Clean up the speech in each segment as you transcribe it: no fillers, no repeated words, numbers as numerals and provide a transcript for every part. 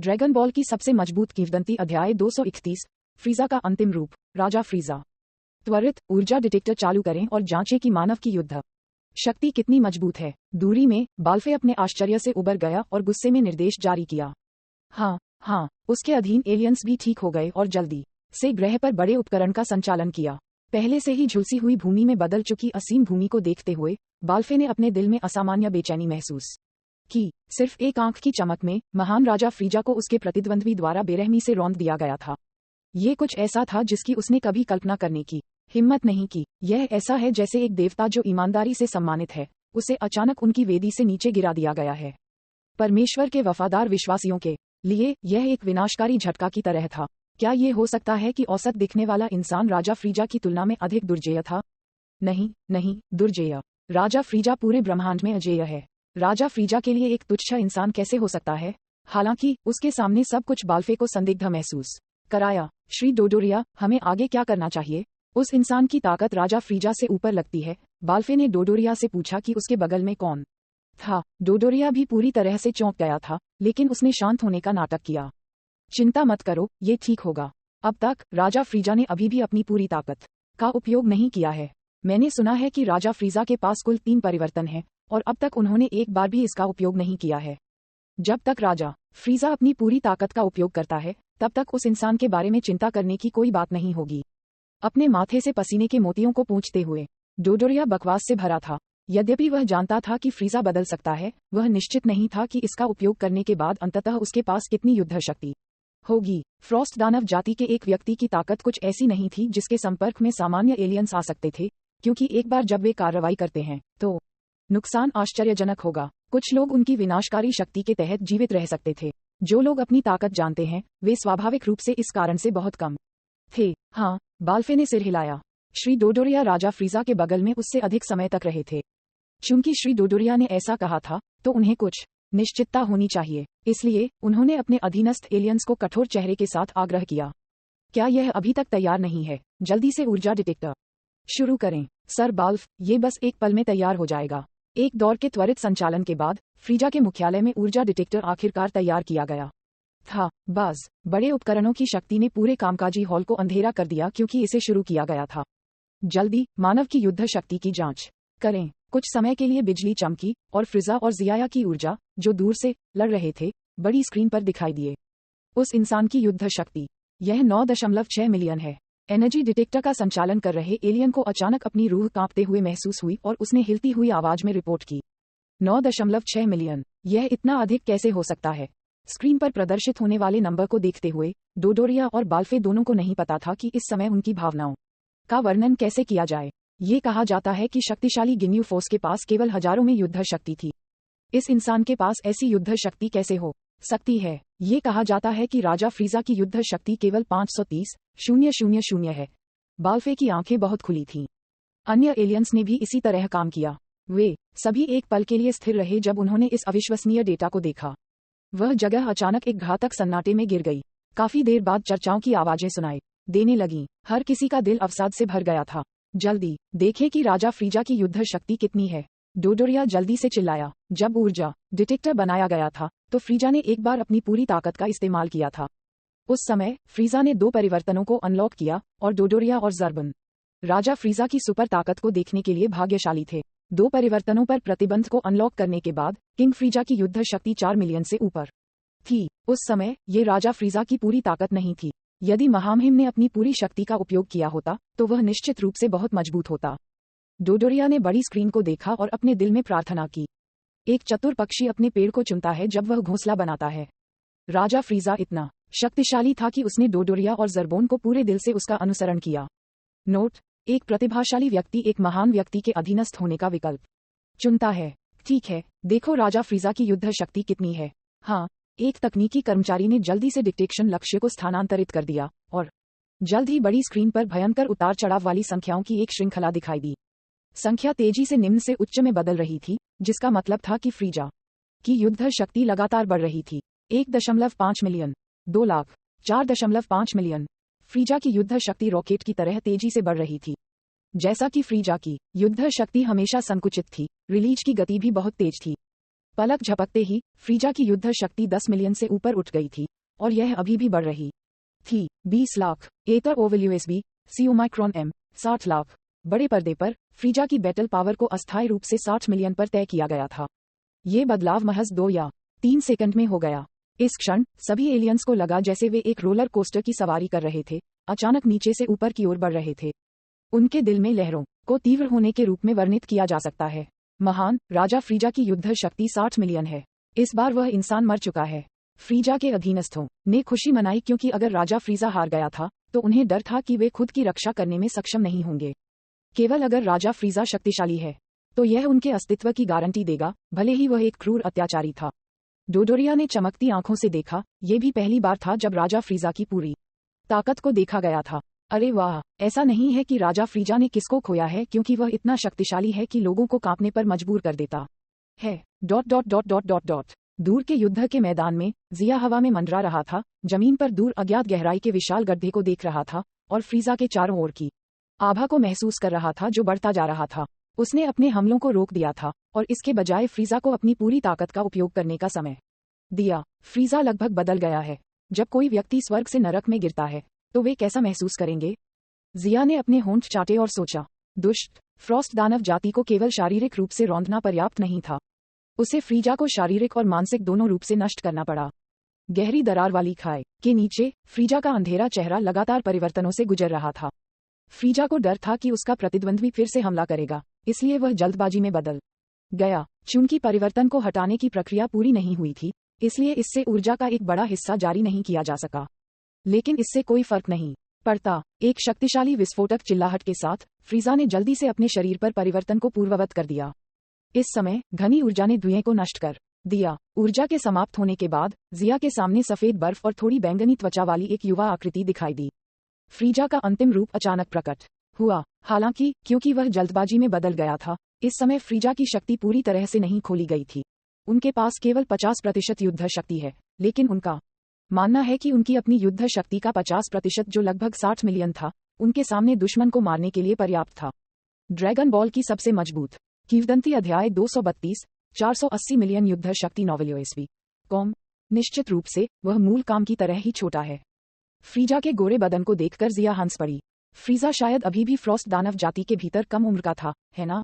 Dragon ball की सबसे मजबूत किंवदंती अध्याय 231 फ्रीजा का अंतिम रूप। राजा फ्रीजा। त्वरित ऊर्जा डिटेक्टर चालू करें और जांचें कि मानव की युद्ध शक्ति कितनी मजबूत है। दूरी में बाल्फे अपने आश्चर्य से उबर गया और गुस्से में निर्देश जारी किया। हाँ, उसके अधीन एलियंस भी ठीक हो गए और जल्दी से ग्रह पर बड़े उपकरण का संचालन किया। पहले से ही झुलसी हुई भूमि में बदल चुकी असीम भूमि को देखते हुए बाल्फे ने अपने दिल में असामान्य बेचैनी महसूस की। सिर्फ एक आंख की चमक में महान राजा फ्रीजा को उसके प्रतिद्वंद्वी द्वारा बेरहमी से रौंद दिया गया था। ये कुछ ऐसा था जिसकी उसने कभी कल्पना करने की हिम्मत नहीं की। यह ऐसा है जैसे एक देवता जो ईमानदारी से सम्मानित है, उसे अचानक उनकी वेदी से नीचे गिरा दिया गया है। परमेश्वर के वफादार विश्वासियों के लिए यह एक विनाशकारी झटका की तरह था। क्या ये हो सकता है कि औसत दिखने वाला इंसान राजा फ्रीजा की तुलना में अधिक दुर्जेय था? नहीं, दुर्जेय। राजा फ्रीजा पूरे ब्रह्मांड में अजेय है। राजा फ्रीजा के लिए एक तुच्छ इंसान कैसे हो सकता है? हालांकि उसके सामने सब कुछ बाल्फे को संदिग्ध महसूस कराया। श्री डोडोरिया, हमें आगे क्या करना चाहिए? उस इंसान की ताकत राजा फ्रीजा से ऊपर लगती है। बाल्फे ने डोडोरिया से पूछा कि उसके बगल में कौन था। डोडोरिया भी पूरी तरह से चौंक गया था, लेकिन उसने शांत होने का नाटक किया। चिंता मत करो, ये ठीक होगा। अब तक राजा फ्रीजा ने अभी भी अपनी पूरी ताकत का उपयोग नहीं किया है। मैंने सुना है कि राजा फ्रीजा के पास कुल 3 परिवर्तन हैं, और अब तक उन्होंने एक बार भी इसका उपयोग नहीं किया है। जब तक राजा फ्रीजा अपनी पूरी ताकत का उपयोग करता है, तब तक उस इंसान के बारे में चिंता करने की कोई बात नहीं होगी। अपने माथे से पसीने के मोतियों को पोंछते हुए डोडोरिया बकवास से भरा था। यद्यपि वह जानता था कि फ्रीजा बदल सकता है, वह निश्चित नहीं था कि इसका उपयोग करने के बाद अंततः उसके पास कितनी युद्ध शक्ति होगी। फ्रॉस्ट दानव जाति के एक व्यक्ति की ताकत कुछ ऐसी नहीं थी जिसके संपर्क में सामान्य एलियंस आ सकते थे, क्योंकि एक बार जब वे कार्रवाई करते हैं तो नुकसान आश्चर्यजनक होगा। कुछ लोग उनकी विनाशकारी शक्ति के तहत जीवित रह सकते थे। जो लोग अपनी ताकत जानते हैं, वे स्वाभाविक रूप से इस कारण से बहुत कम थे। हाँ, बाल्फे ने सिर हिलाया। श्री डोडोरिया राजा फ्रीजा के बगल में उससे अधिक समय तक रहे थे। चूंकि श्री डोडोरिया ने ऐसा कहा था, तो उन्हें कुछ निश्चितता होनी चाहिए। इसलिए उन्होंने अपने अधीनस्थ एलियंस को कठोर चेहरे के साथ आग्रह किया। क्या यह अभी तक तैयार नहीं है? जल्दी से ऊर्जा डिटेक्टर शुरू करें। सर बाल्फ, ये बस एक पल में तैयार हो जाएगा। एक दौर के त्वरित संचालन के बाद फ्रीजा के मुख्यालय में ऊर्जा डिटेक्टर आखिरकार तैयार किया गया था। बड़े उपकरणों की शक्ति ने पूरे कामकाजी हॉल को अंधेरा कर दिया क्योंकि इसे शुरू किया गया था। जल्दी मानव की युद्ध शक्ति की जांच करें। कुछ समय के लिए बिजली चमकी और फ्रीजा और जियाया की ऊर्जा, जो दूर से लड़ रहे थे, बड़ी स्क्रीन पर दिखाई दिए। उस इंसान की युद्ध शक्ति यह 9.6 मिलियन है। एनर्जी डिटेक्टर का संचालन कर रहे एलियन को अचानक अपनी रूह कांपते हुए महसूस हुई और उसने हिलती हुई आवाज में रिपोर्ट की, 9.6 मिलियन। यह इतना अधिक कैसे हो सकता है? स्क्रीन पर प्रदर्शित होने वाले नंबर को देखते हुए डोडोरिया और बाल्फे दोनों को नहीं पता था कि इस समय उनकी भावनाओं का वर्णन कैसे किया जाए। ये कहा जाता है कि शक्तिशाली गिन्यू फोर्स के पास केवल हजारों में युद्ध शक्ति थी। इस इंसान के पास ऐसी युद्ध शक्ति कैसे हो सकती है? ये कहा जाता है कि राजा फ्रीजा की युद्ध शक्ति केवल 530,000 है। बाल्फे की आंखें बहुत खुली थीं। अन्य एलियंस ने भी इसी तरह काम किया। वे सभी एक पल के लिए स्थिर रहे जब उन्होंने इस अविश्वसनीय डेटा को देखा। वह जगह अचानक एक घातक सन्नाटे में गिर गई। काफी देर बाद चर्चाओं की आवाजें सुनाई देने लगीं। हर किसी का दिल अवसाद से भर गया था। जल्दी देखें कि राजा फ्रीजा की युद्ध शक्ति कितनी है, डोडोरिया जल्दी से चिल्लाया। जब ऊर्जा डिटेक्टर बनाया गया था, तो फ्रीजा ने एक बार अपनी पूरी ताकत का इस्तेमाल किया था। उस समय फ्रीजा ने 2 परिवर्तनों को अनलॉक किया और डोडोरिया और जर्बन राजा फ्रीजा की सुपर ताकत को देखने के लिए भाग्यशाली थे। 2 परिवर्तनों पर प्रतिबंध को अनलॉक करने के बाद किंग फ्रीजा की युद्ध शक्ति 4 मिलियन से ऊपर थी। उस समय ये राजा फ्रीजा की पूरी ताकत नहीं थी। यदि महामहिम ने अपनी पूरी शक्ति का उपयोग किया होता, तो वह निश्चित रूप से बहुत मजबूत होता। डोडोरिया ने बड़ी स्क्रीन को देखा और अपने दिल में प्रार्थना की। एक चतुर पक्षी अपने पेड़ को चुनता है जब वह घोंसला बनाता है। राजा फ्रीजा इतना शक्तिशाली था कि उसने डोडोरिया और जर्बोन को पूरे दिल से उसका अनुसरण किया। नोट: एक प्रतिभाशाली व्यक्ति एक महान व्यक्ति के अधीनस्थ होने का विकल्प चुनता है। ठीक है, देखो राजा फ्रीजा की युद्ध शक्ति कितनी है। हाँ, एक तकनीकी कर्मचारी ने जल्दी से डिटेक्शन लक्ष्य को स्थानांतरित कर दिया और जल्द ही बड़ी स्क्रीन पर भयंकर उतार चढ़ाव वाली संख्याओं की एक श्रृंखला दिखाई दी। संख्या तेजी से निम्न से उच्च में बदल रही थी, जिसका मतलब था कि फ्रीजा की युद्ध शक्ति लगातार बढ़ रही थी। 1.5 मिलियन, 2 लाख, 4.5 मिलियन। फ्रीजा की युद्ध शक्ति रॉकेट की तरह तेजी से बढ़ रही थी। जैसा कि फ्रीजा की युद्ध शक्ति हमेशा संकुचित थी, रिलीज की गति भी बहुत तेज थी। पलक झपकते ही फ्रीजा की युद्ध शक्ति 10 मिलियन से ऊपर उठ गई थी और यह अभी भी बढ़ रही थी। 20 लाख एतर ओवल USB C Omicron M 60 lakh. बड़े पर्दे पर फ्रीजा की बैटल पावर को अस्थायी रूप से 60 मिलियन पर तय किया गया था। ये बदलाव महज 2 या 3 सेकंड में हो गया। इस क्षण सभी एलियंस को लगा जैसे वे एक रोलर कोस्टर की सवारी कर रहे थे, अचानक नीचे से ऊपर की ओर बढ़ रहे थे। उनके दिल में लहरों को तीव्र होने के रूप में वर्णित किया जा सकता है। महान राजा फ्रीजा की युद्ध शक्ति 60 मिलियन है। इस बार वह इंसान मर चुका है। फ्रीजा के अधीनस्थों ने खुशी मनाई क्योंकि अगर राजा फ्रीजा हार गया था तो उन्हें डर था कि वे खुद की रक्षा करने में सक्षम नहीं होंगे। केवल अगर राजा फ्रीजा शक्तिशाली है तो यह उनके अस्तित्व की गारंटी देगा, भले ही वह एक क्रूर अत्याचारी था। डोडोरिया ने चमकती आंखों से देखा। ये भी पहली बार था जब राजा फ्रीजा की पूरी ताकत को देखा गया था। अरे वाह, ऐसा नहीं है कि राजा फ्रीजा ने किसको खोया है, क्योंकि वह इतना शक्तिशाली है कि लोगों को कांपने पर मजबूर कर देता है। ... दूर के युद्ध के मैदान में जिया हवा में मंडरा रहा था, जमीन पर दूर अज्ञात गहराई के विशाल गड्ढे को देख रहा था और फ्रीजा के चारों ओर की आभा को महसूस कर रहा था जो बढ़ता जा रहा था। उसने अपने हमलों को रोक दिया था और इसके बजाय फ्रीजा को अपनी पूरी ताकत का उपयोग करने का समय दिया। फ्रीजा लगभग बदल गया है। जब कोई व्यक्ति स्वर्ग से नरक में गिरता है तो वे कैसा महसूस करेंगे? जिया ने अपने होंठ चाटे और सोचा, दुष्ट फ्रॉस्ट दानव जाति को केवल शारीरिक रूप से रौंदना पर्याप्त नहीं था, उसे फ्रीजा को शारीरिक और मानसिक दोनों रूप से नष्ट करना पड़ा। गहरी दरार वाली खाई के नीचे फ्रीजा का अंधेरा चेहरा लगातार परिवर्तनों से गुजर रहा था। फ्रीजा को डर था कि उसका प्रतिद्वंद्वी फिर से हमला करेगा, इसलिए वह जल्दबाजी में बदल गया। चूंकि परिवर्तन को हटाने की प्रक्रिया पूरी नहीं हुई थी, इसलिए इससे ऊर्जा का एक बड़ा हिस्सा जारी नहीं किया जा सका। लेकिन इससे कोई फर्क नहीं पड़ता। एक शक्तिशाली विस्फोटक चिल्लाहट के साथ फ्रीजा ने जल्दी से अपने शरीर पर परिवर्तन को पूर्ववत कर दिया। इस समय घनी ऊर्जा ने धुएं को नष्ट कर दिया। ऊर्जा के समाप्त होने के बाद जिया के सामने सफेद बर्फ और थोड़ी बैंगनी त्वचा वाली एक युवा आकृति दिखाई दी। फ्रीजा का अंतिम रूप अचानक प्रकट हुआ। हालांकि क्योंकि वह जल्दबाजी में बदल गया था, इस समय फ्रीजा की शक्ति पूरी तरह से नहीं खोली गई थी। उनके पास केवल 50% युद्ध शक्ति है, लेकिन उनका मानना है कि उनकी अपनी युद्ध शक्ति का 50% जो लगभग 60 मिलियन था, उनके सामने दुश्मन को मारने के लिए पर्याप्त था। ड्रैगन बॉल की सबसे मजबूत किंवदंती अध्याय 232 480 मिलियन युद्ध शक्ति नॉवेल यूएसबी कॉम। निश्चित रूप से वह मूल काम की तरह ही छोटा है। फ्रीजा के गोरे बदन को देखकर जिया हंस पड़ी। फ्रीजा शायद अभी भी फ्रॉस्ट दानव जाति के भीतर कम उम्र का था, है ना?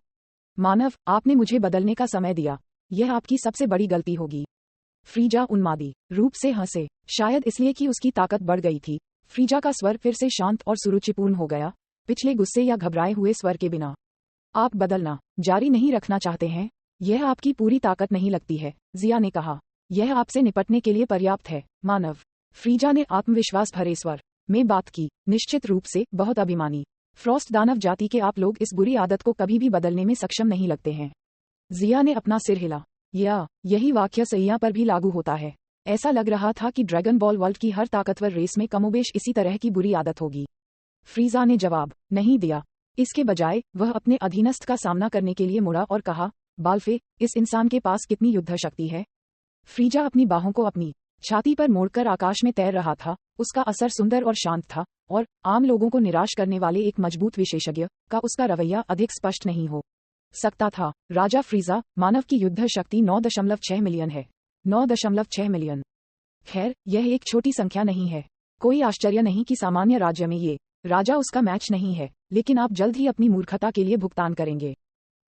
मानव, आपने मुझे बदलने का समय दिया, यह आपकी सबसे बड़ी गलती होगी। फ्रीजा उन्मादी रूप से हंसे, शायद इसलिए कि उसकी ताकत बढ़ गई थी। फ्रीजा का स्वर फिर से शांत और सुरुचिपूर्ण हो गया, पिछले गुस्से या घबराए हुए स्वर के बिना। आप बदलना जारी नहीं रखना चाहते हैं? यह आपकी पूरी ताकत नहीं लगती है, जिया ने कहा। यह आपसे निपटने के लिए पर्याप्त है, मानव। फ्रीजा ने आत्मविश्वास भरे स्वर में बात की, निश्चित रूप से बहुत अभिमानी। फ्रॉस्ट दानव जाति के आप लोग इस बुरी आदत को कभी भी बदलने में सक्षम नहीं लगते हैं। जिया ने अपना सिर हिला। यही वाक्य सैया पर भी लागू होता है। ऐसा लग रहा था कि ड्रैगन बॉल वर्ल्ड की हर ताकतवर रेस में कमोबेश इसी तरह की बुरी आदत होगी। फ्रीजा ने जवाब नहीं दिया। इसके बजाय वह अपने अधीनस्थ का सामना करने के लिए मुड़ा और कहा, बाल्फे, इस इंसान के पास कितनी युद्ध शक्ति है? फ्रीजा अपनी बाहों को अपनी छाती पर मोड़कर आकाश में तैर रहा था। उसका असर सुंदर और शांत था, और आम लोगों को निराश करने वाले एक मजबूत विशेषज्ञ का उसका रवैया अधिक स्पष्ट नहीं हो सकता था। राजा फ्रीजा, मानव की युद्ध शक्ति 9.6 मिलियन है। 9.6 मिलियन। खैर, यह एक छोटी संख्या नहीं है। कोई आश्चर्य नहीं कि सामान्य राज्य में ये राजा उसका मैच नहीं है, लेकिन आप जल्द ही अपनी मूर्खता के लिए भुगतान करेंगे।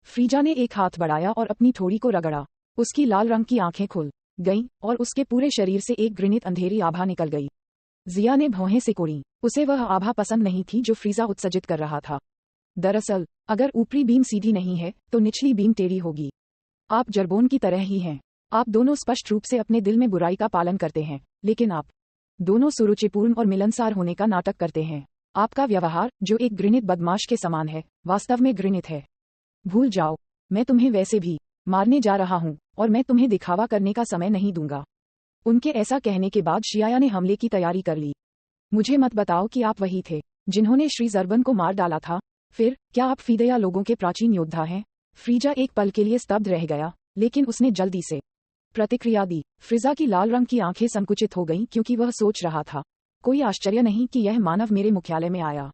फ्रीजा ने एक हाथ बढ़ाया और अपनी थोड़ी को रगड़ा। उसकी लाल रंग की आंखें खुल गईं और उसके पूरे शरीर से एक घृणित अंधेरी आभा निकल गई। जिया ने भौहें सिकोड़ी। उसे वह आभा पसंद नहीं थी जो फ्रीजा उत्सर्जित कर रहा था। दरअसल, अगर ऊपरी बीम सीधी नहीं है तो निचली बीम टेढ़ी होगी। आप जरबोन की तरह ही हैं। आप दोनों स्पष्ट रूप से अपने दिल में बुराई का पालन करते हैं, लेकिन आप दोनों सुरुचिपूर्ण और मिलनसार होने का नाटक करते हैं। आपका व्यवहार, जो एक घृणित बदमाश के समान है, वास्तव में घृणित है। भूल जाओ, मैं तुम्हें वैसे भी मारने जा रहा हूं, और मैं तुम्हें दिखावा करने का समय नहीं दूंगा। उनके ऐसा कहने के बाद शियाया ने हमले की तैयारी कर ली। मुझे मत बताओ कि आप वही थे जिन्होंने श्री जर्बन को मार डाला था। फिर क्या आप फीदया लोगों के प्राचीन योद्धा हैं? फ्रीजा एक पल के लिए स्तब्ध रह गया, लेकिन उसने जल्दी से प्रतिक्रिया दी। फ्रीजा की लाल रंग की आंखें संकुचित हो गईं क्योंकि वह सोच रहा था, कोई आश्चर्य नहीं कि यह मानव मेरे मुख्यालय में आया।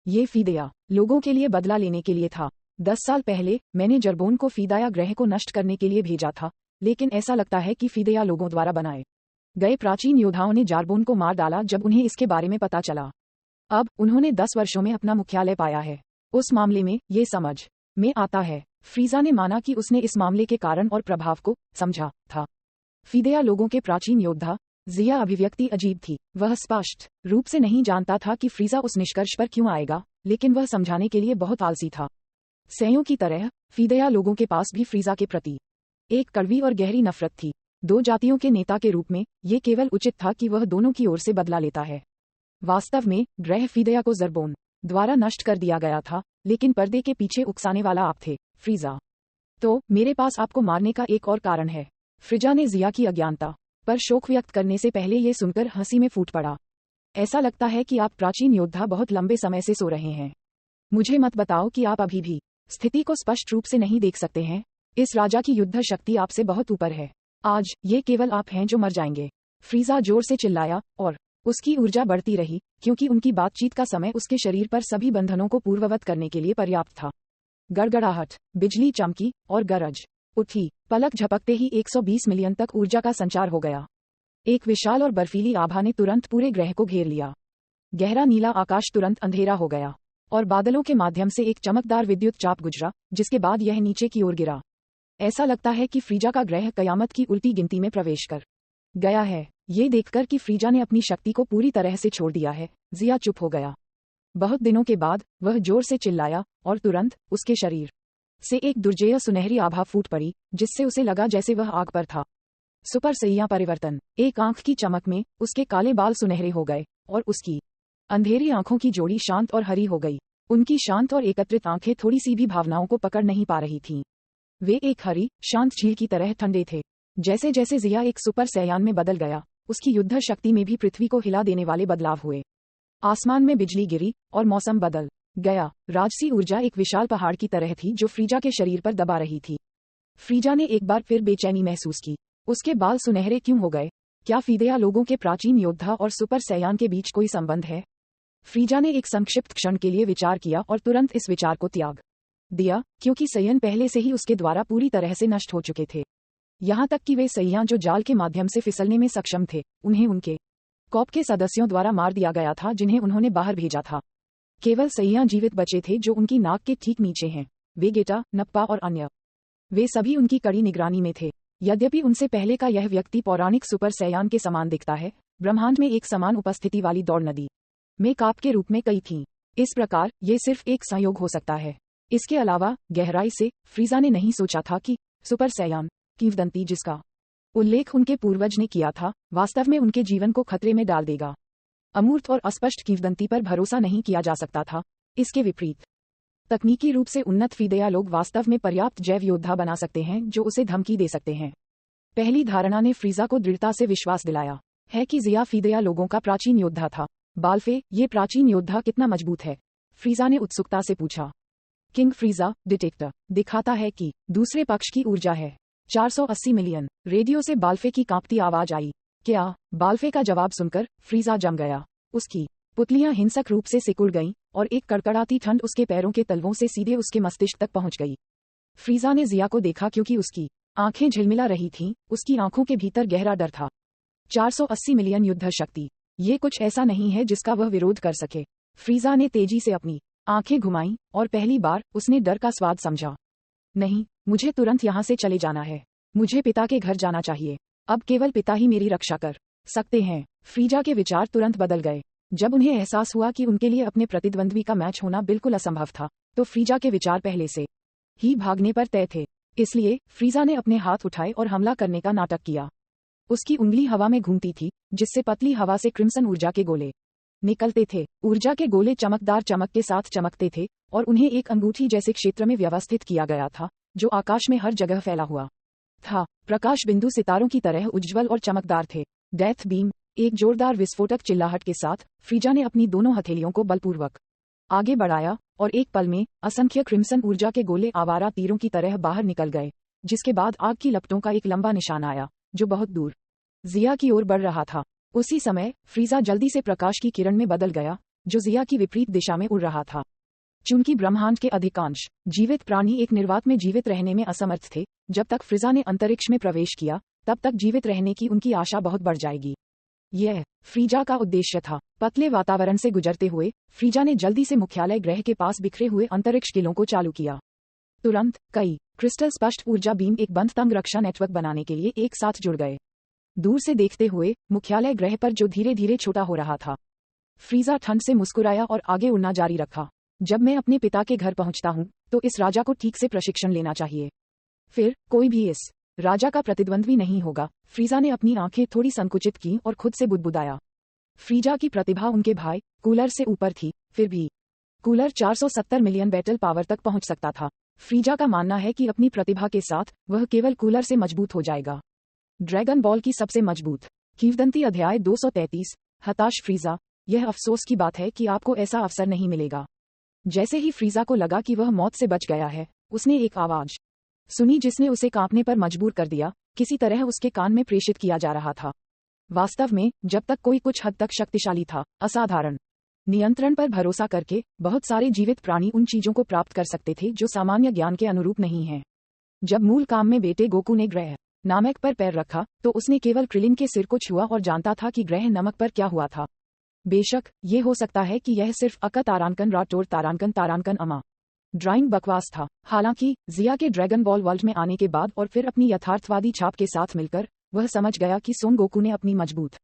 ये फीदया लोगों के लिए बदला लेने के लिए था। 10 साल पहले मैंने जरबोन को फीदाया ग्रह को नष्ट करने के लिए भेजा था, लेकिन ऐसा लगता है कि फिदेया लोगों द्वारा बनाए गए प्राचीन योद्धाओं ने जारबोन को मार डाला जब उन्हें इसके बारे में पता चला। अब उन्होंने 10 वर्षों में अपना मुख्यालय पाया है। उस मामले में ये समझ में आता है। फ्रीजा ने माना कि उसने इस मामले के कारण और प्रभाव को समझा था। फिदेया लोगों के प्राचीन योद्धा जिया अभिव्यक्ति अजीब थी। वह स्पष्ट रूप से नहीं जानता था कि फ्रीजा उस निष्कर्ष पर क्यों आएगा, लेकिन वह समझाने के लिए बहुत आलसी था। सैयों की तरह फिदेया लोगों के पास भी फ्रीजा के प्रति एक कड़वी और गहरी नफरत थी। दो जातियों के नेता के रूप में ये केवल उचित था कि वह दोनों की ओर से बदला लेता है। वास्तव में ग्रह फिदेया को जरबोन द्वारा नष्ट कर दिया गया था, लेकिन पर्दे के पीछे उकसाने वाला आप थे, फ्रीजा। तो मेरे पास आपको मारने का एक और कारण है। फ्रीजा ने जिया की अज्ञानता पर शोक व्यक्त करने से पहले ये सुनकर हंसी में फूट पड़ा। ऐसा लगता है कि आप प्राचीन योद्धा बहुत लंबे समय से सो रहे हैं। मुझे मत बताओ कि आप अभी भी स्थिति को स्पष्ट रूप से नहीं देख सकते हैं। इस राजा की युद्ध शक्ति आपसे बहुत ऊपर है। आज ये केवल आप हैं जो मर जाएंगे। फ्रीजा जोर से चिल्लाया और उसकी ऊर्जा बढ़ती रही, क्योंकि उनकी बातचीत का समय उसके शरीर पर सभी बंधनों को पूर्ववत करने के लिए पर्याप्त था। गड़गड़ाहट, बिजली चमकी और गरज उठी। पलक झपकते ही 120 मिलियन तक ऊर्जा का संचार हो गया। एक विशाल और बर्फीली आभा ने तुरंत पूरे ग्रह को घेर लिया। गहरा नीला आकाश तुरंत अंधेरा हो गया और बादलों के माध्यम से एक चमकदार विद्युत चाप गुजरा, जिसके बाद यह नीचे की ओर गिरा। ऐसा लगता है कि फ्रीजा का ग्रह कयामत की उल्टी गिनती में प्रवेश कर गया है। ये देखकर कि फ्रीजा ने अपनी शक्ति को पूरी तरह से छोड़ दिया है, जिया चुप हो गया। बहुत दिनों के बाद वह जोर से चिल्लाया और तुरंत उसके शरीर से एक दुर्जेय सुनहरी आभा फूट पड़ी, जिससे उसे लगा जैसे वह आग पर था। सुपर सैया परिवर्तन। एक आंख की चमक में उसके काले बाल सुनहरे हो गए और उसकी अंधेरी आंखों की जोड़ी शांत और हरी हो गई। उनकी शांत और एकत्रित आंखें थोड़ी सी भी भावनाओं को पकड़ नहीं पा रही थीं। वे एक हरी शांत झील की तरह ठंडे थे। जैसे जैसे जिया एक सुपर सैयान में बदल गया, उसकी युद्ध शक्ति में भी पृथ्वी को हिला देने वाले बदलाव हुए। आसमान में बिजली गिरी और मौसम बदल गया। राजसी ऊर्जा एक विशाल पहाड़ की तरह थी जो फ्रीजा के शरीर पर दबा रही थी। फ्रीजा ने एक बार फिर बेचैनी महसूस की। उसके बाल सुनहरे क्यों हो गए? क्या फिदेया लोगों के प्राचीन योद्धा और सुपर सैयान के बीच कोई संबंध है? फ्रीजा ने एक संक्षिप्त क्षण के लिए विचार किया और तुरंत इस विचार को त्याग दिया, क्योंकि सैयन पहले से ही उसके द्वारा पूरी तरह से नष्ट हो चुके थे। यहाँ तक कि वे सैयां जो जाल के माध्यम से फिसलने में सक्षम थे, उन्हें उनके कॉप के सदस्यों द्वारा मार दिया गया था, जिन्हें उन्होंने बाहर भेजा था। केवल सैयां जीवित बचे थे जो उनकी नाक के ठीक नीचे हैं। वेगेटा, नप्पा और अन्य वे सभी उनकी कड़ी निगरानी में थे। यद्यपि उनसे पहले का यह व्यक्ति पौराणिक सुपर सैयान के समान दिखता है, ब्रह्मांड में एक समान उपस्थिति वाली दौड़ नदी में काप के रूप में कई थीं। इस प्रकार ये सिर्फ एक संयोग हो सकता है। इसके अलावा गहराई से फ्रीजा ने नहीं सोचा था कि सुपर सैयान किंवदंती जिसका उल्लेख उनके पूर्वज ने किया था, वास्तव में उनके जीवन को खतरे में डाल देगा। अमूर्त और अस्पष्ट किंवदंती पर भरोसा नहीं किया जा सकता था। इसके विपरीत तकनीकी रूप से उन्नत फिदेया लोग वास्तव में पर्याप्त जैव योद्धा बना सकते हैं जो उसे धमकी दे सकते हैं। पहली धारणा ने फ्रीजा को दृढ़ता से विश्वास दिलाया है कि जिया फिदेया लोगों का प्राचीन योद्धा था। बाल्फे, ये प्राचीन योद्धा कितना मजबूत है? फ्रीजा ने उत्सुकता से पूछा। किंग फ्रीजा, डिटेक्टर दिखाता है कि दूसरे पक्ष की ऊर्जा है 480 मिलियन। रेडियो से बाल्फे की कांपती आवाज आई। क्या? बाल्फे का जवाब सुनकर फ्रीजा जम गया। उसकी पुतलियां हिंसक रूप से सिकुड़ गईं और एक कड़कड़ाती ठंड उसके पैरों के तलवों से सीधे उसके मस्तिष्क तक पहुंच गई। फ्रीजा ने जिया को देखा क्योंकि उसकी आंखें झिलमिला रही थीं। उसकी आंखों के भीतर गहरा डर था। 480 मिलियन युद्ध शक्ति, ये कुछ ऐसा नहीं है जिसका वह विरोध कर सके। फ्रीजा ने तेजी से अपनी आंखें घुमाईं और पहली बार उसने डर का स्वाद समझा। नहीं, मुझे तुरंत यहाँ से चले जाना है। मुझे पिता के घर जाना चाहिए। अब केवल पिता ही मेरी रक्षा कर सकते हैं। फ्रीजा के विचार तुरंत बदल गए। जब उन्हें एहसास हुआ कि उनके लिए अपने प्रतिद्वंद्वी का मैच होना बिल्कुल असंभव था, तो फ्रीजा के विचार पहले से ही भागने पर तय थे। इसलिए फ्रीजा ने अपने हाथ उठाए और हमला करने का नाटक किया। उसकी उंगली हवा में घूमती थी, जिससे पतली हवा से क्रिम्सन ऊर्जा के गोले निकलते थे। ऊर्जा के गोले चमकदार चमक के साथ चमकते थे और उन्हें एक अंगूठी जैसे क्षेत्र में व्यवस्थित किया गया था, जो आकाश में हर जगह फैला हुआ था। प्रकाश बिंदु सितारों की तरह उज्ज्वल और चमकदार थे। Death beam. एक जोरदार विस्फोटक चिल्लाहट के साथ फ्रीजा ने अपनी दोनों हथेलियों को बलपूर्वक आगे बढ़ाया और एक पल में असंख्य क्रिम्सन ऊर्जा के गोले आवारा तीरों की तरह बाहर निकल गए, जिसके बाद आग की लपटों का एक लंबा निशान आया, जो बहुत दूर जिया की ओर बढ़ रहा था। उसी समय फ्रीजा जल्दी से प्रकाश की किरण में बदल गया, जो जिया की विपरीत दिशा में उड़ रहा था। चूंकि ब्रह्मांड के अधिकांश जीवित प्राणी एक निर्वात में जीवित रहने में असमर्थ थे, जब तक फ्रीजा ने अंतरिक्ष में प्रवेश किया तब तक जीवित रहने की उनकी आशा बहुत बढ़ जाएगी। यह फ्रीजा का उद्देश्य था। पतले वातावरण से गुजरते हुए फ्रीजा ने जल्दी से मुख्यालय ग्रह के पास बिखरे हुए अंतरिक्ष किलों को चालू किया। तुरंत कई क्रिस्टल स्पष्ट ऊर्जा बीम एक बंद तंग रक्षा नेटवर्क बनाने के लिए एक साथ जुड़ गए। दूर से देखते हुए मुख्यालय ग्रह पर जो धीरे धीरे छोटा हो रहा था, फ्रीजा ठंड से मुस्कुराया और आगे उड़ना जारी रखा। जब मैं अपने पिता के घर पहुंचता हूं तो इस राजा को ठीक से प्रशिक्षण लेना चाहिए, फिर कोई भी इस राजा का प्रतिद्वंद्वी नहीं होगा। फ्रीजा ने अपनी आंखें थोड़ी संकुचित की और खुद से बुदबुदाया। फ्रीजा की प्रतिभा उनके भाई कूलर से ऊपर थी, फिर भी कूलर 470 मिलियन बैटल पावर तक पहुंच सकता था। फ्रीजा का मानना है कि अपनी प्रतिभा के साथ वह केवल कूलर से मजबूत हो जाएगा। ड्रैगन बॉल की सबसे मजबूत किंवदंती अध्याय 233। हताश फ्रीजा, यह अफसोस की बात है कि आपको ऐसा अवसर नहीं मिलेगा। जैसे ही फ्रीजा को लगा कि वह मौत से बच गया है, उसने एक आवाज सुनी जिसने उसे कांपने पर मजबूर कर दिया। किसी तरह उसके कान में प्रेषित किया जा रहा था। वास्तव में जब तक कोई कुछ हद तक शक्तिशाली था, असाधारण नियंत्रण पर भरोसा करके बहुत सारे जीवित प्राणी उन चीजों को प्राप्त कर सकते थे जो सामान्य ज्ञान के अनुरूप नहीं हैं। जब मूल काम में बेटे गोकू ने ग्रह नामक पर पैर रखा तो उसने केवल क्रिलिन के सिर को छुआ और जानता था कि ग्रह नमक पर क्या हुआ था। बेशक ये हो सकता है कि यह सिर्फ अका तारांकन राटोर तारांकन तारांकन अमा ड्राइंग बकवास था। हालांकि जिया के ड्रैगन बॉल वर्ल्ड में आने के बाद और फिर अपनी यथार्थवादी छाप के साथ मिलकर वह समझ गया कि सोन गोकू ने अपनी मजबूत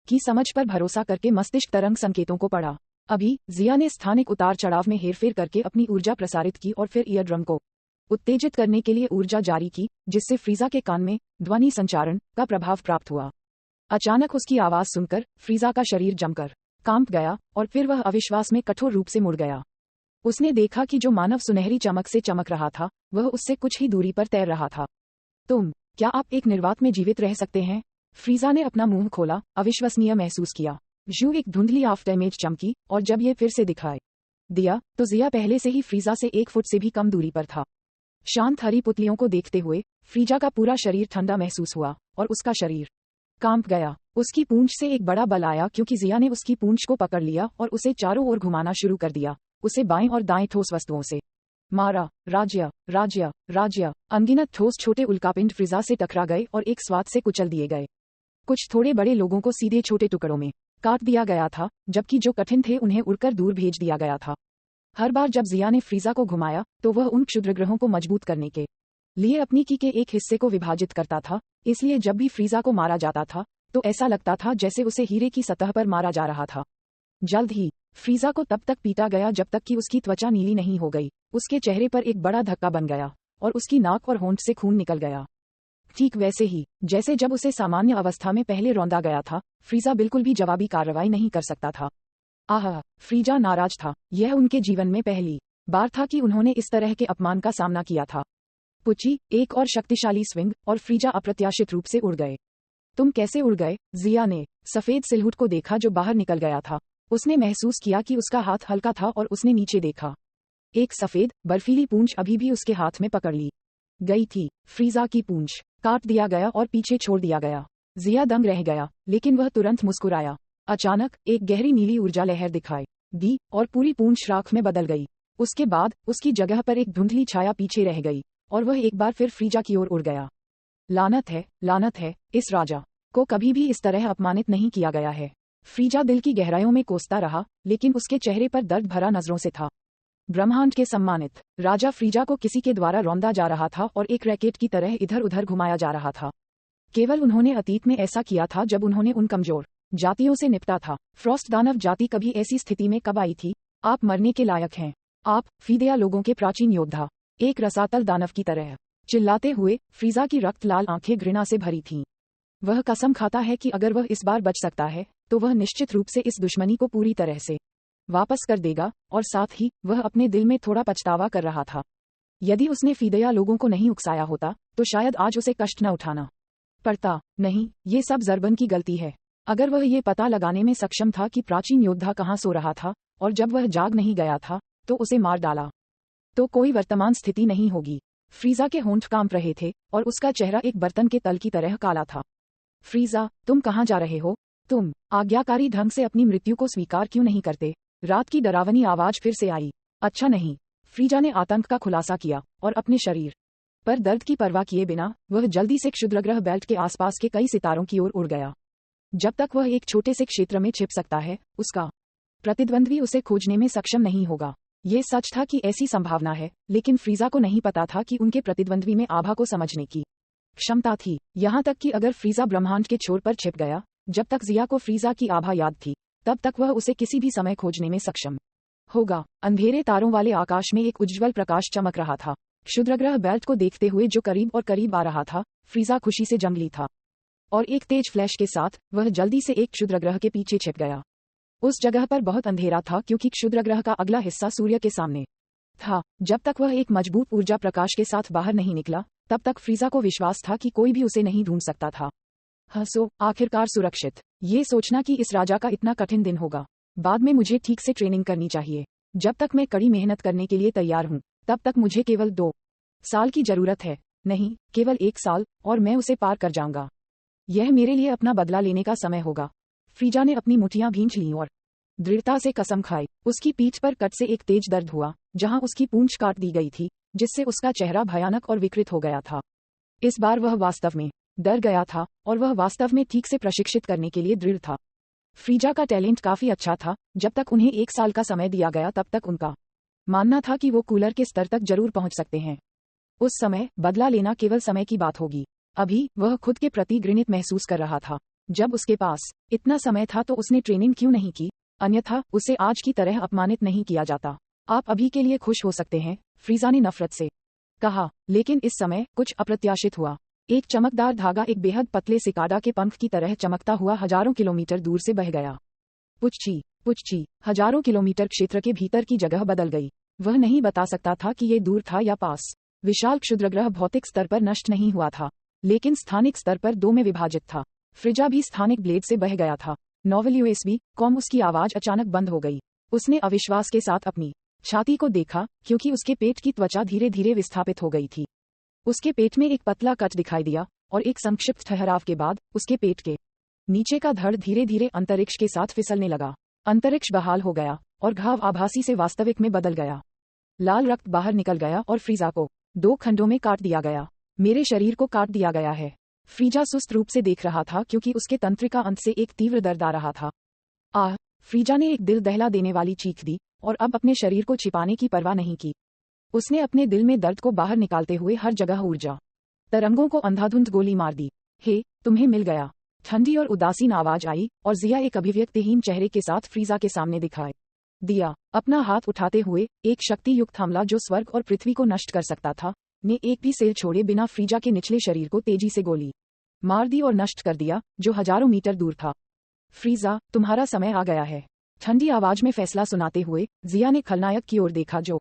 की समझ पर भरोसा करके मस्तिष्क तरंग संकेतों को पढ़ा। अभी जिया ने स्थानिक उतार चढ़ाव में हेरफेर करके अपनी ऊर्जा प्रसारित की और फिर ईयरड्रम को उत्तेजित करने के लिए ऊर्जा जारी की, जिससे फ्रीजा के कान में ध्वनि संचारण का प्रभाव प्राप्त हुआ। अचानक उसकी आवाज सुनकर फ्रीजा का शरीर जमकर कांप गया और फिर वह अविश्वास में कठोर रूप से मुड़ गया। उसने देखा कि जो मानव सुनहरी चमक से चमक रहा था वह उससे कुछ ही दूरी पर तैर रहा था। क्या आप एक निर्वात में जीवित रह सकते हैं? फ्रीजा ने अपना मुंह खोला, अविश्वसनीय महसूस किया। जू एक धुंधली आफ्टर इमेज चमकी और जब ये फिर से दिखाई दिया तो जिया पहले से ही फ्रीजा से 1 फुट से भी कम दूरी पर था। शांत हरी पुतलियों को देखते हुए फ्रीजा का पूरा शरीर ठंडा महसूस हुआ और उसका शरीर कांप गया। उसकी पूंछ से एक बड़ा बल आया क्योंकि जिया ने उसकी पूंछ को पकड़ लिया और उसे चारों ओर घुमाना शुरू कर दिया। उसे बाएं और दाएं ठोस वस्तुओं से मारा। राज्य राज्य राज्य अनगिनत ठोस छोटे उल्कापिंड फ्रीजा से टकरा गए और एक स्वाद से कुचल दिए गए। कुछ थोड़े बड़े लोगों को सीधे छोटे टुकड़ों में काट दिया गया था, जबकि जो कठिन थे उन्हें उड़कर दूर भेज दिया गया था। हर बार जब जिया ने फ्रीजा को घुमाया तो वह उन क्षुद्रग्रहों को मजबूत करने के लिए अपनी की के एक हिस्से को विभाजित करता था। इसलिए जब भी फ्रीजा को मारा जाता था तो ऐसा लगता था जैसे उसे हीरे की सतह पर मारा जा रहा था। जल्द ही फ्रीजा को तब तक पीटा गया जब तक कि उसकी त्वचा नीली नहीं हो गई। उसके चेहरे पर एक बड़ा धक्का बन गया और उसकी नाक और होंठ से खून निकल गया। ठीक वैसे ही जैसे जब उसे सामान्य अवस्था में पहले रौंदा गया था। फ्रीजा बिल्कुल भी जवाबी कार्रवाई नहीं कर सकता था। आह, फ्रीजा नाराज था। यह उनके जीवन में पहली बार था कि उन्होंने इस तरह के अपमान का सामना किया था। पुची, एक और शक्तिशाली स्विंग और फ्रीजा अप्रत्याशित रूप से उड़ गए। तुम कैसे उड़ गए? जिया ने सफेद सिलहुट को देखा जो बाहर निकल गया था। उसने महसूस किया कि उसका हाथ हल्का था और उसने नीचे देखा। एक सफेद बर्फीली पूंछ अभी भी उसके हाथ में पकड़ ली गई थी। फ्रीजा की पूंछ काट दिया गया और पीछे छोड़ दिया गया। जिया दंग रह गया, लेकिन वह तुरंत मुस्कुराया। अचानक एक गहरी नीली ऊर्जा लहर दिखाई दी और पूरी पूंछ राख में बदल गई। उसके बाद उसकी जगह पर एक धुंधली छाया पीछे रह गई और वह एक बार फिर फ्रीजा की ओर उड़ गया। लानत है, इस राजा को कभी भी इस तरह अपमानित नहीं किया गया है। फ्रीजा दिल की गहराइयों में कोसता रहा, लेकिन उसके चेहरे पर दर्द भरा नजरों से था। ब्रह्मांड के सम्मानित राजा फ्रीजा को किसी के द्वारा रौंदा जा रहा था और एक रैकेट की तरह इधर उधर घुमाया जा रहा था। केवल उन्होंने अतीत में ऐसा किया था जब उन्होंने उन कमजोर जातियों से निपटा था। फ्रॉस्ट दानव जाति कभी ऐसी स्थिति में कब आई थी? आप मरने के लायक हैं। आप फीदिया लोगों के प्राचीन योद्धा, एक रसातल दानव की तरह चिल्लाते हुए। फ्रीजा की रक्त लाल आंखें घृणा से भरी थीं। वह कसम खाता है कि अगर वह इस बार बच सकता है तो वह निश्चित रूप से इस दुश्मनी को पूरी तरह से वापस कर देगा, और साथ ही वह अपने दिल में थोड़ा पछतावा कर रहा था। यदि उसने फीदिया लोगों को नहीं उकसाया होता तो शायद आज उसे कष्ट न उठाना पड़ता। नहीं, ये सब जर्बन की गलती है। अगर वह ये पता लगाने में सक्षम था कि प्राचीन योद्धा कहाँ सो रहा था और जब वह जाग नहीं गया था तो उसे मार डाला, तो कोई वर्तमान स्थिति नहीं होगी। फ्रीजा के होंठ कांप रहे थे और उसका चेहरा एक बर्तन के तल की तरह काला था। फ्रीजा, तुम कहाँ जा रहे हो? तुम आज्ञाकारी ढंग से अपनी मृत्यु को स्वीकार क्यों नहीं करते? रात की डरावनी आवाज फिर से आई। अच्छा नहीं, फ्रीजा ने आतंक का खुलासा किया और अपने शरीर पर दर्द की परवाह किए बिना वह जल्दी से क्षुद्रग्रह बेल्ट के आसपास के कई सितारों की ओर उड़ गया। जब तक वह एक छोटे से क्षेत्र में छिप सकता है, उसका प्रतिद्वंद्वी उसे खोजने में सक्षम नहीं होगा। ये सच था कि ऐसी संभावना है, लेकिन फ्रीजा को नहीं पता था कि उनके प्रतिद्वंद्वी में आभा को समझने की क्षमता थी। यहाँ तक कि अगर फ्रीजा ब्रह्मांड के छोर पर छिप गया, जब तक जिया को फ्रीजा की आभा याद थी, तब तक वह उसे किसी भी समय खोजने में सक्षम होगा। अंधेरे तारों वाले आकाश में एक उज्ज्वल प्रकाश चमक रहा था। क्षुद्रग्रह बेल्ट को देखते हुए जो करीब और करीब आ रहा था, फ्रीजा खुशी से जंगली था, और एक तेज फ्लैश के साथ वह जल्दी से एक क्षुद्रग्रह के पीछे छिप गया। उस जगह पर बहुत अंधेरा था क्योंकि क्षुद्रग्रह का अगला हिस्सा सूर्य के सामने था। जब तक वह एक मजबूत ऊर्जा प्रकाश के साथ बाहर नहीं निकला, तब तक फ्रीजा को विश्वास था कि कोई भी उसे नहीं ढूंढ सकता था। हंसो, आखिरकार सुरक्षित। ये सोचना कि इस राजा का इतना कठिन दिन होगा। बाद में मुझे ठीक से ट्रेनिंग करनी चाहिए। जब तक मैं कड़ी मेहनत करने के लिए तैयार हूँ, तब तक मुझे केवल 2 साल की जरूरत है, नहीं केवल 1 साल, और मैं उसे पार कर जाऊंगा। यह मेरे लिए अपना बदला लेने का समय होगा। फ्रीजा ने अपनी मुठियां भींच लीं और दृढ़ता से कसम खाई। उसकी पीठ पर कट से एक तेज दर्द हुआ, जहां उसकी पूंछ काट दी गई थी, जिससे उसका चेहरा भयानक और विकृत हो गया था। इस बार वह वास्तव में डर गया था, और वह वास्तव में ठीक से प्रशिक्षित करने के लिए दृढ़ था। फ्रीजा का टैलेंट काफी अच्छा था। जब तक उन्हें 1 साल का समय दिया गया, तब तक उनका मानना था कि वो कूलर के स्तर तक जरूर पहुंच सकते हैं। उस समय बदला लेना केवल समय की बात होगी। अभी वह खुद के प्रति घृणित महसूस कर रहा था। जब उसके पास इतना समय था तो उसने ट्रेनिंग क्यों नहीं की, अन्यथा उसे आज की तरह अपमानित नहीं किया जाता। आप अभी के लिए खुश हो सकते हैं, फ्रीजा ने नफरत से कहा। लेकिन इस समय कुछ अप्रत्याशित हुआ। एक चमकदार धागा एक बेहद पतले सिकाडा के पंख की तरह चमकता हुआ हजारों किलोमीटर दूर से बह गया। पुच्छी पुच्छी, हजारों किलोमीटर क्षेत्र के भीतर की जगह बदल गई। वह नहीं बता सकता था कि ये दूर था या पास। विशाल क्षुद्रग्रह भौतिक स्तर पर नष्ट नहीं हुआ था, लेकिन स्थानिक स्तर पर 2 में विभाजित था। फ्रीजा भी स्थानिक ब्लेड से बह गया था। Novel USB com. उसकी आवाज अचानक बंद हो गई। उसने अविश्वास के साथ अपनी छाती को देखा, क्योंकि उसके पेट की त्वचा धीरे धीरे विस्थापित हो गई थी। उसके पेट में एक पतला कट दिखाई दिया, और एक संक्षिप्त ठहराव के बाद उसके पेट के नीचे का धड़ धीरे धीरे अंतरिक्ष के साथ फिसलने लगा। अंतरिक्ष बहाल हो गया, और घाव आभासी से वास्तविक में बदल गया। लाल रक्त बाहर निकल गया, और फ्रीजा को 2 खंडों में काट दिया गया। मेरे शरीर को काट दिया गया है। फ्रीजा सुस्त रूप से देख रहा था, क्योंकि उसके तंत्रिका अंत से एक तीव्र दर्द आ रहा था। आह! फ्रीजा ने एक दिल दहला देने वाली चीख दी, और अब अपने शरीर को छिपाने की परवाह नहीं की। उसने अपने दिल में दर्द को बाहर निकालते हुए हर जगह ऊर्जा तरंगों को अंधाधुंध गोली मार दी। हे, तुम्हें मिल गया। ठंडी और उदासीन आवाज आई, और जिया एक अभिव्यक्तिहीन चेहरे के साथ फ्रीजा के सामने दिखाई दिया। अपना हाथ उठाते हुए, एक शक्ति युक्त हमला जो स्वर्ग और पृथ्वी को नष्ट कर सकता था, ने एक भी सेल छोड़े बिना फ्रीजा के निचले शरीर को तेजी से गोली मार दी और नष्ट कर दिया, जो हजारों मीटर दूर था। फ्रीजा, तुम्हारा समय आ गया है। ठंडी आवाज में फैसला सुनाते हुए जिया ने खलनायक की ओर देखा, जो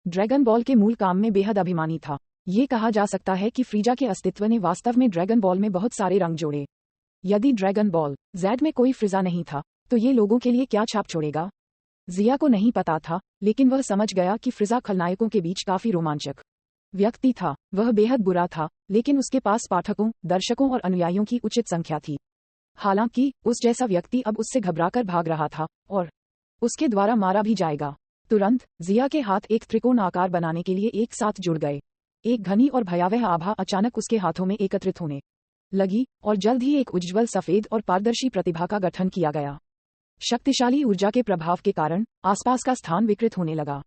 ड्रैगन बॉल के मूल काम में बेहद अभिमानी था। ये कहा जा सकता है कि फ्रीजा के अस्तित्व ने वास्तव में ड्रैगन बॉल में बहुत सारे रंग जोड़े। यदि ड्रैगन बॉल ज़ेड में कोई फ्रीजा नहीं था, तो ये लोगों के लिए क्या छाप छोड़ेगा? जिया को नहीं पता था, लेकिन वह समझ गया कि फ्रीजा खलनायकों के बीच काफी रोमांचक व्यक्ति था। वह बेहद बुरा था, लेकिन उसके पास पाठकों, दर्शकों और अनुयायियों की उचित संख्या थी। हालांकि उस जैसा व्यक्ति अब उससे घबराकर भाग रहा था, और उसके द्वारा मारा भी जाएगा। तुरंत जिया के हाथ एक त्रिकोण आकार बनाने के लिए एक साथ जुड़ गए। एक घनी और भयावह आभा अचानक उसके हाथों में एकत्रित होने लगी, और जल्द ही एक उज्ज्वल सफेद और पारदर्शी प्रतिभा का गठन किया गया। शक्तिशाली ऊर्जा के प्रभाव के कारण आसपास का स्थान विकृत होने लगा।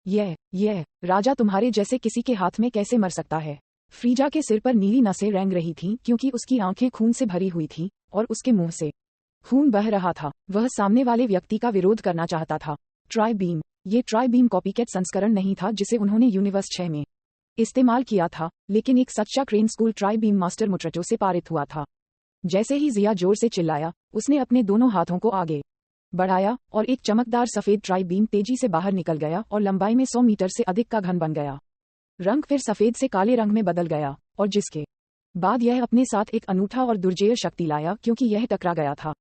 यह राजा तुम्हारे जैसे किसी के हाथ में कैसे मर सकता है? फ्रीजा के सिर पर नीली नसें रेंग रही थीं, क्योंकि उसकी आंखें खून से भरी हुई थीं, और उसके मुंह से खून बह रहा था। वह सामने वाले व्यक्ति का विरोध करना चाहता था। Try beam. ये ट्राई बीम कॉपीकैट संस्करण नहीं था जिसे उन्होंने यूनिवर्स 6 में इस्तेमाल किया था, लेकिन एक सच्चा क्रेन स्कूल ट्राई बीम मास्टर मुट्रटो से पारित हुआ था। जैसे ही जिया जोर से चिल्लाया, उसने अपने दोनों हाथों को आगे बढ़ाया, और एक चमकदार सफेद ट्राई बीम तेजी से बाहर निकल गया और लंबाई में 100 मीटर से अधिक का घन बन गया। रंग फिर सफेद से काले रंग में बदल गया, और जिसके बाद यह अपने साथ एक अनूठा और दुर्जेय शक्ति लाया, क्योंकि यह टकरा गया था।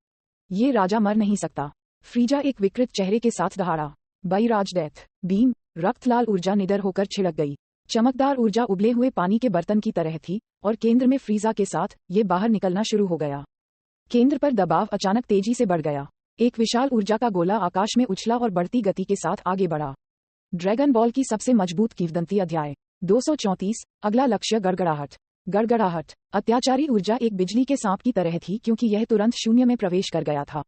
ये राजा मर नहीं सकता। फ्रीजा एक विकृत चेहरे के साथ दहाड़ा। बाईराज डेथ बीम। रक्त लाल ऊर्जा निडर होकर छिड़क गई। चमकदार ऊर्जा उबले हुए पानी के बर्तन की तरह थी, और केंद्र में फ्रीजा के साथ ये बाहर निकलना शुरू हो गया। केंद्र पर दबाव अचानक तेजी से बढ़ गया। एक विशाल ऊर्जा का गोला आकाश में उछला और बढ़ती गति के साथ आगे बढ़ा। ड्रैगन बॉल की सबसे मजबूत किंवदंती अध्याय। 234 अगला लक्ष्य गड़गड़ाहट। गड़गड़ाहट अत्याचारी ऊर्जा एक बिजली के सांप की तरह थी क्योंकि यह तुरंत शून्य में प्रवेश कर गया था।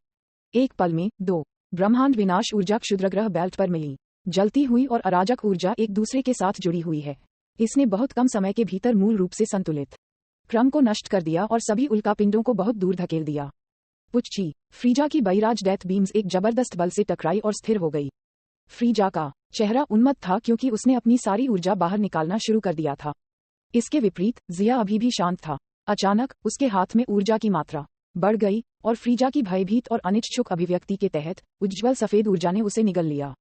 एक पल में 2 ब्रह्मांड विनाश ऊर्जा क्षुद्रग्रह बेल्ट पर मिली। जलती हुई और अराजक ऊर्जा एक दूसरे के साथ जुड़ी हुई है। इसने बहुत कम समय के भीतर मूल रूप से संतुलित क्रम को नष्ट कर दिया और सभी उल्कापिंडों को बहुत दूर धकेल दिया। पुच्ची फ्रीजा की बैराज डेथ बीम्स एक जबरदस्त बल से टकराई और स्थिर हो गई। फ्रीजा का चेहरा उन्मत्त था क्योंकि उसने अपनी सारी ऊर्जा बाहर निकालना शुरू कर दिया था। इसके विपरीत जिया अभी भी शांत था। अचानक उसके हाथ में ऊर्जा की मात्रा बढ़ गई और फ्रीजा की भयभीत और अनिच्छुक अभिव्यक्ति के तहत उज्ज्वल सफेद ऊर्जा ने उसे निगल लिया।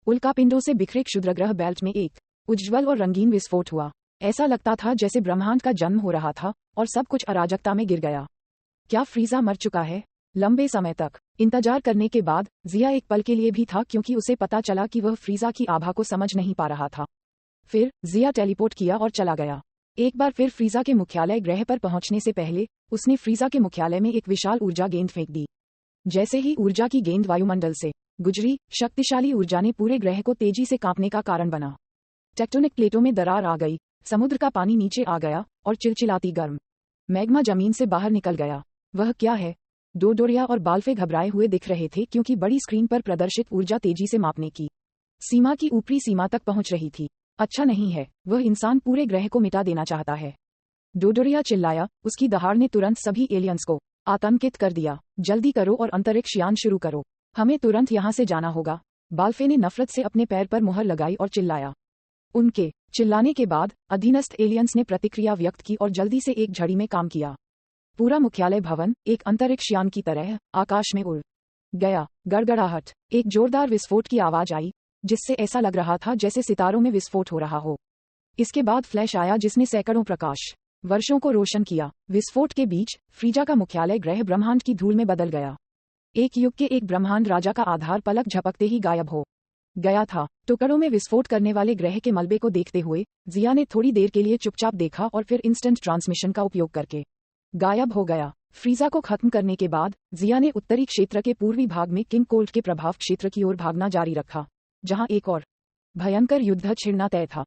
उल्कापिंडों से बिखरे क्षुद्रग्रह बेल्ट में एक उज्ज्वल और रंगीन विस्फोट हुआ। ऐसा लगता था जैसे ब्रह्मांड का जन्म हो रहा था और सब कुछ अराजकता में गिर गया। क्या फ्रीजा मर चुका है? लंबे समय तक इंतजार करने के बाद जिया एक पल के लिए भी था क्योंकि उसे पता चला कि वह फ्रीजा की आभा को समझ नहीं पा रहा था। फिर जिया टेलीपोर्ट किया और चला गया। एक बार फिर फ्रीजा के मुख्यालय ग्रह पर पहुंचने से पहले उसने फ्रीजा के मुख्यालय में एक विशाल ऊर्जा गेंद फेंक दी। जैसे ही ऊर्जा की गेंद वायुमंडल से गुजरी, शक्तिशाली ऊर्जा ने पूरे ग्रह को तेजी से कांपने का कारण बना। टेक्टोनिक प्लेटों में दरार आ गई, समुद्र का पानी नीचे आ गया और चिलचिलाती गर्म मैग्मा जमीन से बाहर निकल गया। वह क्या है? डोडोरिया और बाल्फे घबराए हुए दिख रहे थे क्योंकि बड़ी स्क्रीन पर प्रदर्शित ऊर्जा तेजी से मापने की सीमा की ऊपरी सीमा तक पहुंच रही थी। अच्छा नहीं है, वह इंसान पूरे ग्रह को मिटा देना चाहता है। डोडोरिया चिल्लाया। उसकी दहाड़ ने तुरंत सभी एलियंस को आतंकित कर दिया। जल्दी करो और अंतरिक्ष यान शुरू करो, हमें तुरंत यहाँ से जाना होगा। बाल्फे ने नफरत से अपने पैर पर मुहर लगाई और चिल्लाया। उनके चिल्लाने के बाद अधीनस्थ एलियंस ने प्रतिक्रिया व्यक्त की और जल्दी से एक झड़ी में काम किया। पूरा मुख्यालय भवन एक अंतरिक्ष यान की तरह आकाश में उड़ गया। गड़गड़ाहट एक जोरदार विस्फोट की आवाज आई जिससे ऐसा लग रहा था जैसे सितारों में विस्फोट हो रहा हो। इसके बाद फ्लैश आया जिसने सैकड़ों प्रकाश वर्षों को रोशन किया। विस्फोट के बीच फ्रीजा का मुख्यालय ग्रह ब्रह्मांड की धूल में बदल गया। एक युग के एक ब्रह्मांड राजा का आधार पलक झपकते ही गायब हो गया था। टुकड़ों में विस्फोट करने वाले ग्रह के मलबे को देखते हुए जिया ने थोड़ी देर के लिए चुपचाप देखा और फिर इंस्टेंट ट्रांसमिशन का उपयोग करके गायब हो गया। फ्रीजा को खत्म करने के बाद जिया ने उत्तरी क्षेत्र के पूर्वी भाग में किंग कोल्ड के प्रभाव क्षेत्र की ओर भागना जारी रखा, जहां एक और भयंकर युद्ध छिड़ना तय था। ...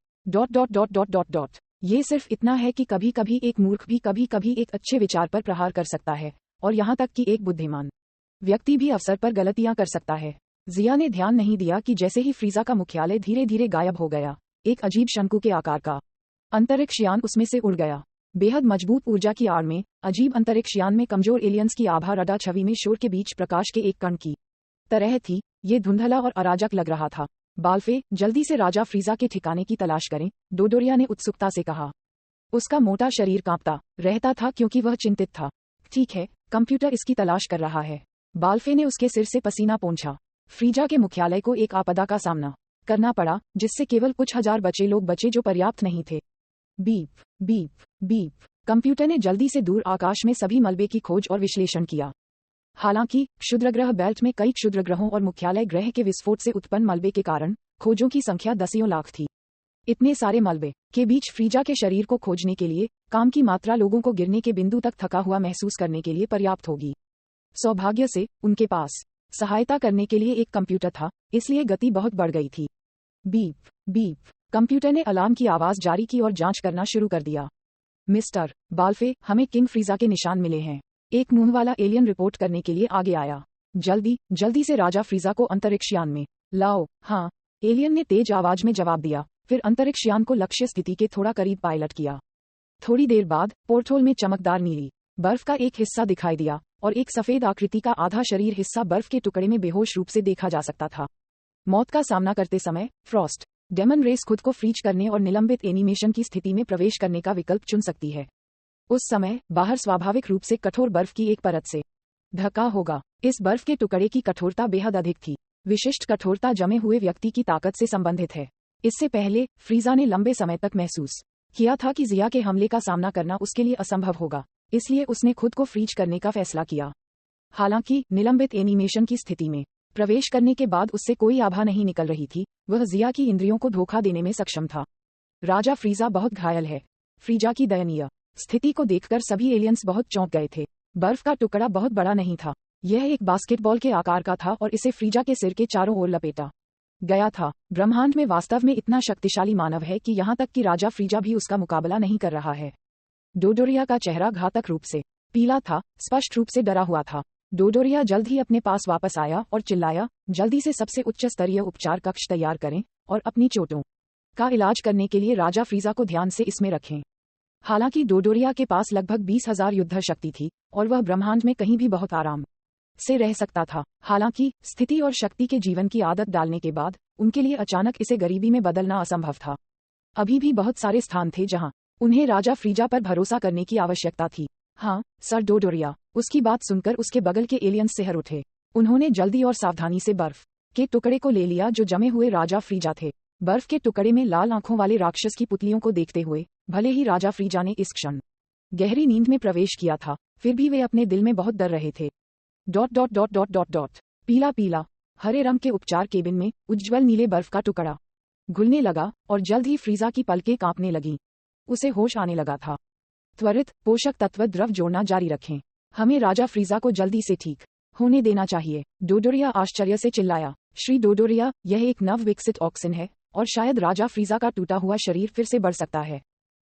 ये सिर्फ इतना है कि कभी कभी एक मूर्ख भी कभी कभी एक अच्छे विचार पर प्रहार कर सकता है, और यहाँ तक कि एक बुद्धिमान व्यक्ति भी अवसर पर गलतियां कर सकता है। जिया ने ध्यान नहीं दिया कि जैसे ही फ्रीजा का मुख्यालय धीरे धीरे गायब हो गया, एक अजीब शंकु के आकार का अंतरिक्ष यान उसमें से उड़ गया। बेहद मजबूत ऊर्जा की आड़ में अजीब अंतरिक्ष यान में कमजोर एलियंस की आभा रडा छवि में शोर के बीच प्रकाश के एक कण की तरह थी। ये धुंधला और अराजक लग रहा था। बाल्फे, जल्दी से राजा फ्रीजा के ठिकाने की तलाश करें, डोडोरिया ने उत्सुकता से कहा। उसका मोटा शरीर कांपता रहता था क्योंकि वह चिंतित था। ठीक है, कंप्यूटर इसकी तलाश कर रहा है। बाल्फे ने उसके सिर से पसीना पोंछा। फ्रीजा के मुख्यालय को एक आपदा का सामना करना पड़ा जिससे केवल कुछ हजार बचे लोग बचे जो पर्याप्त नहीं थे। Beep beep beep. कंप्यूटर ने जल्दी से दूर आकाश में सभी मलबे की खोज और विश्लेषण किया। हालांकि क्षुद्रग्रह बेल्ट में कई क्षुद्रग्रहों और मुख्यालय ग्रह के विस्फोट से उत्पन्न मलबे के कारण खोजों की संख्या दसियों लाख थी। इतने सारे मलबे के बीच फ्रीजा के शरीर को खोजने के लिए काम की मात्रा लोगों को गिरने के बिंदु तक थका हुआ महसूस करने के लिए पर्याप्त होगी। सौभाग्य से उनके पास सहायता करने के लिए एक कंप्यूटर था, इसलिए गति बहुत बढ़ गई थी। Beep beep. कंप्यूटर ने अलार्म की आवाज जारी की और जांच करना शुरू कर दिया। मिस्टर बाल्फे, हमें किंग फ्रीजा के निशान मिले हैं। एक मुंह वाला एलियन रिपोर्ट करने के लिए आगे आया। जल्दी से राजा फ्रीजा को अंतरिक्ष यान में लाओ। हाँ, एलियन ने तेज आवाज में जवाब दिया, फिर अंतरिक्ष यान को लक्ष्य स्थिति के थोड़ा करीब पायलट किया। थोड़ी देर बाद पोर्टहोल में चमकदार नीली बर्फ का एक हिस्सा दिखाई दिया और एक सफेद आकृति का आधा शरीर हिस्सा बर्फ के टुकड़े में बेहोश रूप से देखा जा सकता था। मौत का सामना करते समय फ्रॉस्ट डेमन रेस खुद को फ्रीज करने और निलंबित एनिमेशन की स्थिति में प्रवेश करने का विकल्प चुन सकती है। उस समय बाहर स्वाभाविक रूप से कठोर बर्फ की एक परत से ढका होगा। इस बर्फ के टुकड़े की कठोरता बेहद अधिक थी। विशिष्ट कठोरता जमे हुए व्यक्ति की ताकत से संबंधित है। इससे पहले फ्रीजा ने लंबे समय तक महसूस किया था कि जिया के हमले का सामना करना उसके लिए असंभव होगा, इसलिए उसने खुद को फ्रीज करने का फैसला किया। हालांकि निलंबित एनिमेशन की स्थिति में प्रवेश करने के बाद उससे कोई आभा नहीं निकल रही थी। वह जिया की इंद्रियों को धोखा देने में सक्षम था। राजा फ्रीजा बहुत घायल है। फ्रीजा की दयनीय स्थिति को देखकर सभी एलियंस बहुत चौंक गए थे। बर्फ का टुकड़ा बहुत बड़ा नहीं था, यह एक बास्केटबॉल के आकार का था और इसे फ्रीजा के सिर के चारों ओर लपेटा गया था। ब्रह्मांड में वास्तव में इतना शक्तिशाली मानव है कि यहाँ तक कि राजा फ्रीजा भी उसका मुकाबला नहीं कर रहा है। डोडोरिया का चेहरा घातक रूप से पीला था, स्पष्ट रूप से डरा हुआ था। डोडोरिया जल्द ही अपने पास वापस आया और चिल्लाया, जल्दी से सबसे उच्च स्तरीय उपचार कक्ष तैयार करें और अपनी चोटों का इलाज करने के लिए राजा फ्रीजा को ध्यान से इसमें रखें। हालांकि डोडोरिया के पास लगभग 20,000 युद्ध शक्ति थी और वह ब्रह्मांड में कहीं भी बहुत आराम से रह सकता था। हालांकि स्थिति और शक्ति के जीवन की आदत डालने के बाद उनके लिए अचानक इसे गरीबी में बदलना असंभव था। अभी भी बहुत सारे स्थान थे जहां उन्हें राजा फ्रीजा पर भरोसा करने की आवश्यकता थी। हाँ, सर डोडोरिया। उसकी बात सुनकर उसके बगल के एलियंस सिहर उठे। उन्होंने जल्दी और सावधानी से बर्फ के टुकड़े को ले लिया जो जमे हुए राजा फ्रीजा थे। बर्फ के टुकड़े में लाल आंखों वाले राक्षस की पुतलियों को देखते हुए भले ही राजा फ्रीजा ने इस क्षण गहरी नींद में प्रवेश किया था, फिर भी वे अपने दिल में बहुत डर रहे थे। पीला पीला हरे रंग के उपचार केबिन में उज्ज्वल नीले बर्फ का टुकड़ा घुलने लगा और जल्द ही फ्रीजा की पलकें कांपने लगीं। उसे होश आने लगा था। त्वरित पोषक तत्व द्रव जोड़ना जारी रखें। हमें राजा फ्रीजा को जल्दी से ठीक होने देना चाहिए। डोडोरिया आश्चर्य से चिल्लाया, श्री डोडोरिया, यह एक नव विकसित ऑक्सिन है और शायद राजा फ्रीजा का टूटा हुआ शरीर फिर से बढ़ सकता है।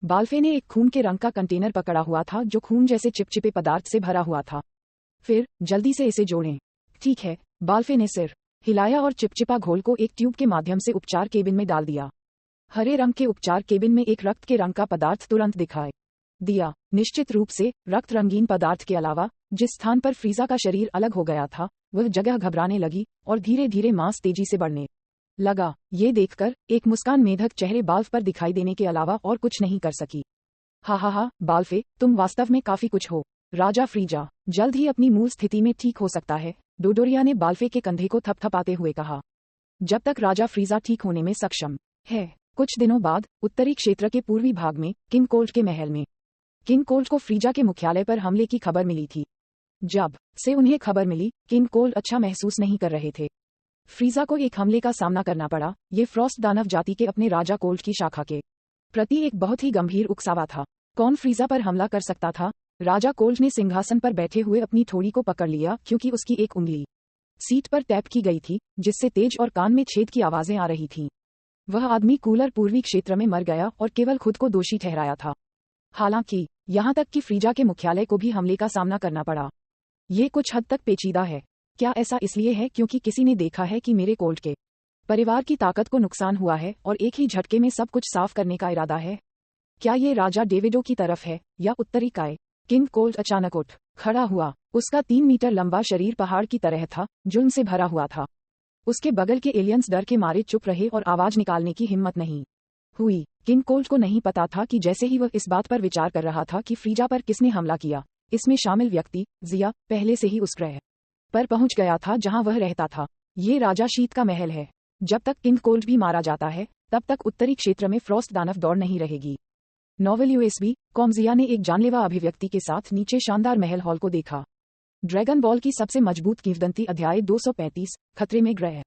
बाल्फे ने एक खून के रंग का कंटेनर पकड़ा हुआ था जो खून जैसे चिपचिपे पदार्थ से भरा हुआ था। फिर जल्दी से इसे जोड़ें। ठीक है। बाल्फे ने सिर हिलाया और चिपचिपा घोल को एक ट्यूब के माध्यम से उपचार केबिन में डाल दिया। हरे रंग के उपचार केबिन में एक रक्त के रंग का पदार्थ तुरंत दिखाई दिया। निश्चित रूप से रक्त रंगीन पदार्थ के अलावा जिस स्थान पर फ्रीजा का शरीर अलग हो गया था वह जगह घबराने लगी और धीरे धीरे मांस तेजी से बढ़ने लगा। ये देखकर एक मुस्कान मेढक चेहरे बाल्फ पर दिखाई देने के अलावा और कुछ नहीं कर सकी। हा, बाल्फे, तुम वास्तव में काफी कुछ हो। राजा फ्रीजा जल्द ही अपनी मूल स्थिति में ठीक हो सकता है, डोडोरिया ने बाल्फे के कंधे को थपथपाते हुए कहा। जब तक राजा फ्रीजा ठीक होने में सक्षम है। कुछ दिनों बाद उत्तरी क्षेत्र के पूर्वी भाग में किंग कोल्ट के महल में किंग कोल्ट को फ्रीजा के मुख्यालय पर हमले की खबर मिली थी। जब से उन्हें खबर मिली, किंग कोल्ट अच्छा महसूस नहीं कर रहे थे। फ्रीजा को एक हमले का सामना करना पड़ा। ये फ्रॉस्ट दानव जाति के अपने राजा कोल्ट की शाखा के प्रति एक बहुत ही गंभीर उकसावा था। कौन फ्रीजा पर हमला कर सकता था? राजा कोल्ट ने सिंहासन पर बैठे हुए अपनी थोड़ी को पकड़ लिया क्योंकि उसकी एक उंगली सीट पर टैप की गई थी जिससे तेज और कान में छेद की आवाजें आ रही थीं। वह आदमी कूलर पूर्वी क्षेत्र में मर गया और केवल खुद को दोषी ठहराया था। हालांकि यहाँ तक कि फ्रीजा के मुख्यालय को भी हमले का सामना करना पड़ा। ये कुछ हद तक पेचीदा है। क्या ऐसा इसलिए है क्योंकि किसी ने देखा है कि मेरे कोल्ट के परिवार की ताकत को नुकसान हुआ है और एक ही झटके में सब कुछ साफ करने का इरादा है? क्या ये राजा डेविडो की तरफ है या उत्तरी काय? किंग कोल्ट अचानक उठ खड़ा हुआ। उसका 3 मीटर लंबा शरीर पहाड़ की तरह था, जुल्म से भरा हुआ था। उसके बगल के एलियंस डर के मारे चुप रहे और आवाज निकालने की हिम्मत नहीं हुई। किंग कोल्ट को नहीं पता था कि जैसे ही वह इस बात पर विचार कर रहा था कि फ्रीजा पर किसने हमला किया, इसमें शामिल व्यक्ति जिया पहले से ही उस ग्रह पर पहुंच गया था जहां वह रहता था। ये राजा शीत का महल है। जब तक किंग कोल्ट भी मारा जाता है तब तक उत्तरी क्षेत्र में फ्रॉस्ट दानव दौड़ नहीं रहेगी। नॉवेल यूएसबी कॉमजिया ने एक जानलेवा अभिव्यक्ति के साथ नीचे शानदार महल हॉल को देखा। ड्रैगन बॉल की सबसे मजबूत किंवदंती अध्याय 235 खतरे में ग्रह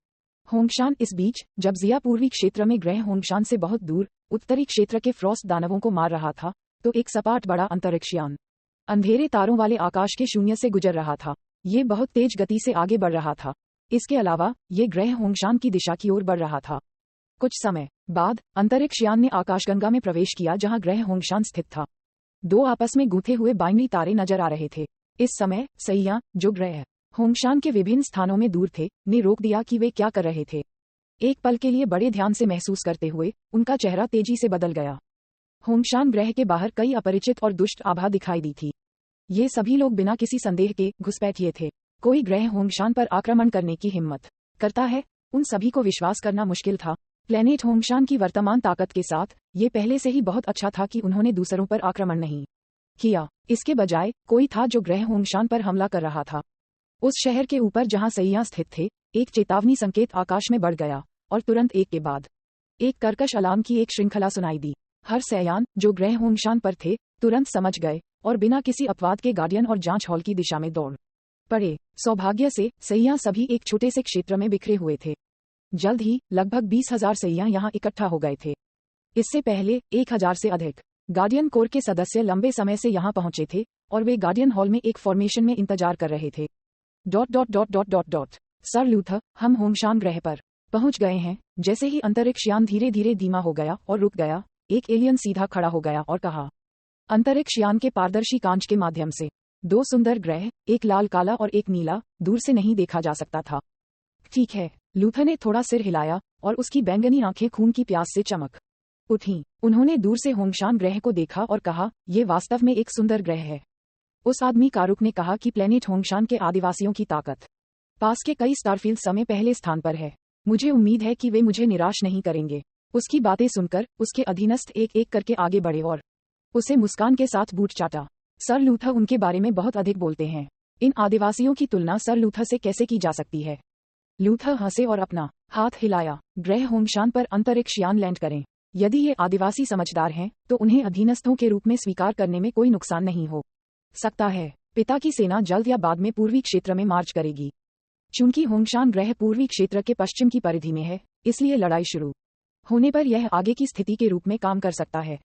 होंगशान। इस बीच जब जिया पूर्वी क्षेत्र में ग्रह होंगशान से बहुत दूर उत्तरी क्षेत्र के फ्रॉस्ट दानवों को मार रहा था तो एक सपाट बड़ा अंतरिक्षयान अंधेरे तारों वाले आकाश के शून्य से गुजर रहा था। ये बहुत तेज गति से आगे बढ़ रहा था। इसके अलावा ये ग्रह होंगशान की दिशा की ओर बढ़ रहा था। कुछ समय बाद अंतरिक्षयान ने आकाशगंगा में प्रवेश किया जहां ग्रह होंगशान स्थित था। दो आपस में गूंथे हुए बाइनरी तारे नजर आ रहे थे। इस समय सैया जो ग्रह होंगशान के विभिन्न स्थानों में दूर थे ने रोक दिया कि वे क्या कर रहे थे। एक पल के लिए बड़े ध्यान से महसूस करते हुए उनका चेहरा तेजी से बदल गया। होंगशान ग्रह के बाहर कई अपरिचित और दुष्ट आभा दिखाई दी थी। ये सभी लोग बिना किसी संदेह के घुसपैठिए थे। कोई ग्रह होंगशान पर आक्रमण करने की हिम्मत करता है? उन सभी को विश्वास करना मुश्किल था। प्लेनेट होंगशान की वर्तमान ताकत के साथ ये पहले से ही बहुत अच्छा था कि उन्होंने दूसरों पर आक्रमण नहीं किया। इसके बजाय कोई था जो ग्रह होंगशान पर हमला कर रहा था। उस शहर के ऊपर जहां सैया स्थित थे एक चेतावनी संकेत आकाश में बढ़ गया और तुरंत एक के बाद एक कर्कश अलार्म की एक श्रृंखला सुनाई दी। हर सैयान जो ग्रह होंगशान पर थे तुरंत समझ गए और बिना किसी अपवाद के गार्डियन और जांच हॉल की दिशा में दौड़ पड़े। सौभाग्य से सैया सभी एक छोटे से क्षेत्र में बिखरे हुए थे। जल्द ही लगभग 20,000 सैया यहाँ इकट्ठा हो गए थे। इससे पहले 1,000 से अधिक गार्डियन कोर के सदस्य लंबे समय से यहाँ पहुंचे थे और वे गार्डियन हॉल में एक फॉर्मेशन में इंतजार कर रहे थे। सर लूथर, हम होंगशान ग्रह पर पहुंच गए हैं। जैसे ही अंतरिक्षयान धीरे धीरे धीमा हो गया और रुक गया, एक एलियन सीधा खड़ा हो गया और कहा, अंतरिक्षयान के पारदर्शी कांच के माध्यम से 2 सुंदर ग्रह, एक लाल काला और एक नीला, दूर से नहीं देखा जा सकता था। ठीक है। लूथर ने थोड़ा सिर हिलाया और उसकी बैंगनी आंखें खून की प्यास से चमक उठी। उन्होंने दूर से होंगशान ग्रह को देखा और कहा, यह वास्तव में एक सुंदर ग्रह है। उस आदमी कारुक ने कहा कि प्लेनेट होंगशान के आदिवासियों की ताकत पास के कई स्टारफील्ड समय पहले स्थान पर है। मुझे उम्मीद है कि वे मुझे निराश नहीं करेंगे। उसकी बातें सुनकर उसके अधीनस्थ एक एक करके आगे बढ़े और उसे मुस्कान के साथ बूट चाटा। सर लूथर उनके बारे में बहुत अधिक बोलते हैं। इन आदिवासियों की तुलना सर लूथर से कैसे की जा सकती है? लूथर हंसे और अपना हाथ हिलाया। ग्रह होंगशान पर अंतरिक्षयान लैंड करें। यदि ये आदिवासी समझदार हैं, तो उन्हें अधीनस्थों के रूप में स्वीकार करने में कोई नुकसान नहीं हो सकता है। पिता की सेना जल्द या बाद में पूर्वी क्षेत्र में मार्च करेगी। चूंकि होंगशान ग्रह पूर्वी क्षेत्र के पश्चिम की परिधि में है, इसलिए लड़ाई शुरू होने पर यह आगे की स्थिति के रूप में काम कर सकता है।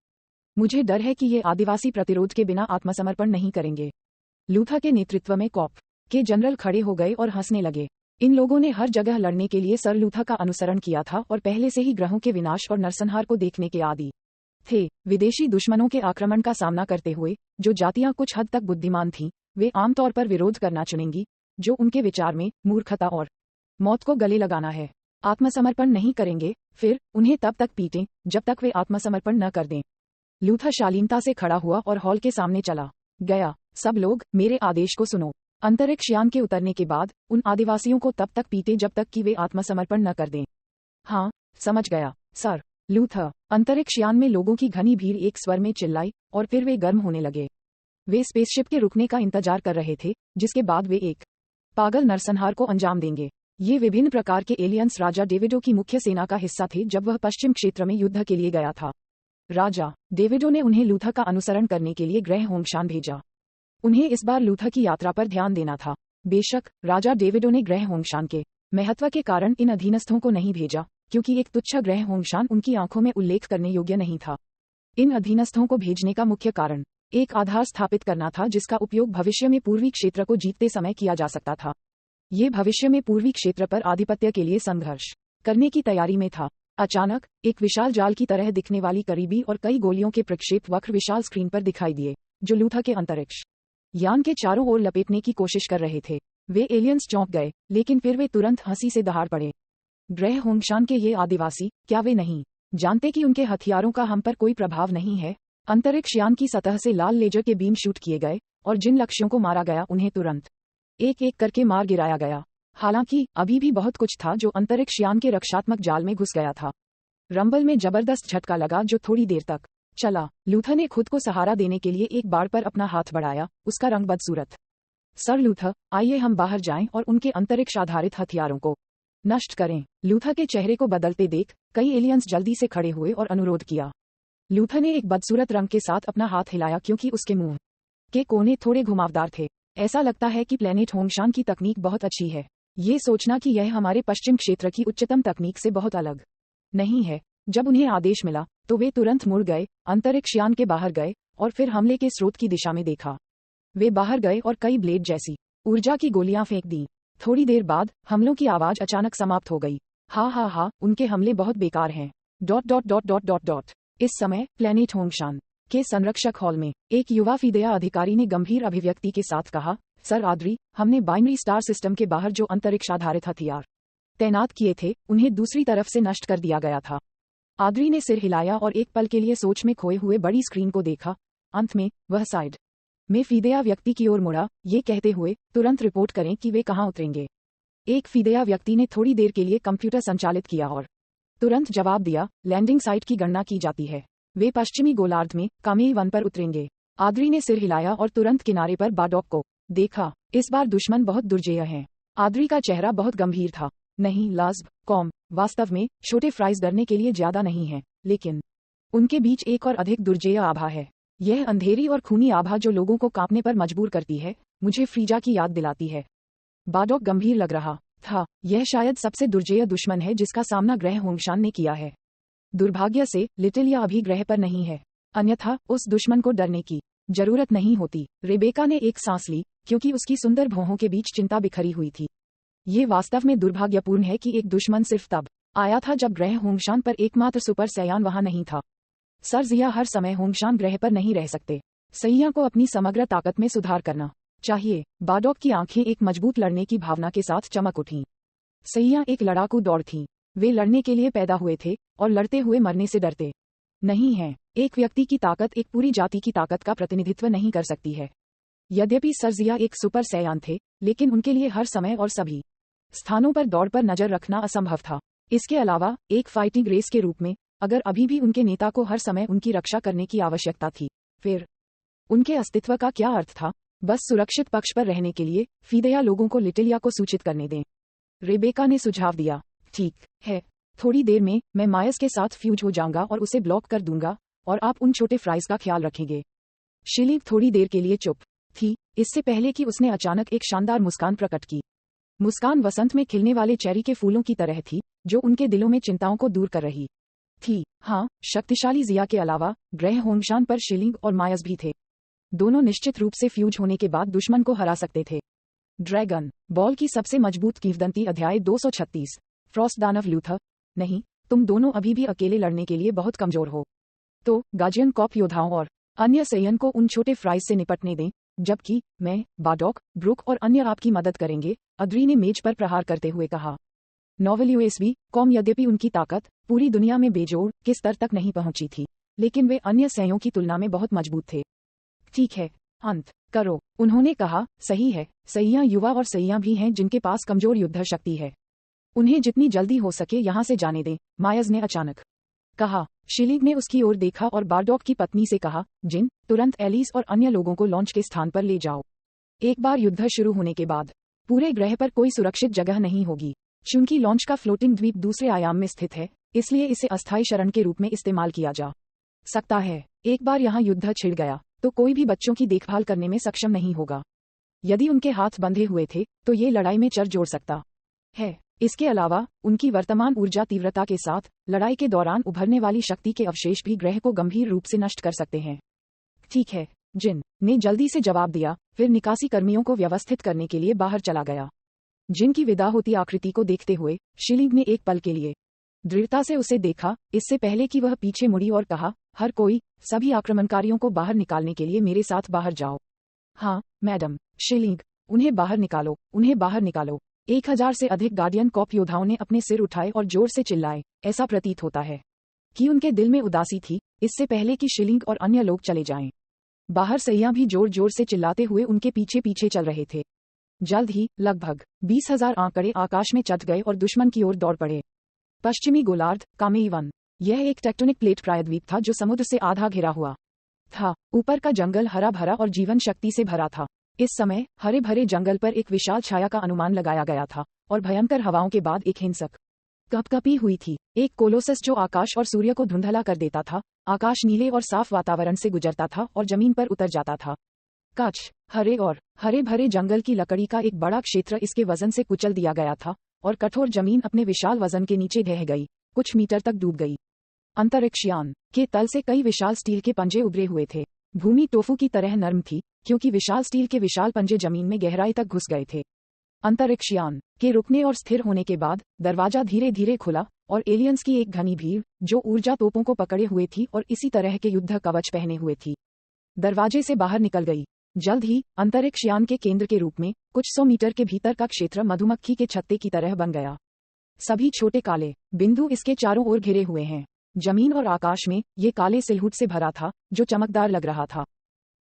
मुझे डर है कि ये आदिवासी प्रतिरोध के बिना आत्मसमर्पण नहीं करेंगे। लूथर के नेतृत्व में कॉप के जनरल खड़े हो गए और हंसने लगे। इन लोगों ने हर जगह लड़ने के लिए सर लूथर का अनुसरण किया था और पहले से ही ग्रहों के विनाश और नरसंहार को देखने के आदी थे। विदेशी दुश्मनों के आक्रमण का सामना करते हुए जो जातियां कुछ हद तक बुद्धिमान थीं, वे आमतौर पर विरोध करना चुनेंगी, जो उनके विचार में मूर्खता और मौत को गले लगाना है। आत्मसमर्पण नहीं करेंगे, फिर उन्हें तब तक पीटें जब तक वे आत्मसमर्पण न कर दें। लूथर शालीनता से खड़ा हुआ और हॉल के सामने चला गया। सब लोग मेरे आदेश को सुनो। अंतरिक्षयान के उतरने के बाद उन आदिवासियों को तब तक पीटे जब तक कि वे आत्मसमर्पण न कर दें। हाँ, समझ गया, सर। लूथर। अंतरिक्षयान में लोगों की घनी भीड़ एक स्वर में चिल्लाई और फिर वे गर्म होने लगे। वे स्पेसशिप के रुकने का इंतजार कर रहे थे, जिसके बाद वे एक पागल नरसंहार को अंजाम देंगे। ये विभिन्न प्रकार के एलियंस राजा डेविडो की मुख्य सेना का हिस्सा थे जब वह पश्चिम क्षेत्र में युद्ध के लिए गया था। राजा डेविडो ने उन्हें लूथर का अनुसरण करने के लिए ग्रह होंगशान भेजा। उन्हें इस बार लूथर की यात्रा पर ध्यान देना था। बेशक राजा डेविडो ने ग्रह होंगशान के महत्व के कारण इन अधीनस्थों को नहीं भेजा, क्योंकि एक तुच्छ ग्रह होंगशान उनकी आंखों में उल्लेख करने योग्य नहीं था। इन अधीनस्थों को भेजने का मुख्य कारण एक आधार स्थापित करना था, जिसका उपयोग भविष्य में पूर्वी क्षेत्र को जीतते समय किया जा सकता था। ये भविष्य में पूर्वी क्षेत्र पर आधिपत्य के लिए संघर्ष करने की तैयारी में था। अचानक एक विशाल जाल की तरह दिखने वाली करीबी और कई गोलियों के प्रक्षेप वक्र विशाल स्क्रीन पर दिखाई दिए, जो लूथर के अंतरिक्ष यान के चारों ओर लपेटने की कोशिश कर रहे थे। वे एलियंस चौंक गए, लेकिन फिर वे तुरंत हंसी से दहाड़ पड़े। ग्रह होंगशान के ये आदिवासी, क्या वे नहीं जानते कि उनके हथियारों का हम पर कोई प्रभाव नहीं है? अंतरिक्षयान की सतह से लाल लेजर के बीम शूट किए गए और जिन लक्ष्यों को मारा गया उन्हें तुरंत एक एक करके मार गिराया गया। हालांकि अभी भी बहुत कुछ था जो अंतरिक्षयान के रक्षात्मक जाल में घुस गया था। रंबल में जबरदस्त झटका लगा जो थोड़ी देर तक चला। लूथर ने खुद को सहारा देने के लिए एक बार पर अपना हाथ बढ़ाया। उसका रंग बदसूरत। सर लूथर, आइए हम बाहर जाएं और उनके अंतरिक्ष आधारित हथियारों को नष्ट करें। लूथर के चेहरे को बदलते देख कई एलियंस जल्दी से खड़े हुए और अनुरोध किया। लूथर ने एक बदसूरत रंग के साथ अपना हाथ हिलाया, क्योंकि उसके मुंह के कोने थोड़े घुमावदार थे। ऐसा लगता है कि प्लेनेट होंगशान की तकनीक बहुत अच्छी है। ये सोचना कि यह हमारे पश्चिम क्षेत्र की उच्चतम तकनीक से बहुत अलग नहीं है। जब उन्हें आदेश मिला तो वे तुरंत मुड़ गए, अंतरिक्षयान के बाहर गए और फिर हमले के स्रोत की दिशा में देखा। वे बाहर गए और कई ब्लेड जैसी ऊर्जा की गोलियां फेंक दी। थोड़ी देर बाद हमलों की आवाज अचानक समाप्त हो गई। हा, उनके हमले बहुत बेकार हैं। ... इस समय प्लेनेट होंगशान के संरक्षक हॉल में एक युवा फिदेया अधिकारी ने गंभीर अभिव्यक्ति के साथ कहा, सर आद्री, हमने बाइनरी स्टार सिस्टम के बाहर जो अंतरिक्ष आधारित हथियार तैनात किए थे, उन्हें दूसरी तरफ से नष्ट कर दिया गया था। आद्री ने सिर हिलाया और एक पल के लिए सोच में खोए हुए बड़ी स्क्रीन को देखा। अंत में वह साइड में फिदेया व्यक्ति की ओर मुड़ा, ये कहते हुए, तुरंत रिपोर्ट करें कि वे कहां उतरेंगे। एक फिदेया व्यक्ति ने थोड़ी देर के लिए कंप्यूटर संचालित किया और तुरंत जवाब दिया, लैंडिंग साइट की गणना की जाती है। वे पश्चिमी गोलार्ध में कामेई 1 पर उतरेंगे। आद्री ने सिर हिलाया और तुरंत किनारे पर बाडॉक को देखा। इस बार दुश्मन बहुत दुर्जेय हैं। आद्री का चेहरा बहुत गंभीर था। नहीं लाज़्ब कॉम, वास्तव में छोटे फ्राइज डरने के लिए ज्यादा नहीं है, लेकिन उनके बीच एक और अधिक दुर्जेय आभा है। यह अंधेरी और खूनी आभा जो लोगों को कांपने पर मजबूर करती है, मुझे फ्रीजा की याद दिलाती है। बाडॉक गंभीर लग रहा था। यह शायद सबसे दुर्जेय दुश्मन है जिसका सामना ग्रह होंगशान ने किया है। दुर्भाग्य से लिटिलिया अभी ग्रह पर नहीं है, अन्यथा उस दुश्मन को डरने की जरूरत नहीं होती। रेबेका ने एक सांस ली, क्योंकि उसकी सुंदर भौहों के बीच चिंता बिखरी हुई थी। ये वास्तव में दुर्भाग्यपूर्ण है कि एक दुश्मन सिर्फ तब आया था जब ग्रह होंगशान पर एकमात्र सुपर सैयान वहां नहीं था। सर जिया हर समय होंगशान ग्रह पर नहीं रह सकते। सैया को अपनी समग्र ताकत में सुधार करना चाहिए। बाडॉक की आंखें एक मजबूत लड़ने की भावना के साथ चमक उठीं। सैया एक लड़ाकू दौड़ थी। वे लड़ने के लिए पैदा हुए थे और लड़ते हुए मरने से डरते नहीं हैं। एक व्यक्ति की ताकत एक पूरी जाति की ताकत का प्रतिनिधित्व नहीं कर सकती है। यद्यपि सर जिया एक सुपर सैयान थे, लेकिन उनके लिए हर समय और सभी स्थानों पर दौड़ पर नजर रखना असंभव था। इसके अलावा एक फाइटिंग रेस के रूप में, अगर अभी भी उनके नेता को हर समय उनकी रक्षा करने की आवश्यकता थी, फिर उनके अस्तित्व का क्या अर्थ था? बस सुरक्षित पक्ष पर रहने के लिए फीदया लोगों को लिटिलिया को सूचित करने दें। रेबेका ने सुझाव दिया। ठीक है, थोड़ी देर में मैं मायस के साथ फ्यूज हो जाऊंगा और उसे ब्लॉक कर दूंगा, और आप उन छोटे फ्राइज का ख्याल रखेंगे। शिलीव थोड़ी देर के लिए चुप थी, इससे पहले कि उसने अचानक एक शानदार मुस्कान प्रकट की। मुस्कान वसंत में खिलने वाले चेरी के फूलों की तरह थी, जो उनके दिलों में चिंताओं को दूर कर रही थी। हाँ, शक्तिशाली जिया के अलावा ग्रह होंगशान पर शिलिंग और मायस भी थे। दोनों निश्चित रूप से फ्यूज होने के बाद दुश्मन को हरा सकते थे। ड्रैगन बॉल की सबसे मजबूत किंवदंती अध्याय 236। फ्रॉस्ट दानव लूथर, नहीं, तुम दोनों अभी भी अकेले लड़ने के लिए बहुत कमजोर हो। तो गार्जियन कॉप योद्धाओं और अन्य सैयन को उन छोटे फ्राइज से निपटने दें, जबकि मैं, बाडॉक, ब्रुक और अन्य आपकी मदद करेंगे, अद्री ने मेज पर प्रहार करते हुए कहा। नोवेल्यूएसवी कॉम यद्यपि उनकी ताकत पूरी दुनिया में बेजोड़ के स्तर तक नहीं पहुंची थी, लेकिन वे अन्य सैयों की तुलना में बहुत मजबूत थे। ठीक है, अंत करो, उन्होंने कहा। सही है, सैयां युवा और सैयां भी हैं जिनके पास कमजोर युद्ध शक्ति है। उन्हें जितनी जल्दी हो सके यहाँ से जाने दें, मायज ने अचानक कहा। शिलीग ने उसकी ओर देखा और बारडॉक की पत्नी से कहा, जिन, तुरंत एलिस और अन्य लोगों को लॉन्च के स्थान पर ले जाओ। एक बार युद्ध शुरू होने के बाद पूरे ग्रह पर कोई सुरक्षित जगह नहीं होगी। चूंकि लॉन्च का फ्लोटिंग द्वीप दूसरे आयाम में स्थित है, इसलिए इसे अस्थायी शरण के रूप में इस्तेमाल किया जा सकता है। एक बार यहाँ युद्ध छिड़ गया तो कोई भी बच्चों की देखभाल करने में सक्षम नहीं होगा। यदि उनके हाथ बंधे हुए थे तो ये लड़ाई में चढ़ जोड़ सकता है। इसके अलावा उनकी वर्तमान ऊर्जा तीव्रता के साथ लड़ाई के दौरान उभरने वाली शक्ति के अवशेष भी ग्रह को गंभीर रूप से नष्ट कर सकते हैं। ठीक है, जिन ने जल्दी से जवाब दिया, फिर निकासी कर्मियों को व्यवस्थित करने के लिए बाहर चला गया। जिन की विदा होती आकृति को देखते हुए शिलिंग ने एक पल के लिए दृढ़ता से उसे देखा, इससे पहले कि वह पीछे मुड़ी और कहा, हर कोई, सभी आक्रमणकारियों को बाहर निकालने के लिए मेरे साथ बाहर जाओ। हाँ, मैडम। शिलिंग, उन्हें बाहर निकालो, उन्हें बाहर निकालो। 1000 से अधिक गार्डियन कॉप योद्धाओं ने अपने सिर उठाए और जोर से चिल्लाए। ऐसा प्रतीत होता है कि उनके दिल में उदासी थी, इससे पहले कि शिलिंग और अन्य लोग चले जाएं। बाहर सैया भी जोर जोर से चिल्लाते हुए उनके पीछे पीछे चल रहे थे। जल्द ही लगभग 20,000 आंकड़े आकाश में चढ़ गए और दुश्मन की ओर दौड़ पड़े। पश्चिमी गोलार्ध, कामेईवन। यह एक टेक्टोनिक प्लेट प्रायद्वीप था जो समुद्र से आधा घिरा हुआ था। ऊपर का जंगल हरा भरा और जीवन शक्ति से भरा था। इस समय हरे भरे जंगल पर एक विशाल छाया का अनुमान लगाया गया था और भयंकर हवाओं के बाद एक हिंसक कपकपी हुई थी। एक कोलोसस जो आकाश और सूर्य को धुंधला कर देता था। आकाश नीले और साफ वातावरण से गुजरता था और जमीन पर उतर जाता था। कच्छ, हरे और हरे भरे जंगल की लकड़ी का एक बड़ा क्षेत्र इसके वजन से कुचल दिया गया था और कठोर जमीन अपने विशाल वजन के नीचे ढह गई, कुछ मीटर तक डूब गई। अंतरिक्षयान के तल से कई विशाल स्टील के पंजे उभरे हुए थे। भूमि टोफू की तरह नर्म थी, क्योंकि विशाल स्टील के विशाल पंजे जमीन में गहराई तक घुस गए थे। अंतरिक्षयान के रुकने और स्थिर होने के बाद दरवाजा धीरे धीरे खुला और एलियंस की एक घनी भीड़, जो ऊर्जा तोपों को पकड़े हुए थी और इसी तरह के युद्ध कवच पहने हुए थी, दरवाजे से बाहर निकल गई। जल्द ही अंतरिक्षयान के केंद्र के रूप में कुछ 100 मीटर के भीतर का क्षेत्र मधुमक्खी के छत्ते की तरह बन गया। सभी छोटे काले बिंदु इसके चारों ओर घिरे हुए हैं। जमीन और आकाश में ये काले सिलहुट से भरा था, जो चमकदार लग रहा था।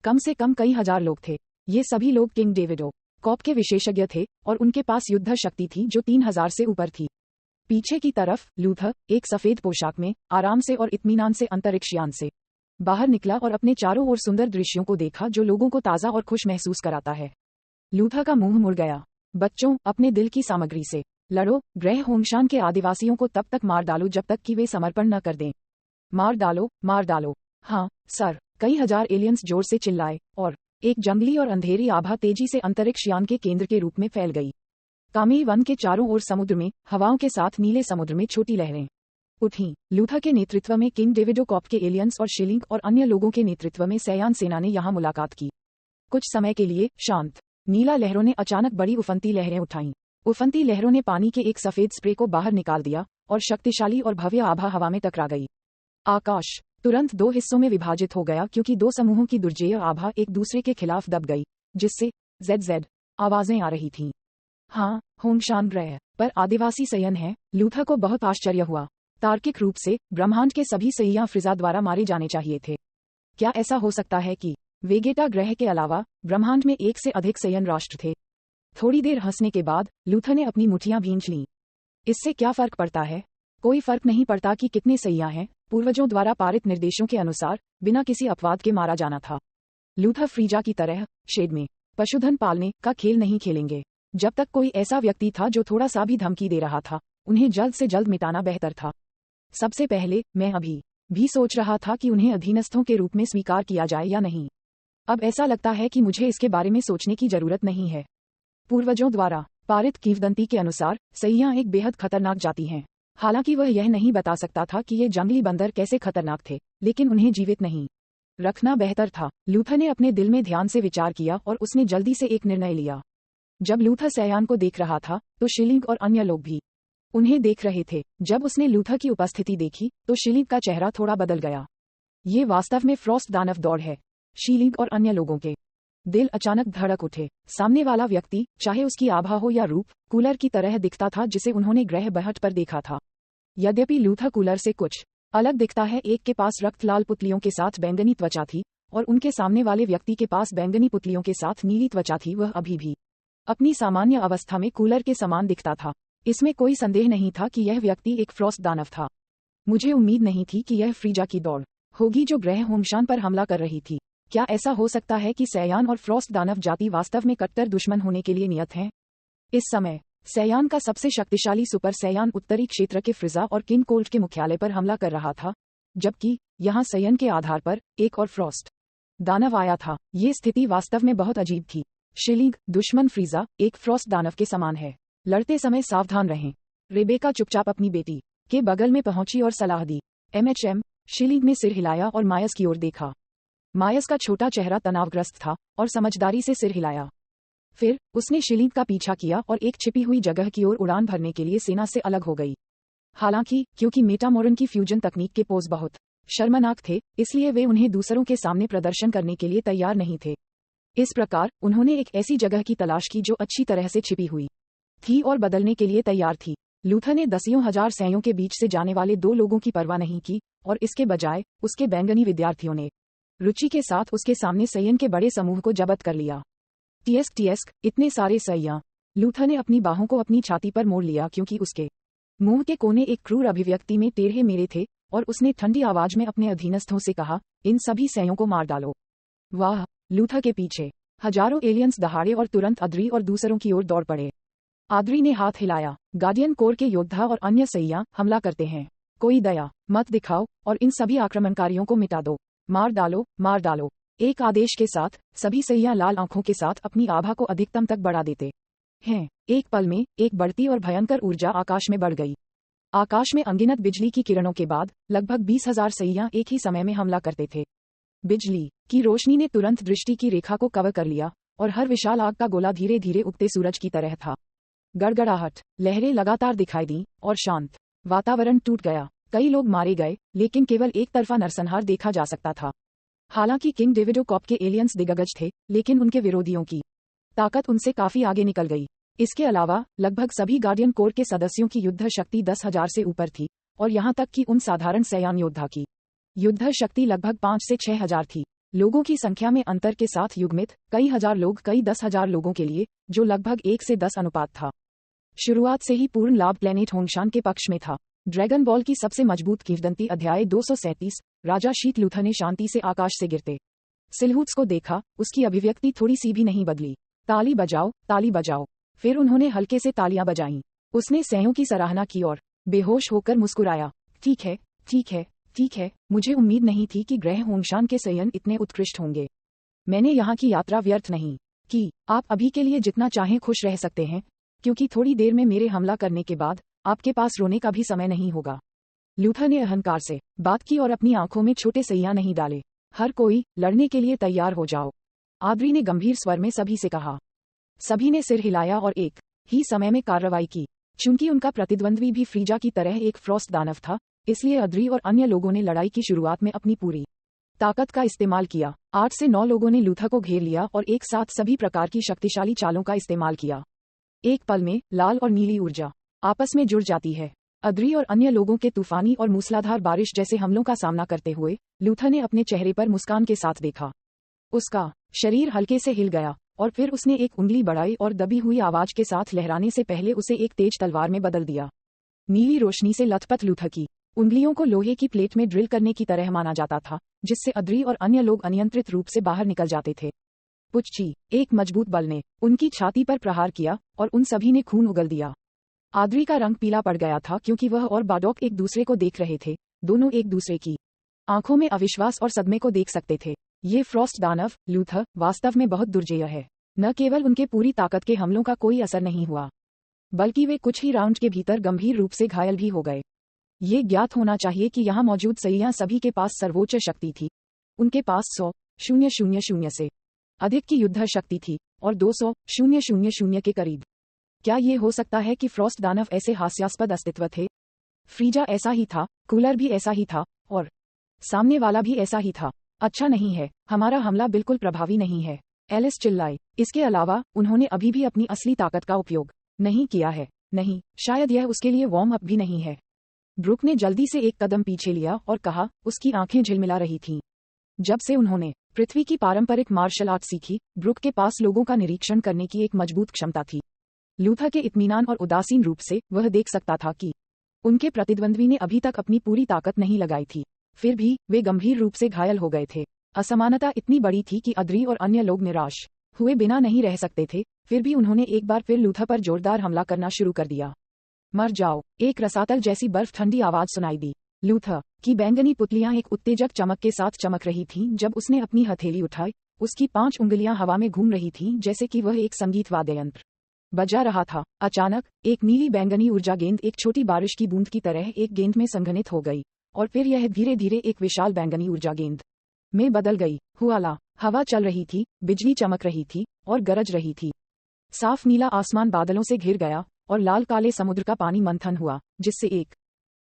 कम से कम कई हजार लोग थे। ये सभी लोग किंग डेविडो कॉप के विशेषज्ञ थे और उनके पास युद्ध शक्ति थी जो 3000 से ऊपर थी। पीछे की तरफ लूथर, एक सफेद पोशाक में, आराम से और इत्मीनान से अंतरिक्षयान से बाहर निकला और अपने चारों ओर सुंदर दृश्यों को देखा जो लोगों को ताज़ा और खुश महसूस कराता है। लूथर का मुंह मुड़ गया। बच्चों, अपने दिल की सामग्री से लड़ो। ग्रह होंगशान के आदिवासियों को तब तक मार डालो जब तक कि वे समर्पण न कर दें। मार डालो, मार डालो। हाँ सर। कई हजार एलियंस जोर से चिल्लाए और एक जंगली और अंधेरी आभा तेजी से अंतरिक्षयान के केंद्र के रूप में फैल गई। कामेई वन के चारों ओर समुद्र में, हवाओं के साथ नीले समुद्र में छोटी लहरें उठीं। लूथर के नेतृत्व में किंग डेविडो कॉप के एलियंस और शिलिंग और अन्य लोगों के नेतृत्व में सैयान सेना ने यहां मुलाकात की। कुछ समय के लिए शांत नीला लहरों ने अचानक बड़ी उफनती लहरें उठाईं। उफनती लहरों ने पानी के एक सफेद स्प्रे को बाहर निकाल दिया और शक्तिशाली और भव्य आभा हवा में टकरा गई। आकाश तुरंत दो हिस्सों में विभाजित हो गया क्योंकि दो समूहों की दुर्जेय आभा एक दूसरे के खिलाफ दब गई, जिससे ज़ेड आवाजें आ रही थीं। हाँ, होंगशान ग्रह पर आदिवासी सयन है। लूथर को बहुत आश्चर्य हुआ। तार्किक रूप से ब्रह्मांड के सभी सैयां फ्रिजा द्वारा मारे जाने चाहिए थे। क्या ऐसा हो सकता है कि वेगेटा ग्रह के अलावा ब्रह्मांड में एक से अधिक सयन राष्ट्र थे? थोड़ी देर हंसने के बाद लूथर ने अपनी मुठियां भींच लीं। इससे क्या फर्क पड़ता है? कोई फर्क नहीं पड़ता कि कितने सैयां हैं। पूर्वजों द्वारा पारित निर्देशों के अनुसार बिना किसी अपवाद के मारा जाना था। लूथर फ्रीजा की तरह शेड में पशुधन पालने का खेल नहीं खेलेंगे। जब तक कोई ऐसा व्यक्ति था जो थोड़ा सा भी धमकी दे रहा था, उन्हें जल्द से जल्द मिटाना बेहतर था। सबसे पहले मैं अभी भी सोच रहा था कि उन्हें अधीनस्थों के रूप में स्वीकार किया जाए या नहीं। अब ऐसा लगता है कि मुझे इसके बारे में सोचने की जरूरत नहीं है। पूर्वजों द्वारा पारित किंवदंती के अनुसार सैयां एक बेहद खतरनाक जाति हैं। हालांकि वह यह नहीं बता सकता था कि ये जंगली बंदर कैसे खतरनाक थे, लेकिन उन्हें जीवित नहीं रखना बेहतर था। लूथर ने अपने दिल में ध्यान से विचार किया और उसने जल्दी से एक निर्णय लिया। जब लूथर सयान को देख रहा था तो शिलिंग और अन्य लोग भी उन्हें देख रहे थे। जब उसने लूथर की उपस्थिति देखी तो शिलिंग का चेहरा थोड़ा बदल गया। ये वास्तव में फ्रॉस्ट दानव दौड़ है। शिलिंग और अन्य लोगों के दिल अचानक धड़क उठे। सामने वाला व्यक्ति, चाहे उसकी आभा हो या रूप, कूलर की तरह दिखता था जिसे उन्होंने ग्रह बहट पर देखा था। यद्यपि लूथर कूलर से कुछ अलग दिखता है। एक के पास रक्त लाल पुतलियों के साथ बैंगनी त्वचा थी और उनके सामने वाले व्यक्ति के पास बैंगनी पुतलियों के साथ नीली त्वचा थी। वह अभी भी अपनी सामान्य अवस्था में कूलर के समान दिखता था। इसमें कोई संदेह नहीं था कि यह व्यक्ति एक फ्रॉस्ट दानव था। मुझे उम्मीद नहीं थी कि यह फ्रीजा की दौड़ होगी जो ग्रह होंगशान पर हमला कर रही थी। क्या ऐसा हो सकता है कि सैयान और फ्रॉस्ट दानव जाति वास्तव में कट्टर दुश्मन होने के लिए नियत हैं? इस समय सैयान का सबसे शक्तिशाली सुपर सैयान उत्तरी क्षेत्र के फ्रिजा और किंग कोल्ड के मुख्यालय पर हमला कर रहा था, जबकि यहाँ सैयन के आधार पर एक और फ्रॉस्ट दानव आया था। ये स्थिति वास्तव में बहुत अजीब थी। शिलिंग दुश्मन फ्रीजा एक फ्रॉस्ट दानव के समान है। लड़ते समय सावधान रहें। रेबेका चुपचाप अपनी बेटी के बगल में पहुंची और सलाह दी। शिलिंग ने सिर हिलाया और मायस की ओर देखा। मायस का छोटा चेहरा तनावग्रस्त था और समझदारी से सिर हिलाया। फिर उसने शिलिंग का पीछा किया और एक छिपी हुई जगह की ओर उड़ान भरने के लिए सेना से अलग हो गई। हालांकि क्योंकि मेटामोरन की फ्यूजन तकनीक के पोज बहुत शर्मनाक थे, इसलिए वे उन्हें दूसरों के सामने प्रदर्शन करने के लिए तैयार नहीं थे। इस प्रकार उन्होंने एक ऐसी जगह की तलाश की जो अच्छी तरह से छिपी हुई थी और बदलने के लिए तैयार थी। लूथर ने दसियों हजार सैयों के बीच से जाने वाले दो लोगों की परवाह नहीं की और इसके बजाय उसके बैंगनी विद्यार्थियों ने रुचि के साथ उसके सामने सैयन के बड़े समूह को जब्त कर लिया। टियस्क इतने सारे सैया। लूथर ने अपनी बाहों को अपनी छाती पर मोड़ लिया क्योंकि उसके मुंह के कोने एक क्रूर अभिव्यक्ति में टेढ़े मेढ़े थे और उसने ठंडी आवाज में अपने अधीनस्थों से कहा, इन सभी सैयों को मार डालो। वाह! लूथर के पीछे हजारों एलियंस दहाड़े और तुरंत आद्री और दूसरों की ओर दौड़ पड़े। आद्री ने हाथ हिलाया। गार्डियन कोर के योद्धा और अन्य सैया हमला करते हैं। कोई दया मत दिखाओ और इन सभी आक्रमणकारियों को मिटा दो। मार डालो, मार डालो। एक आदेश के साथ सभी सैया लाल आंखों के साथ अपनी आभा को अधिकतम तक बढ़ा देते हैं। एक पल में एक बढ़ती और भयंकर ऊर्जा आकाश में बढ़ गई। आकाश में अनगिनत बिजली की किरणों के बाद लगभग 20,000 सैया एक ही समय में हमला करते थे। बिजली की रोशनी ने तुरंत दृष्टि की रेखा को कवर कर लिया और हर विशाल आग का गोला धीरे धीरे उगते सूरज की तरह था। गड़गड़ाहट, लहरें लगातार दिखाई दी और शांत वातावरण टूट गया। कई लोग मारे गए, लेकिन केवल एक तरफा नरसंहार देखा जा सकता था। हालांकि किंग डेविडो कॉप के एलियंस दिग्गज थे, लेकिन उनके विरोधियों की ताकत उनसे काफी आगे निकल गई। इसके अलावा लगभग सभी गार्डियन कोर के सदस्यों की युद्ध शक्ति 10,000 से ऊपर थी और यहां तक कि उन साधारण सैयान योद्धा की युद्ध शक्ति लगभग 5 से 6,000 थी। लोगों की संख्या में अंतर के साथ युग्मित कई हजार लोग कई 10,000 लोगों के लिए, जो लगभग 1 से 10 अनुपात था। शुरुआत से ही पूर्ण लाभ प्लेनेट होंगशान के पक्ष में था। ड्रैगन बॉल की सबसे मजबूत किंवदंती अध्याय 237। राजा शीत लूथर ने शांति से आकाश से गिरते सिलहूट्स को देखा। उसकी अभिव्यक्ति थोड़ी सी भी नहीं बदली। ताली बजाओ, ताली बजाओ। फिर उन्होंने हल्के से तालियां बजाईं। उसने सैयों की सराहना की और बेहोश होकर मुस्कुराया। ठीक है, ठीक है, ठीक है। मुझे उम्मीद नहीं थी कि ग्रह होंगशान के सैयन इतने उत्कृष्ट होंगे। मैंने यहाँ की यात्रा व्यर्थ नहीं की। आप अभी के लिए जितना चाहें खुश रह सकते हैं, क्योंकि थोड़ी देर में मेरे हमला करने के बाद आपके पास रोने का भी समय नहीं होगा। लूथर ने अहंकार से बात की और अपनी आंखों में छोटे सैया नहीं डाले। हर कोई लड़ने के लिए तैयार हो जाओ। आद्री ने गंभीर स्वर में सभी से कहा। सभी ने सिर हिलाया और एक ही समय में कार्रवाई की। चूंकि उनका प्रतिद्वंद्वी भी फ्रीजा की तरह एक फ्रॉस्ट दानव था, इसलिए अद्री और अन्य लोगों ने लड़ाई की शुरुआत में अपनी पूरी ताकत का इस्तेमाल किया। 8 से 9 लोगों ने लूथा को घेर लिया और एक साथ सभी प्रकार की शक्तिशाली चालों का इस्तेमाल किया। एक पल में लाल और नीली ऊर्जा आपस में जुड़ जाती है। अद्री और अन्य लोगों के तूफानी और मूसलाधार बारिश जैसे हमलों का सामना करते हुए लूथा ने अपने चेहरे पर मुस्कान के साथ देखा। उसका शरीर हल्के से हिल गया और फिर उसने एक उंगली बढ़ाई और दबी हुई आवाज के साथ लहराने से पहले उसे एक तेज तलवार में बदल दिया। नीली रोशनी से लथपथ लूथा की उंगलियों को लोहे की प्लेट में ड्रिल करने की तरह माना जाता था, जिससे अद्री और अन्य लोग अनियंत्रित रूप से बाहर निकल जाते थे। पुच्ची, एक मजबूत बल ने उनकी छाती पर प्रहार किया और उन सभी ने खून उगल दिया। आद्री का रंग पीला पड़ गया था क्योंकि वह और बाडोक एक दूसरे को देख रहे थे। दोनों एक दूसरे की आंखों में अविश्वास और सदमे को देख सकते थे। ये फ्रॉस्ट दानव लूथर वास्तव में बहुत दुर्जेय है। न केवल उनके पूरी ताकत के हमलों का कोई असर नहीं हुआ, बल्कि वे कुछ ही राउंड के भीतर गंभीर रूप से घायल भी हो गए। ये ज्ञात होना चाहिए कि यहाँ मौजूद सैया सभी के पास सर्वोच्च शक्ति थी। उनके पास 100,000 से अधिक की युद्ध शक्ति थी और 200,000 के करीब। क्या ये हो सकता है कि फ्रॉस्ट दानव ऐसे हास्यास्पद अस्तित्व थे? फ्रीजा ऐसा ही था, कूलर भी ऐसा ही था और सामने वाला भी ऐसा ही था। अच्छा नहीं है, हमारा हमला बिल्कुल प्रभावी नहीं है, एलिस चिल्लाई। इसके अलावा उन्होंने अभी भी अपनी असली ताकत का उपयोग नहीं किया है। नहीं, शायद यह उसके लिए वार्म अप भी नहीं है। ब्रुक ने जल्दी से एक कदम पीछे लिया और कहा, उसकी आंखें झिलमिला रही थीं। जब से उन्होंने पृथ्वी की पारंपरिक मार्शल आर्ट सीखी, ब्रुक के पास लोगों का निरीक्षण करने की एक मजबूत क्षमता थी। लूथा के इत्मीनान और उदासीन रूप से वह देख सकता था कि उनके प्रतिद्वंद्वी ने अभी तक अपनी पूरी ताकत नहीं लगाई थी। फिर भी वे गंभीर रूप से घायल हो गए थे। असमानता इतनी बड़ी थी कि अद्री और अन्य लोग निराश हुए बिना नहीं रह सकते थे। फिर भी उन्होंने एक बार फिर लूथा पर जोरदार हमला करना शुरू कर दिया। मर जाओ, एक रसातल जैसी बर्फ ठंडी आवाज सुनाई दी। लूथा की बैंगनी पुतलियां एक उत्तेजक चमक के साथ चमक रही थीं। जब उसने अपनी हथेली उठाई, उसकी 5 उंगलियां हवा में घूम रही थीं जैसे कि वह एक संगीत वाद्य यंत्र बजा रहा था। अचानक एक नीली बैंगनी ऊर्जा गेंद एक छोटी बारिश की बूंद की तरह एक गेंद में संघनित हो गई और फिर यह धीरे धीरे एक विशाल बैंगनी ऊर्जा गेंद में बदल गई। हुआला, हवा चल रही थी, बिजली चमक रही थी और गरज रही थी। साफ नीला आसमान बादलों से घिर गया और लाल काले समुद्र का पानी मंथन हुआ, जिससे एक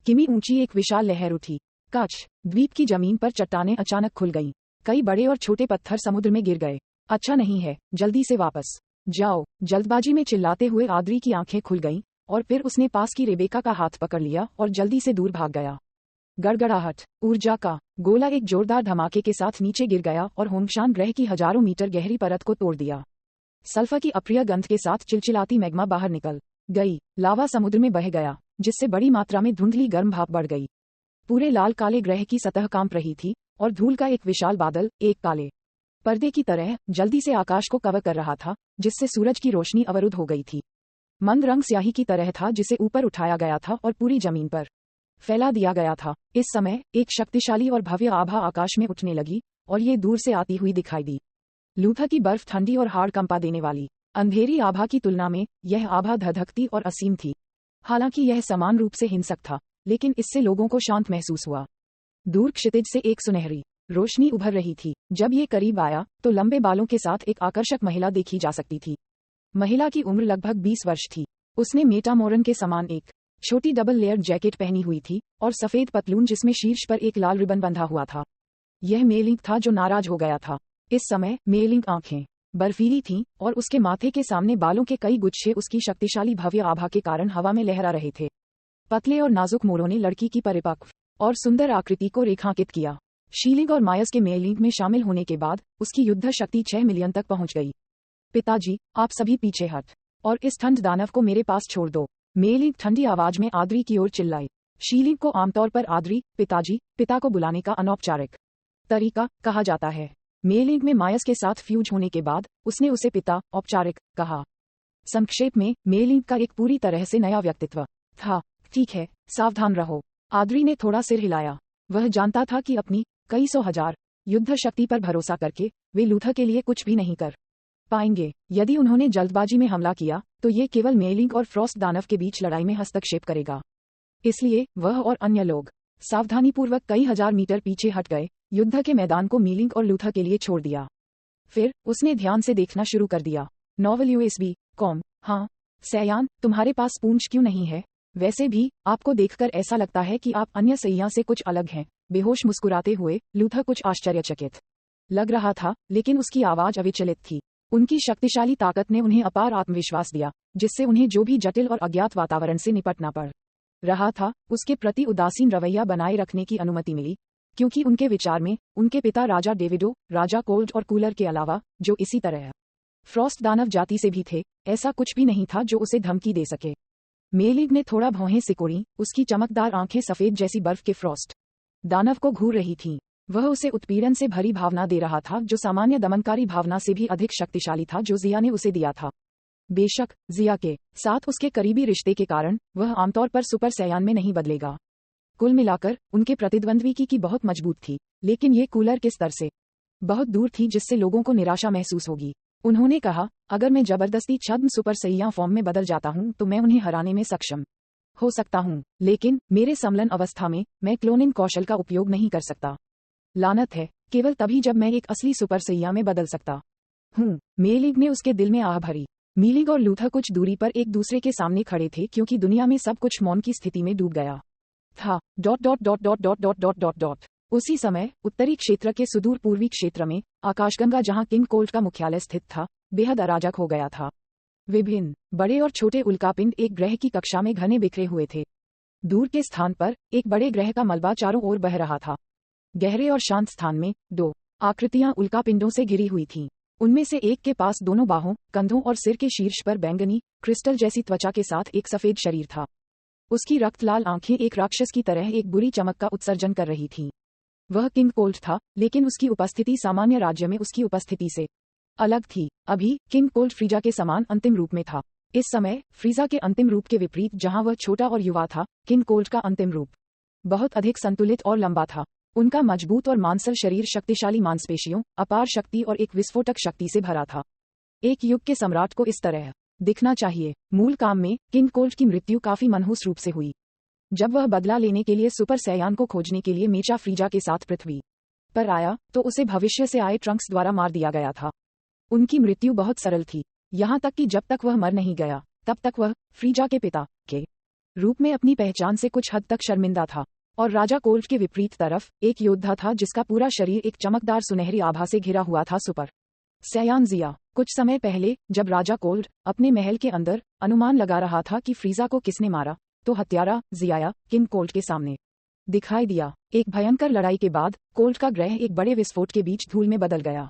किमी ऊंची एक विशाल लहर उठी। कच्छ द्वीप की जमीन पर चट्टानें अचानक खुल गईं। कई बड़े और छोटे पत्थर समुद्र में गिर गए। अच्छा नहीं है, जल्दी से वापस जाओ, जल्दबाजी में चिल्लाते हुए आद्री की आंखें खुल गईं और फिर उसने पास की रेबेका का हाथ पकड़ लिया और जल्दी से दूर भाग गया। गड़गड़ाहट, ऊर्जा का गोला एक जोरदार धमाके के साथ नीचे गिर गया और होंगशान ग्रह की हजारों मीटर गहरी परत को तोड़ दिया। सल्फर की अप्रिय गंध के साथ चिलचिलाती मैग्मा बाहर निकल गई। लावा समुद्र में बह गया, जिससे बड़ी मात्रा में धुंधली गर्म भाप बढ़ गई। पूरे लाल काले ग्रह की सतह कांप रही थी और धूल का एक विशाल बादल एक काले पर्दे की तरह जल्दी से आकाश को कवर कर रहा था, जिससे सूरज की रोशनी अवरुद्ध हो गई थी। मंद रंग स्याही की तरह था जिसे ऊपर उठाया गया था और पूरी जमीन पर फैला दिया गया था। इस समय एक शक्तिशाली और भव्य आभा आकाश में उठने लगी और ये दूर से आती हुई दिखाई दी। लूथा की बर्फ ठंडी और हाड़ कंपा देने वाली अंधेरी आभा की तुलना में यह आभा धधकती और असीम थी। हालांकि यह समान रूप से हिंसक था, लेकिन इससे लोगों को शांत महसूस हुआ। दूर क्षितिज से एक सुनहरी रोशनी उभर रही थी। जब ये करीब आया तो लंबे बालों के साथ एक आकर्षक महिला देखी जा सकती थी। महिला की उम्र लगभग 20 वर्ष थी। उसने मेटामोरन के समान एक छोटी डबल लेयर जैकेट पहनी हुई थी और सफेद पतलून जिसमें शीर्ष पर एक लाल रिबन बंधा हुआ था। यह मेलिंग था जो नाराज हो गया था। इस समय मेलिंग आंखें बर्फीली थीं और उसके माथे के सामने बालों के कई गुच्छे उसकी शक्तिशाली भव्य आभा के कारण हवा में लहरा रहे थे। पतले और नाजुक मोड़ों ने लड़की की परिपक्व और सुंदर आकृति को रेखांकित किया। शीलिंग और मायस के मेलिंग में शामिल होने के बाद उसकी युद्ध शक्ति 6 मिलियन तक पहुंच गई। पिताजी, आप सभी पीछे हट और इस ठंड दानव को मेरे पास छोड़ दो, मेलिंग ठंडी आवाज में आद्री की ओर चिल्लाई। शीलिंग को आमतौर पर आद्री, पिताजी, पिता को बुलाने का अनौपचारिक तरीका कहा जाता है। मेलिंग में मायस के साथ फ्यूज होने के बाद उसने उसे पिता औपचारिक कहा। संक्षेप में मेलिंग का एक पूरी तरह से नया व्यक्तित्व था। ठीक है, सावधान रहो। आद्री ने थोड़ा सिर हिलाया। वह जानता था कि अपनी कई सौ हजार युद्ध शक्ति पर भरोसा करके वे लूथा के लिए कुछ भी नहीं कर पाएंगे। यदि उन्होंने जल्दबाजी में हमला किया तो ये केवल मेलिंग और फ्रॉस्ट दानव के बीच लड़ाई में हस्तक्षेप करेगा। इसलिए वह और अन्य लोग सावधानीपूर्वक कई हजार मीटर पीछे हट गए। युद्ध के मैदान को मेलिंग और लूथा के लिए छोड़ दिया। फिर उसने ध्यान से देखना शुरू कर दिया। Novel USB.com। हाँ, सयान, तुम्हारे पास पूंछ क्यों नहीं है? वैसे भी आपको देखकर ऐसा लगता है कि आप अन्य सैया से कुछ अलग हैं। बेहोश मुस्कुराते हुए लूथर कुछ आश्चर्यचकित लग रहा था, लेकिन उसकी आवाज अविचलित थी। उनकी शक्तिशाली ताकत ने उन्हें अपार आत्मविश्वास दिया, जिससे उन्हें जो भी जटिल और अज्ञात वातावरण से निपटना पड़ रहा था, उसके प्रति उदासीन रवैया बनाए रखने की अनुमति मिली, क्योंकि उनके विचार में उनके पिता राजा डेविडो, राजा कोल्ड और कूलर के अलावा, जो इसी तरह फ्रॉस्ट दानव जाति से भी थे, ऐसा कुछ भी नहीं था जो उसे धमकी दे सके। मेलिग ने थोड़ा भौहें सिकोड़ी, उसकी चमकदार आंखें सफेद जैसी बर्फ के फ्रॉस्ट दानव को घूर रही थीं। वह उसे उत्पीड़न से भरी भावना दे रहा था, जो सामान्य दमनकारी भावना से भी अधिक शक्तिशाली था जो जिया ने उसे दिया था। बेशक जिया के साथ उसके करीबी रिश्ते के कारण वह आमतौर पर सुपर सैयान में नहीं बदलेगा। कुल मिलाकर उनके प्रतिद्वंद्वी की बहुत मजबूत थी, लेकिन ये कूलर के स्तर से बहुत दूर थी जिससे लोगों को निराशा महसूस होगी। उन्होंने कहा, अगर मैं जबरदस्ती छद्म सुपर सैया फॉर्म में बदल जाता हूं तो मैं उन्हें हराने में सक्षम हो सकता हूं, लेकिन मेरे समलन अवस्था में मैं क्लोनिंग कौशल का उपयोग नहीं कर सकता। लानत है, केवल तभी जब मैं एक असली सुपर सैया में बदल सकता हूं। मेलिग ने उसके दिल में आह भरी। मेलिग और लूथर कुछ दूरी पर एक दूसरे के सामने खड़े थे, क्योंकि दुनिया में सब कुछ मौन की स्थिति में डूब गया था। ... उसी समय उत्तरी क्षेत्र के सुदूर पूर्वी क्षेत्र में आकाशगंगा, जहां किंग कोल्ड का मुख्यालय स्थित था, बेहद अराजक हो गया था। विभिन्न बड़े और छोटे उल्कापिंड एक ग्रह की कक्षा में घने बिखरे हुए थे। दूर के स्थान पर एक बड़े ग्रह का मलबा चारों ओर बह रहा था। गहरे और शांत स्थान में दो आकृतियां उल्कापिंडों से घिरी हुई थीं। उनमें से एक के पास दोनों बाहों, कंधों और सिर के शीर्ष पर बैंगनी क्रिस्टल जैसी त्वचा के साथ एक सफेद शरीर था। उसकी रक्तलाल आंखें एक राक्षस की तरह एक बुरी चमक का उत्सर्जन कर रही थीं। वह किंग कोल्ड था, लेकिन उसकी उपस्थिति सामान्य राज्य में उसकी उपस्थिति से अलग थी। अभी किंग कोल्ड फ्रीजा के समान अंतिम रूप में था। इस समय फ्रीजा के अंतिम रूप के विपरीत, जहां वह छोटा और युवा था, किंग कोल्ड का अंतिम रूप बहुत अधिक संतुलित और लंबा था। उनका मजबूत और मांसल शरीर शक्तिशाली मांसपेशियों, अपार शक्ति और एक विस्फोटक शक्ति से भरा था। एक युग के सम्राट को इस तरह दिखना चाहिए। मूल काम में किंग कोल्ड की मृत्यु काफी मनहूस रूप से हुई। जब वह बदला लेने के लिए सुपर सैयान को खोजने के लिए मेचा फ्रीजा के साथ पृथ्वी पर आया, तो उसे भविष्य से आए ट्रंक्स द्वारा मार दिया गया था। उनकी मृत्यु बहुत सरल थी, यहाँ तक कि जब तक वह मर नहीं गया, तब तक वह फ्रीजा के पिता के रूप में अपनी पहचान से कुछ हद तक शर्मिंदा था। और राजा कोल्ड के विपरीत तरफ एक योद्धा था जिसका पूरा शरीर एक चमकदार सुनहरी आभा से घिरा हुआ था। सुपर सैयान जिया। कुछ समय पहले जब राजा कोल्ड अपने महल के अंदर अनुमान लगा रहा था कि फ्रीजा को किसने मारा, तो हत्यारा जियाया किंग कोल्ड के सामने दिखाई दिया। एक भयंकर लड़ाई के बाद कोल्ड का ग्रह एक बड़े विस्फोट के बीच धूल में बदल गया।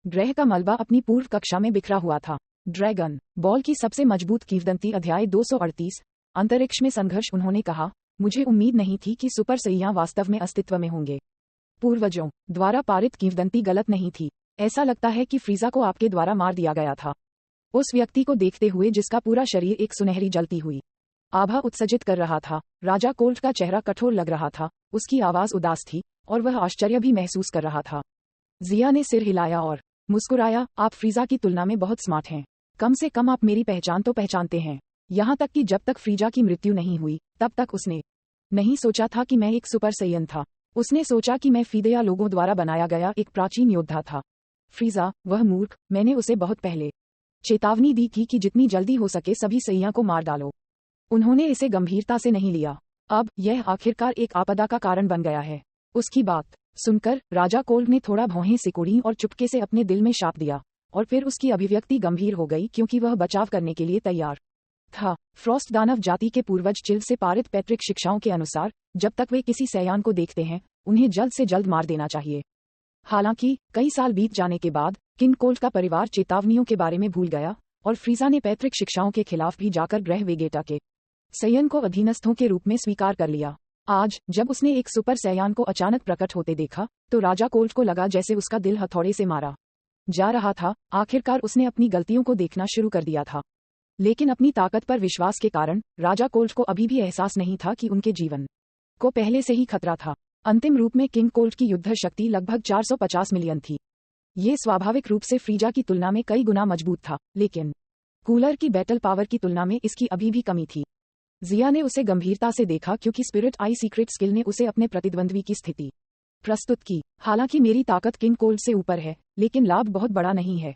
ग्रह का मलबा अपनी पूर्व कक्षा में बिखरा हुआ था। ड्रैगन बॉल की सबसे मजबूत किंवदंती, अध्याय 238, अंतरिक्ष में संघर्ष। उन्होंने कहा, मुझे उम्मीद नहीं थी कि सुपर सैया वास्तव में अस्तित्व में होंगे। पूर्वजों द्वारा पारित किंवदंती गलत नहीं थी। ऐसा लगता है कि फ्रीजा को आपके द्वारा मार दिया गया था। उस व्यक्ति को देखते हुए जिसका पूरा शरीर एक सुनहरी जलती हुई आभा उत्सर्जित कर रहा था। राजा कोल्ड का चेहरा कठोर लग रहा था, उसकी आवाज उदास थी और वह आश्चर्य भी महसूस कर रहा था। जिया ने सिर हिलाया और मुस्कुराया, आप फ्रीजा की तुलना में बहुत स्मार्ट हैं। कम से कम आप मेरी पहचान तो पहचानते हैं। यहाँ तक कि जब तक फ्रीजा की मृत्यु नहीं हुई, तब तक उसने नहीं सोचा था कि मैं एक सुपर सैयन था। उसने सोचा कि मैं फीदया लोगों द्वारा बनाया गया एक प्राचीन योद्धा था। फ्रीजा, वह मूर्ख, मैंने उसे बहुत पहले चेतावनी दी थी कि जितनी जल्दी हो सके सभी सैया को मार डालो। उन्होंने इसे गंभीरता से नहीं लिया। अब यह आखिरकार एक आपदा का कारण बन गया है। उसकी बात सुनकर राजा कोल्ड ने थोड़ा भौहें सिकोड़ी और चुपके से अपने दिल में शाप दिया, और फिर उसकी अभिव्यक्ति गंभीर हो गई क्योंकि वह बचाव करने के लिए तैयार था। फ्रॉस्ट दानव जाति के पूर्वज चिल से पारित पैतृक शिक्षाओं के अनुसार, जब तक वे किसी सैयान को देखते हैं, उन्हें जल्द से जल्द मार देना चाहिए। हालांकि कई साल बीत जाने के बाद किंग कोल्ड का परिवार चेतावनियों के बारे में भूल गया, और फ्रीजा ने पैतृक शिक्षाओं के खिलाफ भी जाकर ग्रह वेगेटा के सैयन को अधीनस्थों के रूप में स्वीकार कर लिया। आज जब उसने एक सुपर सैयान को अचानक प्रकट होते देखा, तो राजा कोल्ड को लगा जैसे उसका दिल हथौड़े से मारा जा रहा था। आखिरकार उसने अपनी गलतियों को देखना शुरू कर दिया था, लेकिन अपनी ताकत पर विश्वास के कारण राजा कोल्ड को अभी भी एहसास नहीं था कि उनके जीवन को पहले से ही खतरा था। अंतिम रूप में किंग कोल्ड की युद्ध शक्ति लगभग 450 मिलियन थी। ये स्वाभाविक रूप से फ्रीजा की तुलना में कई गुना मजबूत था, लेकिन कूलर की बैटल पावर की तुलना में इसकी अभी भी कमी थी। जिया ने उसे गंभीरता से देखा क्योंकि स्पिरिट आई सीक्रेट स्किल ने उसे अपने प्रतिद्वंद्वी की स्थिति प्रस्तुत की। हालांकि मेरी ताकत किंग कोल्ड से ऊपर है, लेकिन लाभ बहुत बड़ा नहीं है,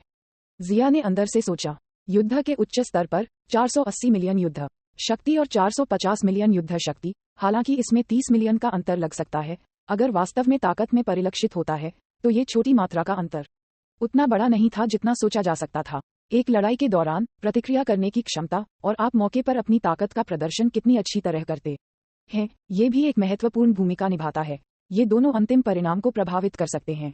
जिया ने अंदर से सोचा। युद्ध के उच्च स्तर पर 480 मिलियन युद्ध शक्ति और 450 मिलियन युद्ध शक्ति। हालांकि इसमें 30 मिलियन का अंतर लग सकता है। अगर वास्तव में ताकत में परिलक्षित होता है तो ये छोटी मात्रा का अंतर उतना बड़ा नहीं था जितना सोचा जा सकता था। एक लड़ाई के दौरान प्रतिक्रिया करने की क्षमता और आप मौके पर अपनी ताकत का प्रदर्शन कितनी अच्छी तरह करते हैं, ये भी एक महत्वपूर्ण भूमिका निभाता है। ये दोनों अंतिम परिणाम को प्रभावित कर सकते हैं।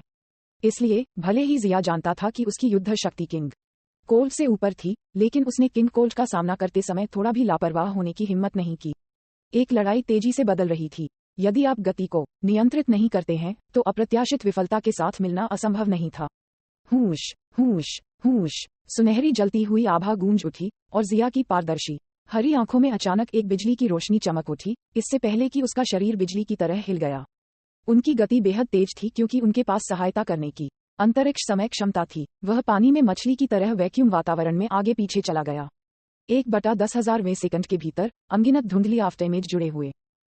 इसलिए भले ही जिया जानता था कि उसकी युद्ध शक्ति किंग कोल्ड से ऊपर थी, लेकिन उसने किंग कोल्ड का सामना करते समय थोड़ा भी लापरवाह होने की हिम्मत नहीं की। एक लड़ाई तेजी से बदल रही थी। यदि आप गति को नियंत्रित नहीं करते हैं तो अप्रत्याशित विफलता के साथ मिलना असंभव नहीं था। हूश हूश हूश, सुनहरी जलती हुई आभा गूंज उठी और जिया की पारदर्शी हरी आंखों में अचानक एक बिजली की रोशनी चमक उठी, इससे पहले कि उसका शरीर बिजली की तरह हिल गया। उनकी गति बेहद तेज थी क्योंकि उनके पास सहायता करने की अंतरिक्ष समय क्षमता थी। वह पानी में मछली की तरह वैक्यूम वातावरण में आगे पीछे चला गया। 1/10,000वें सेकंड के भीतर अनगिनत धुंधली आफ्टरइमेज जुड़े हुए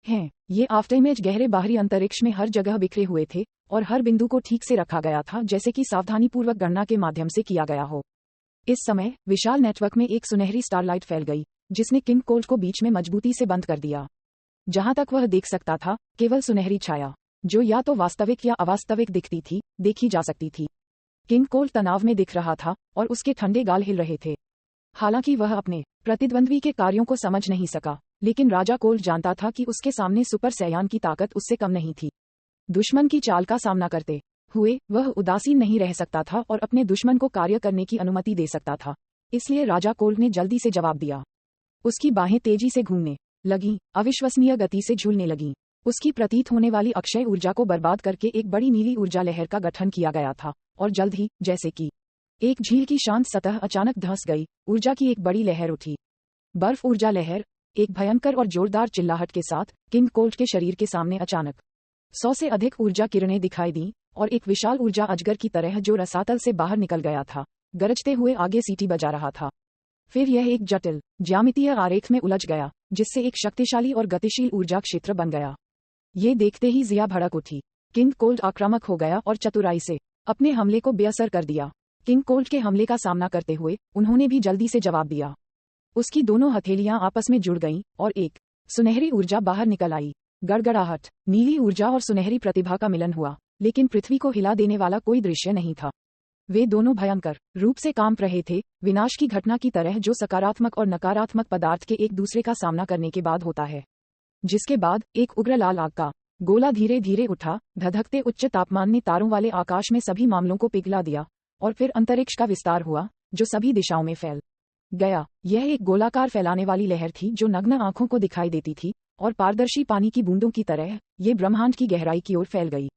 हैं। ये आफ्टरइमेज गहरे बाहरी अंतरिक्ष में हर जगह बिखरे हुए थे और हर बिंदु को ठीक से रखा गया था, जैसे कि सावधानीपूर्वक गणना के माध्यम से किया गया हो। इस समय विशाल नेटवर्क में एक सुनहरी स्टारलाइट फैल गई जिसने किंग कोल्ड को बीच में मजबूती से बंद कर दिया। जहां तक वह देख सकता था केवल सुनहरी छाया, जो या तो वास्तविक या अवास्तविक दिखती थी, देखी जा सकती थी। किंग कोल्ड तनाव में दिख रहा था और उसके ठंडे गाल हिल रहे थे। हालांकि वह अपने प्रतिद्वंद्वी के कार्यों को समझ नहीं सका, लेकिन राजा कोल्ड जानता था कि उसके सामने सुपर सैयान की ताकत उससे कम नहीं थी। दुश्मन की चाल का सामना करते हुए वह उदासीन नहीं रह सकता था और अपने दुश्मन को कार्य करने की अनुमति दे सकता था। इसलिए राजा कोल्ड ने जल्दी से जवाब दिया। उसकी बाहें तेजी से घूमने लगीं, अविश्वसनीय गति से झूलने लगीं। उसकी प्रतीत होने वाली अक्षय ऊर्जा को बर्बाद करके एक बड़ी नीली ऊर्जा लहर का गठन किया गया था और जल्द ही, जैसे कि एक झील की शांत सतह अचानक धंस गई, ऊर्जा की एक बड़ी लहर उठी। बर्फ ऊर्जा लहर एक भयंकर और जोरदार चिल्लाहट के साथ किंग कोल्ड के शरीर के सामने अचानक 100 से अधिक ऊर्जा किरणें दिखाई दी और एक विशाल ऊर्जा अजगर की तरह जो रसातल से बाहर निकल गया था, गरजते हुए आगे सीटी बजा रहा था। फिर यह एक जटिल ज्यामितीय आरेख में उलझ गया, जिससे एक शक्तिशाली और गतिशील ऊर्जा क्षेत्र बन गया। ये देखते ही जिया भड़क उठी। किंग कोल्ड आक्रामक हो गया और चतुराई से अपने हमले को बेअसर कर दिया। किंग कोल्ड के हमले का सामना करते हुए उन्होंने भी जल्दी से जवाब दिया। उसकी दोनों हथेलियां आपस में जुड़ गईं और एक सुनहरी ऊर्जा बाहर निकल आई। गड़गड़ाहट, नीली ऊर्जा और सुनहरी प्रतिभा का मिलन हुआ, लेकिन पृथ्वी को हिला देने वाला कोई दृश्य नहीं था। वे दोनों भयंकर रूप से कांप रहे थे, विनाश की घटना की तरह जो सकारात्मक और नकारात्मक पदार्थ के एक दूसरे का सामना करने के बाद होता है। जिसके बाद एक उग्र लाल आग का गोला धीरे धीरे उठा, धधकते उच्च तापमान ने तारों वाले आकाश में सभी मामलों को पिघला दिया और फिर अंतरिक्ष का विस्तार हुआ जो सभी दिशाओं में फैल गया। यह एक गोलाकार फैलाने वाली लहर थी जो नग्न आंखों को दिखाई देती थी और पारदर्शी पानी की बूंदों की तरह ये ब्रह्मांड की गहराई की ओर फैल गई।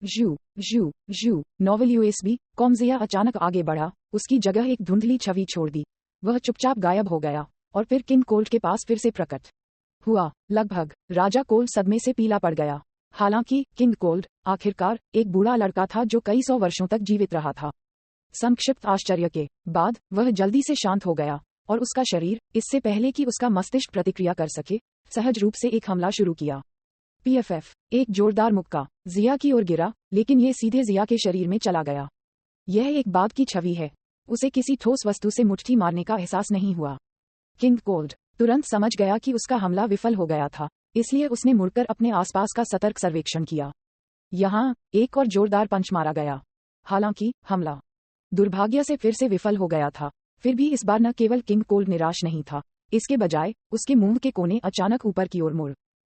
जू जू जू नोवेल यूएसबी कॉमजिया अचानक आगे बढ़ा, उसकी जगह एक धुंधली छवि छोड़ दी। वह चुपचाप गायब हो गया और फिर किंग कोल्ड के पास फिर से प्रकट हुआ। लगभग राजा कोल्ड सदमे से पीला पड़ गया। हालांकि किंग कोल्ड आखिरकार एक बूढ़ा लड़का था जो कई सौ वर्षों तक जीवित रहा था। संक्षिप्त आश्चर्य के बाद वह जल्दी से शांत हो गया और उसका शरीर, इससे पहले कि उसका मस्तिष्क प्रतिक्रिया कर सके, सहज रूप से एक हमला शुरू किया। पीएफएफ, एक जोरदार मुक्का जिया की ओर गिरा, लेकिन यह सीधे जिया के शरीर में चला गया। यह एक बाद की छवि है, उसे किसी ठोस वस्तु से मुट्ठी मारने का एहसास नहीं हुआ। किंग कोल्ड तुरंत समझ गया कि उसका हमला विफल हो गया था, इसलिए उसने मुड़कर अपने आसपास का सतर्क सर्वेक्षण किया। यहाँ एक और जोरदार पंच मारा गया। हालांकि हमला दुर्भाग्य से फिर से विफल हो गया था। फिर भी इस बार न केवल किंग कोल्ड निराश नहीं था, इसके बजाय उसके मुंह के कोने अचानक ऊपर की ओर मुड़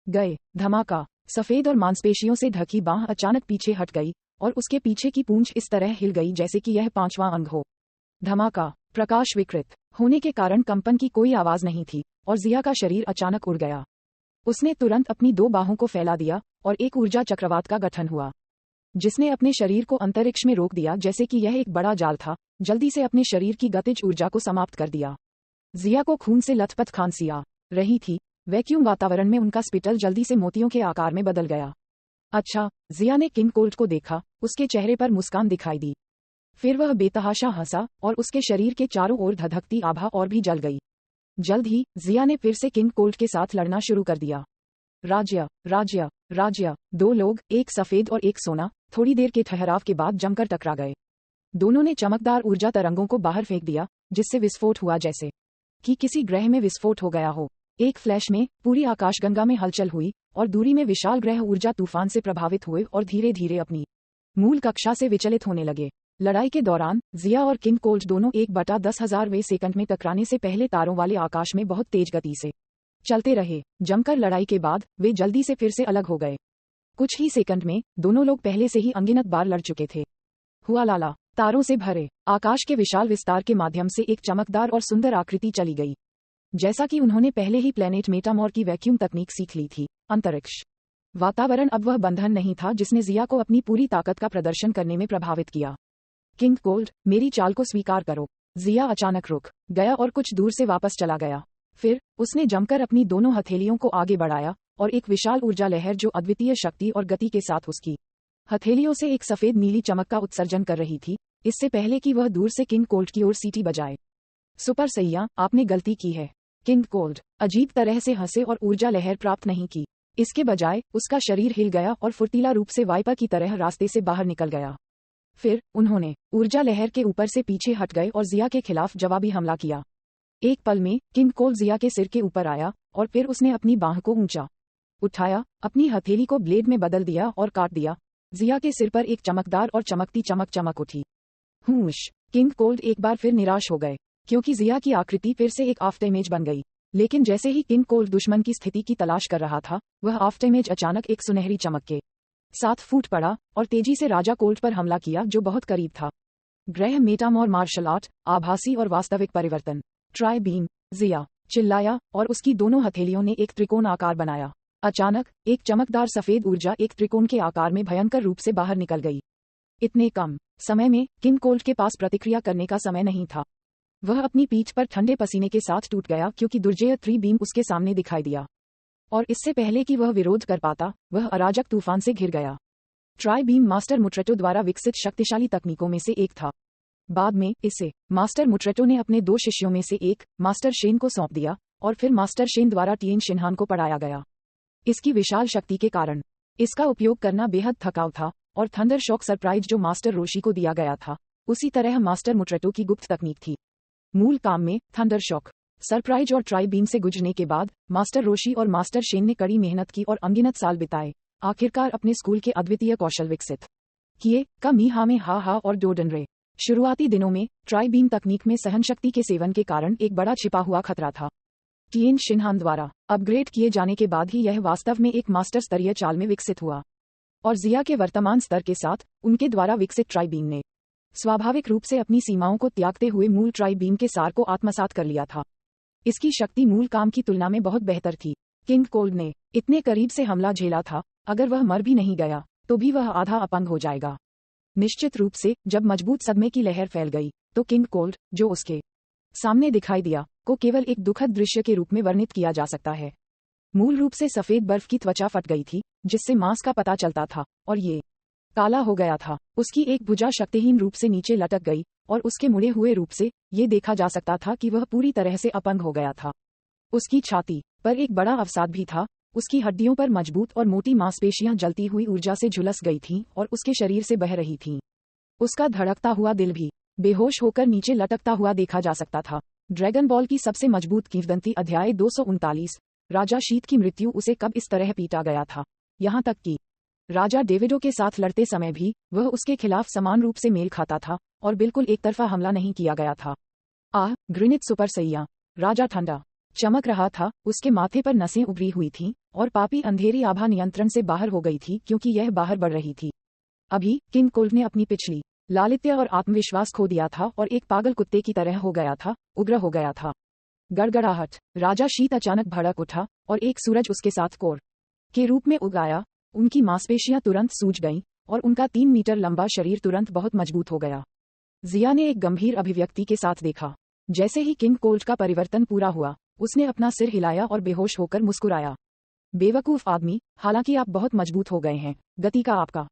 गए। धमाका, सफेद और मांसपेशियों से ढकी बांह अचानक पीछे हट गई और उसके पीछे की पूंछ इस तरह हिल गई जैसे कि यह पांचवां अंग हो। धमाका, प्रकाश विकृत होने के कारण कंपन की कोई आवाज नहीं थी और जिया का शरीर अचानक उड़ गया। उसने तुरंत अपनी दो बाहों को फैला दिया और एक ऊर्जा चक्रवात का गठन हुआ, जिसने अपने शरीर को अंतरिक्ष में रोक दिया जैसे कि यह एक बड़ा जाल था। जल्दी से अपने शरीर की गतिज ऊर्जा को समाप्त कर दिया। जिया को खून से लथपथ खांसी आ रही थी। वैक्यूम वातावरण में उनका स्पिटल जल्दी से मोतियों के आकार में बदल गया। अच्छा, जिया ने किंग कोल्ड को देखा, उसके चेहरे पर मुस्कान दिखाई दी। फिर वह बेतहाशा हंसा और उसके शरीर के चारों ओर धधकती आभा और भी जल गई। जल्द ही जिया ने फिर से किंग कोल्ड के साथ लड़ना शुरू कर दिया। राज्य राज्य राज्य, दो लोग, एक सफेद और एक सोना, थोड़ी देर के ठहराव के बाद जमकर टकरा गए। दोनों ने चमकदार ऊर्जा तरंगों को बाहर फेंक दिया जिससे विस्फोट हुआ, जैसे कि किसी ग्रह में विस्फोट हो गया हो। एक फ्लैश में पूरी आकाशगंगा में हलचल हुई और दूरी में विशाल ग्रह ऊर्जा तूफान से प्रभावित हुए और धीरे धीरे अपनी मूल कक्षा से विचलित होने लगे। लड़ाई के दौरान जिया और किंग कोल्ड दोनों 1/10,000वें सेकंड में टकराने से पहले तारों वाले आकाश में बहुत तेज गति से चलते रहे। जमकर लड़ाई के बाद वे जल्दी से फिर से अलग हो गए। कुछ ही सेकंड में दोनों लोग पहले से ही अनगिनत बार लड़ चुके थे। हुआ लाला, तारों से भरे आकाश के विशाल विस्तार के माध्यम से एक चमकदार और सुंदर आकृति चली गई, जैसा कि उन्होंने पहले ही प्लेनेट मेटामॉर की वैक्यूम तकनीक सीख ली थी। अंतरिक्ष वातावरण अब वह बंधन नहीं था जिसने जिया को अपनी पूरी ताकत का प्रदर्शन करने में प्रभावित किया। किंग कोल्ड, मेरी चाल को स्वीकार करो। जिया अचानक रुक गया और कुछ दूर से वापस चला गया। फिर उसने जमकर अपनी दोनों हथेलियों को आगे बढ़ाया और एक विशाल ऊर्जा लहर जो अद्वितीय शक्ति और गति के साथ उसकी हथेलियों से एक सफेद नीली चमक का उत्सर्जन कर रही थी, इससे पहले कि वह दूर से किंग कोल्ड की ओर सीटी बजाए। सुपर सैया, आपने गलती की है। किंग कोल्ड अजीब तरह से हंसे और ऊर्जा लहर प्राप्त नहीं की। इसके बजाय उसका शरीर हिल गया और फुर्तीला रूप से वाइपर की तरह रास्ते से बाहर निकल गया। फिर उन्होंने ऊर्जा लहर के ऊपर से पीछे हट गए और जिया के खिलाफ जवाबी हमला किया। एक पल में किंग कोल्ड जिया के सिर के ऊपर आया और फिर उसने अपनी बाह को ऊंचा उठाया, अपनी हथेली को ब्लेड में बदल दिया और काट दिया। जिया के सिर पर एक चमकदार और चमकती चमक उठी। हुश! किंग कोल्ड एक बार फिर निराश हो गए, क्योंकि जिया की आकृति फिर से एक आफ्टर इमेज बन गई। लेकिन जैसे ही किंग कोल्ड दुश्मन की स्थिति की तलाश कर रहा था, वह आफ्टर इमेज अचानक एक सुनहरी चमक के साथ फूट पड़ा और तेजी से राजा कोल्ड पर हमला किया, जो बहुत करीब था। ग्रह मेटामॉर मार्शल आर्ट, आभासी और वास्तविक परिवर्तन। Try beam! जिया चिल्लाया और उसकी दोनों हथेलियों ने एक त्रिकोण आकार बनाया। अचानक एक चमकदार सफेद ऊर्जा एक त्रिकोण के आकार में भयंकर रूप से बाहर निकल गई। इतने कम समय में किंग कोल्ड के पास प्रतिक्रिया करने का समय नहीं था। वह अपनी पीठ पर ठंडे पसीने के साथ टूट गया, क्योंकि दुर्जेय 3 बीम उसके सामने दिखाई दिया और इससे पहले कि वह विरोध कर पाता, वह अराजक तूफान से घिर गया। ट्राई बीम मास्टर मुट्रेटो द्वारा विकसित शक्तिशाली तकनीकों में से एक था। बाद में इसे मास्टर मुट्रेटो ने अपने 2 शिष्यों में से एक, मास्टर शेन को सौंप दिया और फिर मास्टर शेन द्वारा टिएन शिनहान को पढ़ाया गया। इसकी विशाल शक्ति के कारण इसका उपयोग करना बेहद थकाऊ था और थंडर शॉक सरप्राइज जो मास्टर रोशी को दिया गया था, उसी तरह मास्टर मुट्रेटो की गुप्त तकनीक थी। मूल काम में थंडर शॉक सरप्राइज और ट्राई बीम से गुजरने के बाद मास्टर रोशी और मास्टर शेन ने कड़ी मेहनत की और अनगिनत साल बिताए, आखिरकार अपने स्कूल के अद्वितीय कौशल विकसित किए। कमी हा में हा और डोडन रे। शुरुआती दिनों में ट्राई बीम तकनीक में सहनशक्ति के सेवन के कारण एक बड़ा छिपा हुआ खतरा था। टिएन शिनहान द्वारा अपग्रेड किए जाने के बाद ही यह वास्तव में एक मास्टर स्तरीय चाल में विकसित हुआ और जिया के वर्तमान स्तर के साथ उनके द्वारा विकसित ट्राई बीम ने स्वाभाविक रूप से अपनी सीमाओं को त्यागते हुए मूल ट्राई बीम के सार को आत्मसात कर लिया था। इसकी शक्ति मूल काम की तुलना में बहुत बेहतर थी। किंग कोल्ड ने इतने करीब से हमला झेला था, अगर वह मर भी नहीं गया तो भी वह आधा अपंग हो जाएगा। निश्चित रूप से जब मजबूत सदमे की लहर फैल गई तो किंग कोल्ड, जो उसके सामने दिखाई दिया, को केवल एक दुखद दृश्य के रूप में वर्णित किया जा सकता है। मूल रूप से सफेद बर्फ की त्वचा फट गई थी, जिससे मांस का पता चलता था और ये काला हो गया था। उसकी एक भुजा शक्तिहीन रूप से नीचे लटक गई और उसके मुड़े हुए रूप से ये देखा जा सकता था कि वह पूरी तरह से अपंग हो गया था। उसकी छाती पर एक बड़ा अवसाद भी था। उसकी हड्डियों पर मजबूत और मोटी मांसपेशियां जलती हुई ऊर्जा से झुलस गई थीं और उसके शरीर से बह रही थीं। उसका धड़कता हुआ दिल भी बेहोश होकर नीचे लटकता हुआ देखा जा सकता था। ड्रैगन बॉल की सबसे मजबूत किंवदंती अध्याय 239। राजा शीत की मृत्यु उसे कब इस तरह पीटा गया था, यहाँ तक कि राजा डेविडो के साथ लड़ते समय भी वह उसके खिलाफ समान रूप से मेल खाता था और बिल्कुल एक तरफा हमला नहीं किया गया था। आह, घृणित सुपर सैया! राजा ठंडा चमक रहा था, उसके माथे पर नसें उभरी हुई थीं और पापी अंधेरी आभा नियंत्रण से बाहर हो गई थी, क्योंकि यह बाहर बढ़ रही थी। अभी किंग कोल्ड ने अपनी पिछली लालित्य और आत्मविश्वास खो दिया था और एक पागल कुत्ते की तरह हो गया था, उग्र हो गया था। गड़गड़ाहट! राजा शीत अचानक भड़क उठा और एक सूरज उसके साथ कोर के रूप में उगाया। उनकी मांसपेशियां तुरंत सूज गईं और उनका 3 मीटर लंबा शरीर तुरंत बहुत मजबूत हो गया। जिया ने एक गंभीर अभिव्यक्ति के साथ देखा। जैसे ही किंग कोल्ड का परिवर्तन पूरा हुआ, उसने अपना सिर हिलाया और बेहोश होकर मुस्कुराया। बेवकूफ आदमी, हालांकि आप बहुत मजबूत हो गए हैं, गति का आपका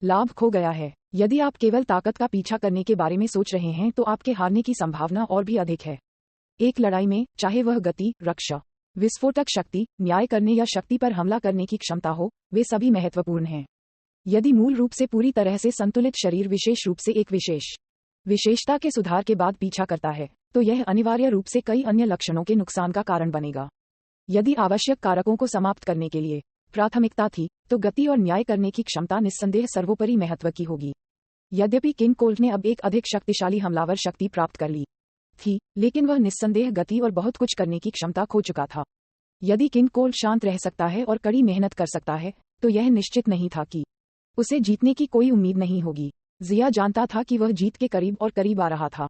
लाभ खो गया है। यदि आप केवल ताकत का पीछा करने के बारे में सोच रहे हैं तो आपके हारने की संभावना और भी अधिक है। एक लड़ाई में, चाहे वह गति, रक्षा, विस्फोटक शक्ति, न्याय करने या शक्ति पर हमला करने की क्षमता हो, वे सभी महत्वपूर्ण हैं। यदि मूल रूप से पूरी तरह से संतुलित शरीर विशेष रूप से एक विशेषता के सुधार के बाद पीछा करता है, तो यह अनिवार्य रूप से कई अन्य लक्षणों के नुकसान का कारण बनेगा। यदि आवश्यक कारकों को समाप्त करने के लिए प्राथमिकता थी, तो गति और न्याय करने की क्षमता निस्संदेह सर्वोपरि महत्व की होगी। यद्यपि किंग कोल्ट ने अब एक अधिक शक्तिशाली हमलावर शक्ति प्राप्त कर ली थी, लेकिन वह निस्संदेह गति और बहुत कुछ करने की क्षमता खो चुका था। यदि किंग कोल्ट शांत रह सकता है और कड़ी मेहनत कर सकता है, तो यह निश्चित नहीं था कि उसे जीतने की कोई उम्मीद नहीं होगी। जिया जानता था कि वह जीत के करीब और करीब आ रहा था। ...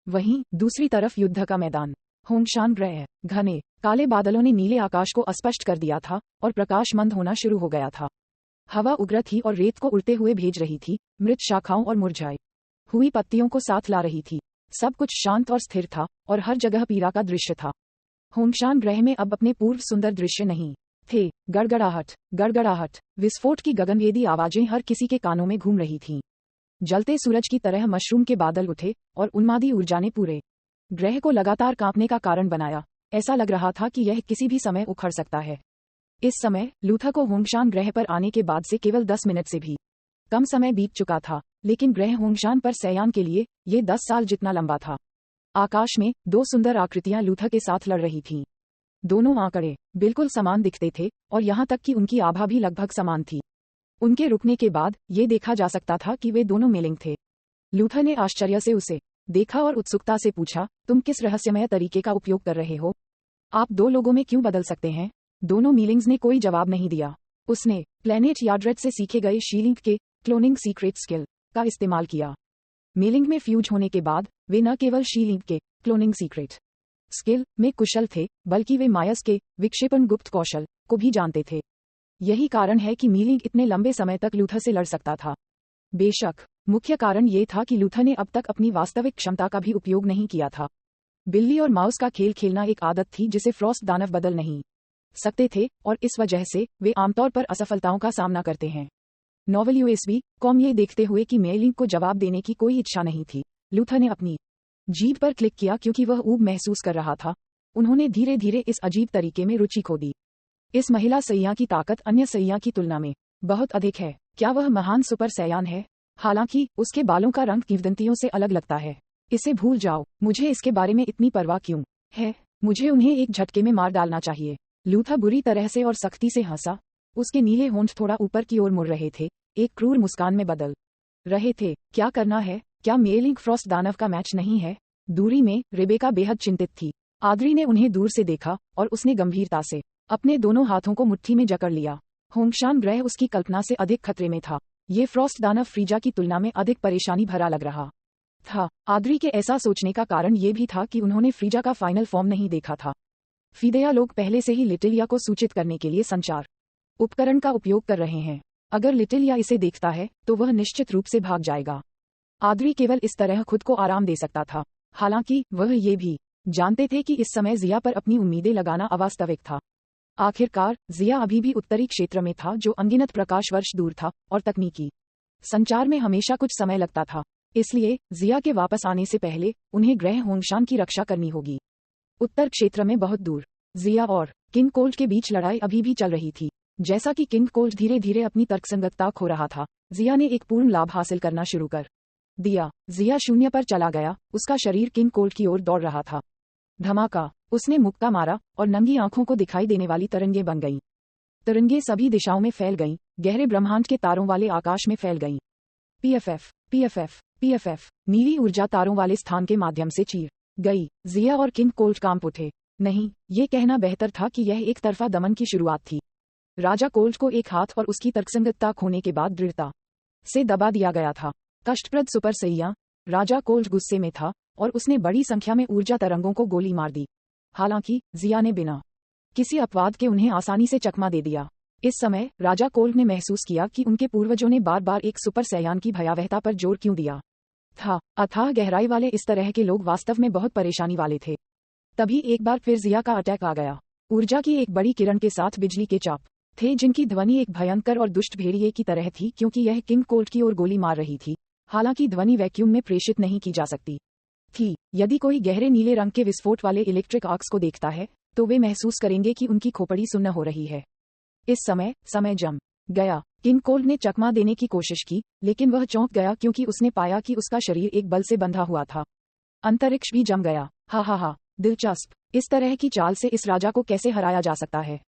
वहीं दूसरी तरफ युद्ध का मैदान। होंगशान ग्रह। घने काले बादलों ने नीले आकाश को अस्पष्ट कर दिया था और प्रकाश मंद होना शुरू हो गया था। हवा उग्र थी और रेत को उड़ते हुए भेज रही थी, मृत शाखाओं और मुरझाई हुई पत्तियों को साथ ला रही थी। सब कुछ शांत और स्थिर था और हर जगह पीड़ा का दृश्य था। होंगशान ग्रह में अब अपने पूर्व सुंदर दृश्य नहीं थे। गड़गड़ाहट, गड़गड़ाहट, विस्फोट की गगनभेदी आवाजें हर किसी के कानों में घूम रही थीं। जलते सूरज की तरह मशरूम के बादल उठे और उन्मादी ऊर्जा ने पूरे ग्रह को लगातार कांपने का कारण बनाया। ऐसा लग रहा था कि यह किसी भी समय उखड़ सकता है। इस समय लूथर को होंगशान ग्रह पर आने के बाद से केवल 10 मिनट से भी कम समय बीत चुका था, लेकिन ग्रह होंगशान पर सयान के लिए ये 10 साल जितना लंबा था। आकाश में दो सुंदर आकृतियां लूथर के साथ लड़ रही थीं। दोनों आंकड़े बिल्कुल समान दिखते थे और यहाँ तक कि उनकी आभा भी लगभग समान थी। उनके रुकने के बाद ये देखा जा सकता था कि वे दोनों मेलिंग थे। लूथर ने आश्चर्य से उसे देखा और उत्सुकता से पूछा, तुम किस रहस्यमय तरीके का उपयोग कर रहे हो? आप दो लोगों में क्यों बदल सकते हैं? दोनों मीलिंग्स ने कोई जवाब नहीं दिया। उसने प्लेनेट यार्ड्रेड से सीखे गए शीलिंग के क्लोनिंग सीक्रेट स्किल का इस्तेमाल किया। मेलिंग में फ्यूज होने के बाद वे न केवल शीलिंग के क्लोनिंग सीक्रेट स्किल में कुशल थे, बल्कि वे मायस के विक्षेपण गुप्त कौशल को भी जानते थे। यही कारण है कि मीलिंग इतने लंबे समय तक लूथर से लड़ सकता था। बेशक मुख्य कारण ये था कि लूथर ने अब तक अपनी वास्तविक क्षमता का भी उपयोग नहीं किया था। बिल्ली और माउस का खेल खेलना एक आदत थी जिसे फ्रॉस्ट दानव बदल नहीं सकते थे, और इस वजह से वे आमतौर पर असफलताओं का सामना करते हैं। नॉवल USB.com ये देखते हुए कि मेलिंग को जवाब देने की कोई इच्छा नहीं थी, लूथर ने अपनी जीभ पर क्लिक किया क्योंकि वह ऊब महसूस कर रहा था। उन्होंने धीरे धीरे इस अजीब तरीके में रुचि खो दी। इस महिला सैया की ताकत अन्य सैया की तुलना में बहुत अधिक है। क्या वह महान सुपर सैयान है? हालांकि उसके बालों का रंग किंवदंतियों से अलग लगता है। इसे भूल जाओ, मुझे इसके बारे में इतनी परवाह क्यों है? मुझे उन्हें एक झटके में मार डालना चाहिए। लूथर बुरी तरह से और सख्ती से हंसा। उसके नीले होंठ थोड़ा ऊपर की ओर मुड़ रहे थे, एक क्रूर मुस्कान में बदल रहे थे। क्या करना है? क्या मेलिंग फ्रॉस्ट दानव का मैच नहीं है? दूरी में रेबेका बेहद चिंतित थी। आद्री ने उन्हें दूर से देखा और उसने गंभीरता से अपने दोनों हाथों को मुट्ठी में जकड़ लिया। होंगशान ग्रह उसकी कल्पना से अधिक खतरे में था। ये फ्रॉस्ट दानव फ्रीजा की तुलना में अधिक परेशानी भरा लग रहा था। आद्री के ऐसा सोचने का कारण ये भी था कि उन्होंने फ्रीजा का फाइनल फॉर्म नहीं देखा था। फिदेया लोग पहले से ही लिटिलिया को सूचित करने के लिए संचार उपकरण का उपयोग कर रहे हैं। अगर लिटिलिया इसे देखता है तो वह निश्चित रूप से भाग जाएगा। आद्री केवल इस तरह खुद को आराम दे सकता था। हालांकि वह ये भी जानते थे कि इस समय जिया पर अपनी उम्मीदें लगाना अवास्तविक था। आखिरकार जिया अभी भी उत्तरी क्षेत्र में था, जो अनगिनत प्रकाश वर्ष दूर था, और तकनीकी संचार में हमेशा कुछ समय लगता था। इसलिए जिया के वापस आने से पहले उन्हें ग्रह होंगशान की रक्षा करनी होगी। उत्तर क्षेत्र में बहुत दूर जिया और किंग कोल्ट के बीच लड़ाई अभी भी चल रही थी। जैसा कि किंग कोल्ट धीरे धीरे अपनी तर्कसंगतता खो रहा था, जिया ने एक पूर्ण लाभ हासिल करना शुरू कर दिया। जिया शून्य पर चला गया। उसका शरीर किंग कोल्ट की ओर दौड़ रहा था। धमाका! उसने मुक्का मारा और नंगी आंखों को दिखाई देने वाली तरंगे बन गईं। तरंगे सभी दिशाओं में फैल गईं, गहरे ब्रह्मांड के तारों वाले आकाश में फैल गईं। PFF, PFF, PFF, नीली ऊर्जा तारों वाले स्थान के माध्यम से चीर गई। जिया और किंग कोल्ट कांप उठे। नहीं, ये कहना बेहतर था कि यह एक तरफा दमन की शुरुआत थी। राजा कोल्ट को एक हाथ और उसकी तर्कसंगतता खोने के बाद दृढ़ता से दबा दिया गया था। कष्टप्रद सुपर सैया। राजा कोल्ट गुस्से में था और उसने बड़ी संख्या में ऊर्जा तरंगों को गोली मार दी। हालांकि जिया ने बिना किसी अपवाद के उन्हें आसानी से चकमा दे दिया। इस समय राजा कोल्ट ने महसूस किया कि उनके पूर्वजों ने बार बार एक सुपर सैयान की भयावहता पर जोर क्यों दिया था। अथाह गहराई वाले इस तरह के लोग वास्तव में बहुत परेशानी वाले थे। तभी एक बार फिर जिया का अटैक आ गया। ऊर्जा की एक बड़ी किरण के साथ बिजली के चाप थे, जिनकी ध्वनि एक भयंकर और दुष्ट भेड़िए की तरह थी, क्योंकि यह किंग कोल्ट की ओर गोली मार रही थी। हालांकि ध्वनि वैक्यूम में प्रेषित नहीं की जा सकती थी। यदि कोई गहरे नीले रंग के विस्फोट वाले इलेक्ट्रिक आर्क्स को देखता है तो वे महसूस करेंगे कि उनकी खोपड़ी सुन्न हो रही है। इस समय जम गया। किंग कोल्ट ने चकमा देने की कोशिश की, लेकिन वह चौंक गया क्योंकि उसने पाया कि उसका शरीर एक बल से बंधा हुआ था। अंतरिक्ष भी जम गया। हा हा हा, दिलचस्प। इस तरह की चाल से इस राजा को कैसे हराया जा सकता है?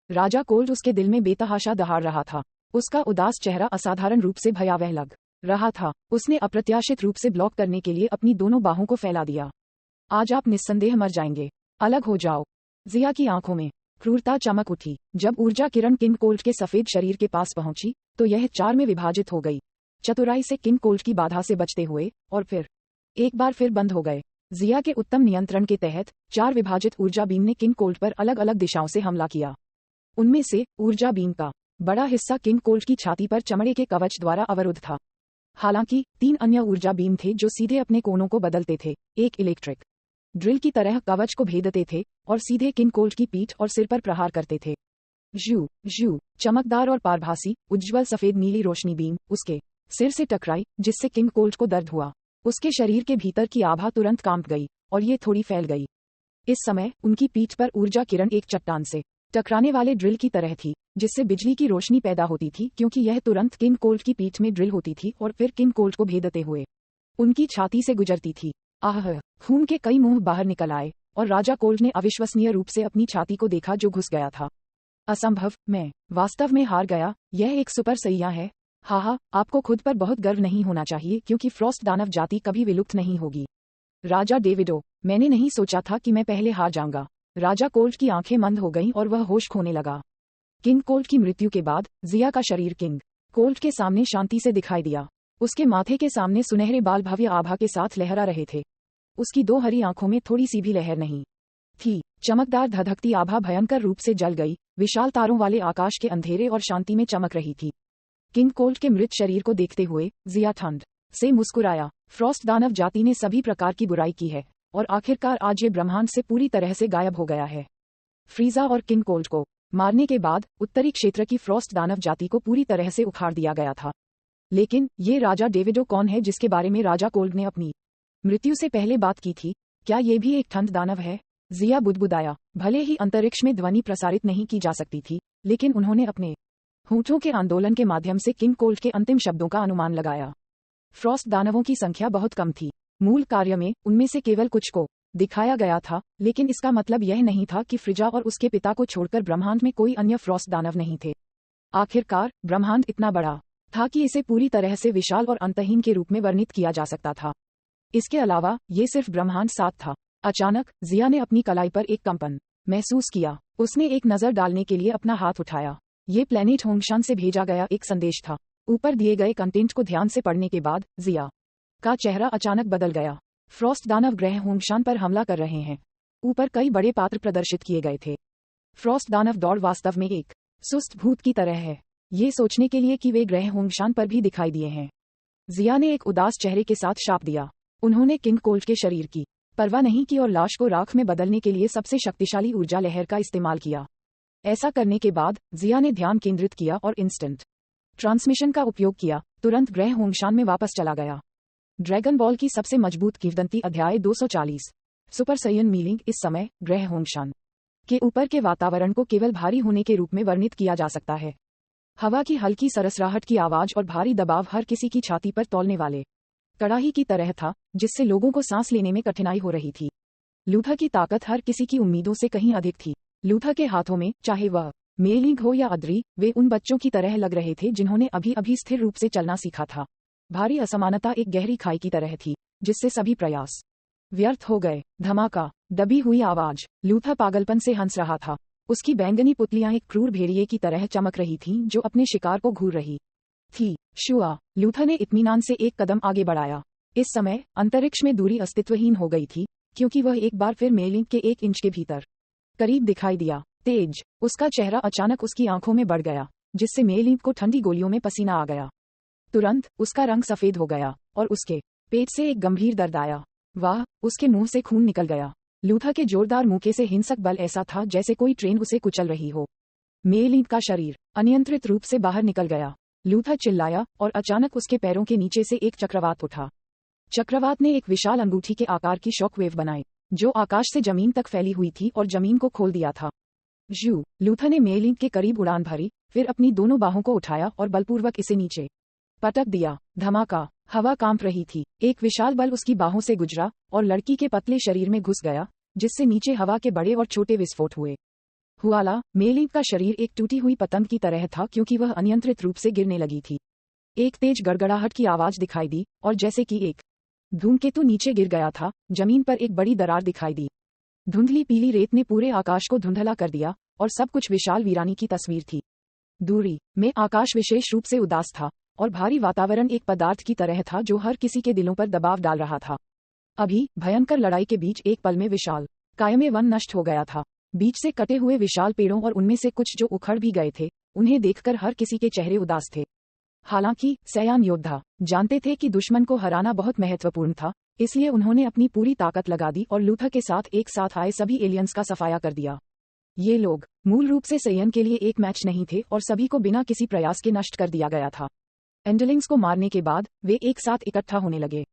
राजा कोल्ड उसके दिल में बेतहाशा दहाड़ रहा था। उसका उदास चेहरा असाधारण रूप से भयावह लग रहा था। उसने अप्रत्याशित रूप से ब्लॉक करने के लिए अपनी दोनों बाहों को फैला दिया। आज आप निस्संदेह मर जाएंगे। अलग हो जाओ। जिया की आंखों में क्रूरता चमक उठी। जब ऊर्जा किरण किंग कोल्ड के सफेद शरीर के पास पहुंची तो यह 4 में विभाजित हो गई, चतुराई से किंग कोल्ड की बाधा से बचते हुए, और फिर एक बार फिर बंद हो गए। जिया के उत्तम नियंत्रण के तहत 4 विभाजित ऊर्जा बीम ने किंग कोल्ड पर अलग अलग दिशाओं से हमला किया। उनमें से ऊर्जा बीम का बड़ा हिस्सा किंग कोल्ड की छाती पर चमड़े के कवच द्वारा अवरुद्ध था। हालांकि 3 अन्य ऊर्जा बीम थे जो सीधे अपने कोनों को बदलते थे, एक इलेक्ट्रिक ड्रिल की तरह कवच को भेदते थे और सीधे किंग कोल्ड की पीठ और सिर पर प्रहार करते थे। जू जू, चमकदार और पारभासी उज्ज्वल सफेद नीली रोशनी बीम उसके सिर से टकराई, जिससे किंग कोल्ड को दर्द हुआ। उसके शरीर के भीतर की आभा तुरंत कांप गई और ये थोड़ी फैल गई। इस समय उनकी पीठ पर ऊर्जा किरण एक चट्टान से टकराने वाले ड्रिल की तरह थी, जिससे बिजली की रोशनी पैदा होती थी, क्योंकि यह तुरंत किंग कोल्ड की पीठ में ड्रिल होती थी और फिर किंग कोल्ड को भेदते हुए उनकी छाती से गुजरती थी। आह! खून के कई मुंह बाहर निकल आए और राजा कोल्ड ने अविश्वसनीय रूप से अपनी छाती को देखा जो घुस गया था। असंभव, मैं वास्तव में हार गया। यह एक सुपर सैया है। हा, आपको खुद पर बहुत गर्व नहीं होना चाहिए, क्योंकि फ्रॉस्ट दानव जाति कभी विलुप्त नहीं होगी। राजा डेविडो, मैंने नहीं सोचा था कि मैं पहले हार जाऊंगा। राजा कोल्ड की आंखें मंद हो गईं और वह होश खोने लगा। किंग कोल्ड की मृत्यु के बाद जिया का शरीर किंग कोल्ड के सामने शांति से दिखाई दिया। उसके माथे के सामने सुनहरे बाल भव्य आभा के साथ लहरा रहे थे। उसकी 2 हरी आंखों में थोड़ी सी भी लहर नहीं थी। चमकदार धधकती आभा भयंकर रूप से जल गई, विशाल तारों वाले आकाश के अंधेरे और शांति में चमक रही थी। किंग कोल्ड के मृत शरीर को देखते हुए जिया ठंड से मुस्कुराया। फ्रॉस्ट दानव जाति ने सभी प्रकार की बुराई की है और आखिरकार आज ये ब्रह्मांड से पूरी तरह से गायब हो गया है। फ्रीजा और किंग कोल्ड को मारने के बाद उत्तरी क्षेत्र की फ्रॉस्ट दानव जाति को पूरी तरह से उखाड़ दिया गया था। लेकिन ये राजा डेविडो कौन है जिसके बारे में राजा कोल्ड ने अपनी मृत्यु से पहले बात की थी? क्या ये भी एक ठंड दानव है? जिया बुदबुदाया। भले ही अंतरिक्ष में ध्वनि प्रसारित नहीं की जा सकती थी, लेकिन उन्होंने अपने होठों के आंदोलन के माध्यम से किंग कोल्ड के अंतिम शब्दों का अनुमान लगाया। फ्रॉस्ट दानवों की संख्या बहुत कम थी। मूल कार्य में उनमें से केवल कुछ को दिखाया गया था, लेकिन इसका मतलब यह नहीं था कि फ्रिजा और उसके पिता को छोड़कर ब्रह्मांड में कोई अन्य फ्रॉस्ट दानव नहीं थे। आखिरकार ब्रह्मांड इतना बड़ा था कि इसे पूरी तरह से विशाल और अंतहीन के रूप में वर्णित किया जा सकता था। इसके अलावा ये सिर्फ ब्रह्मांड साथ था। अचानक जिया ने अपनी कलाई पर एक कंपन महसूस किया। उसने एक नजर डालने के लिए अपना हाथ उठाया। ये प्लेनेट होंगशान से भेजा गया एक संदेश था। ऊपर दिए गए कंटेंट को ध्यान से पढ़ने के बाद जिया का चेहरा अचानक बदल गया। फ्रॉस्ट दानव ग्रह होंगशान पर हमला कर रहे हैं। ऊपर कई बड़े पात्र प्रदर्शित किए गए थे। फ्रॉस्ट दानव दौड़ वास्तव में एक सुस्त भूत की तरह है, ये सोचने के लिए कि वे ग्रह होंगशान पर भी दिखाई दिए हैं। जिया ने एक उदास चेहरे के साथ शाप दिया। उन्होंने किंग कोल्ड के शरीर की परवाह नहीं की और लाश को राख में बदलने के लिए सबसे शक्तिशाली ऊर्जा लहर का इस्तेमाल किया। ऐसा करने के बाद जिया ने ध्यान केंद्रित किया और इंस्टेंट ट्रांसमिशन का उपयोग किया। तुरंत ग्रह होंगशान में वापस चला गया। ड्रैगन बॉल की सबसे मजबूत किंवदंती अध्याय 240 सुपर सैयन मीलिंग। इस समय ग्रह होंगशान के ऊपर के वातावरण को केवल भारी होने के रूप में वर्णित किया जा सकता है। हवा की हल्की सरसराहट की आवाज और भारी दबाव हर किसी की छाती पर तौलने वाले कड़ाही की तरह था, जिससे लोगों को सांस लेने में कठिनाई हो रही थी। लूथा की ताकत हर किसी की उम्मीदों से कहीं अधिक थी। लूथा के हाथों में, चाहे वह मेलिंग हो या अद्री, वे उन बच्चों की तरह लग रहे थे जिन्होंने अभी अभी स्थिर रूप से चलना सीखा था। भारी असमानता एक गहरी खाई की तरह थी, जिससे सभी प्रयास व्यर्थ हो गए। धमाका, दबी हुई आवाज। लूथा पागलपन से हंस रहा था। उसकी बैंगनी पुतलियां एक क्रूर भेड़िए की तरह चमक रही थीं जो अपने शिकार को घूर रही थी। शुआ, लूथा ने इत्मीनान से एक कदम आगे बढ़ाया। इस समय अंतरिक्ष में दूरी अस्तित्वहीन हो गई थी, क्योंकि वह एक बार फिर मेलिंग के 1 इंच के भीतर करीब दिखाई दिया। तेज, उसका चेहरा अचानक उसकी आंखों में बढ़ गया, जिससे मेलिंग को ठंडी गोलियों में पसीना आ गया। तुरंत उसका रंग सफेद हो गया और उसके पेट से एक गंभीर दर्द आया। वाह, उसके मुंह से खून निकल गया। लूथा के जोरदार मुक्के से हिंसक बल ऐसा था जैसे कोई ट्रेन उसे कुचल रही हो। मेलिंग का शरीर अनियंत्रित रूप से बाहर निकल गया। लूथा चिल्लाया और अचानक उसके पैरों के नीचे से एक चक्रवात उठा। चक्रवात ने एक विशाल अंगूठी के आकार की शॉकवेव बनाई, जो आकाश से जमीन तक फैली हुई थी और जमीन को खोल दिया था। जू, लूथा ने मेलिंग के करीब उड़ान भरी, फिर अपनी दोनों बाहों को उठाया और बलपूर्वक इसे नीचे पटक दिया। धमाका, हवा कांप रही थी। एक विशाल बल उसकी बाहों से गुजरा और लड़की के पतले शरीर में घुस गया, जिससे नीचे हवा के बड़े और छोटे विस्फोट हुए। हुआला मेलिंग का शरीर एक टूटी हुई पतंग की तरह था, क्योंकि वह अनियंत्रित रूप से गिरने लगी थी। एक तेज गड़गड़ाहट की आवाज दिखाई दी और जैसे कि एक धूमकेतु नीचे गिर गया था, जमीन पर एक बड़ी दरार दिखाई दी। धुंधली पीली रेत ने पूरे आकाश को धुंधला कर दिया और सब कुछ विशाल वीरानी की तस्वीर थी। दूरी में आकाश विशेष रूप से उदास था और भारी वातावरण एक पदार्थ की तरह था जो हर किसी के दिलों पर दबाव डाल रहा था। अभी भयंकर लड़ाई के बीच एक पल में विशाल कायमे वन नष्ट हो गया था। बीच से कटे हुए विशाल पेड़ों और उनमें से कुछ जो उखड़ भी गए थे, उन्हें देखकर हर किसी के चेहरे उदास थे। हालांकि सयान योद्धा जानते थे कि दुश्मन को हराना बहुत महत्वपूर्ण था, इसलिए उन्होंने अपनी पूरी ताकत लगा दी और लूथर के साथ एक साथ आए सभी एलियंस का सफाया कर दिया। ये लोग मूल रूप से सयन के लिए एक मैच नहीं थे और सभी को बिना किसी प्रयास के नष्ट कर दिया गया था। एंडलिंग्स को मारने के बाद वे एक साथ इकट्ठा होने लगे,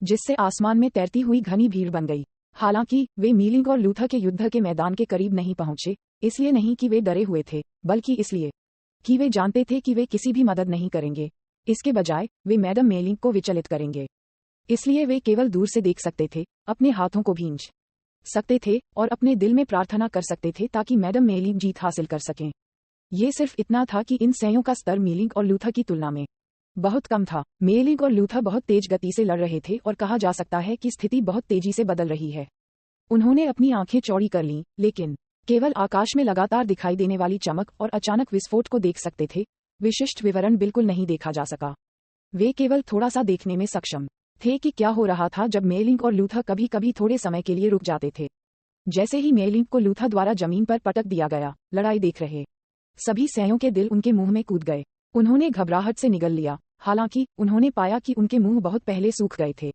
जिससे आसमान में तैरती हुई घनी भीड़ बन गई। हालांकि वे मीलिंग और लूथर के युद्ध के मैदान के करीब नहीं पहुंचे, इसलिए नहीं कि वे डरे हुए थे, बल्कि इसलिए कि वे जानते थे कि वे किसी भी मदद नहीं करेंगे। इसके बजाय वे मैडम मेलिंग को विचलित करेंगे। इसलिए वे केवल दूर से देख सकते थे, अपने हाथों को भींच सकते थे और अपने दिल में प्रार्थना कर सकते थे ताकि मैडम मेलिंग जीत हासिल कर सकें। ये सिर्फ इतना था कि इन सयों का स्तर मीलिंग और लूथर की तुलना में बहुत कम था। मेलिंग और लूथर बहुत तेज गति से लड़ रहे थे और कहा जा सकता है कि स्थिति बहुत तेजी से बदल रही है। उन्होंने अपनी आंखें चौड़ी कर लीं, लेकिन केवल आकाश में लगातार दिखाई देने वाली चमक और अचानक विस्फोट को देख सकते थे। विशिष्ट विवरण बिल्कुल नहीं देखा जा सका। वे केवल थोड़ा सा देखने में सक्षम थे कि क्या हो रहा था जब मेलिंग और लूथर कभी कभी थोड़े समय के लिए रुक जाते थे। जैसे ही मेलिंग को लूथर द्वारा जमीन पर पटक दिया गया, लड़ाई देख रहे सभी सयों के दिल उनके मुंह में कूद गए। उन्होंने घबराहट से निगल लिया, हालांकि उन्होंने पाया कि उनके मुंह बहुत पहले सूख गए थे।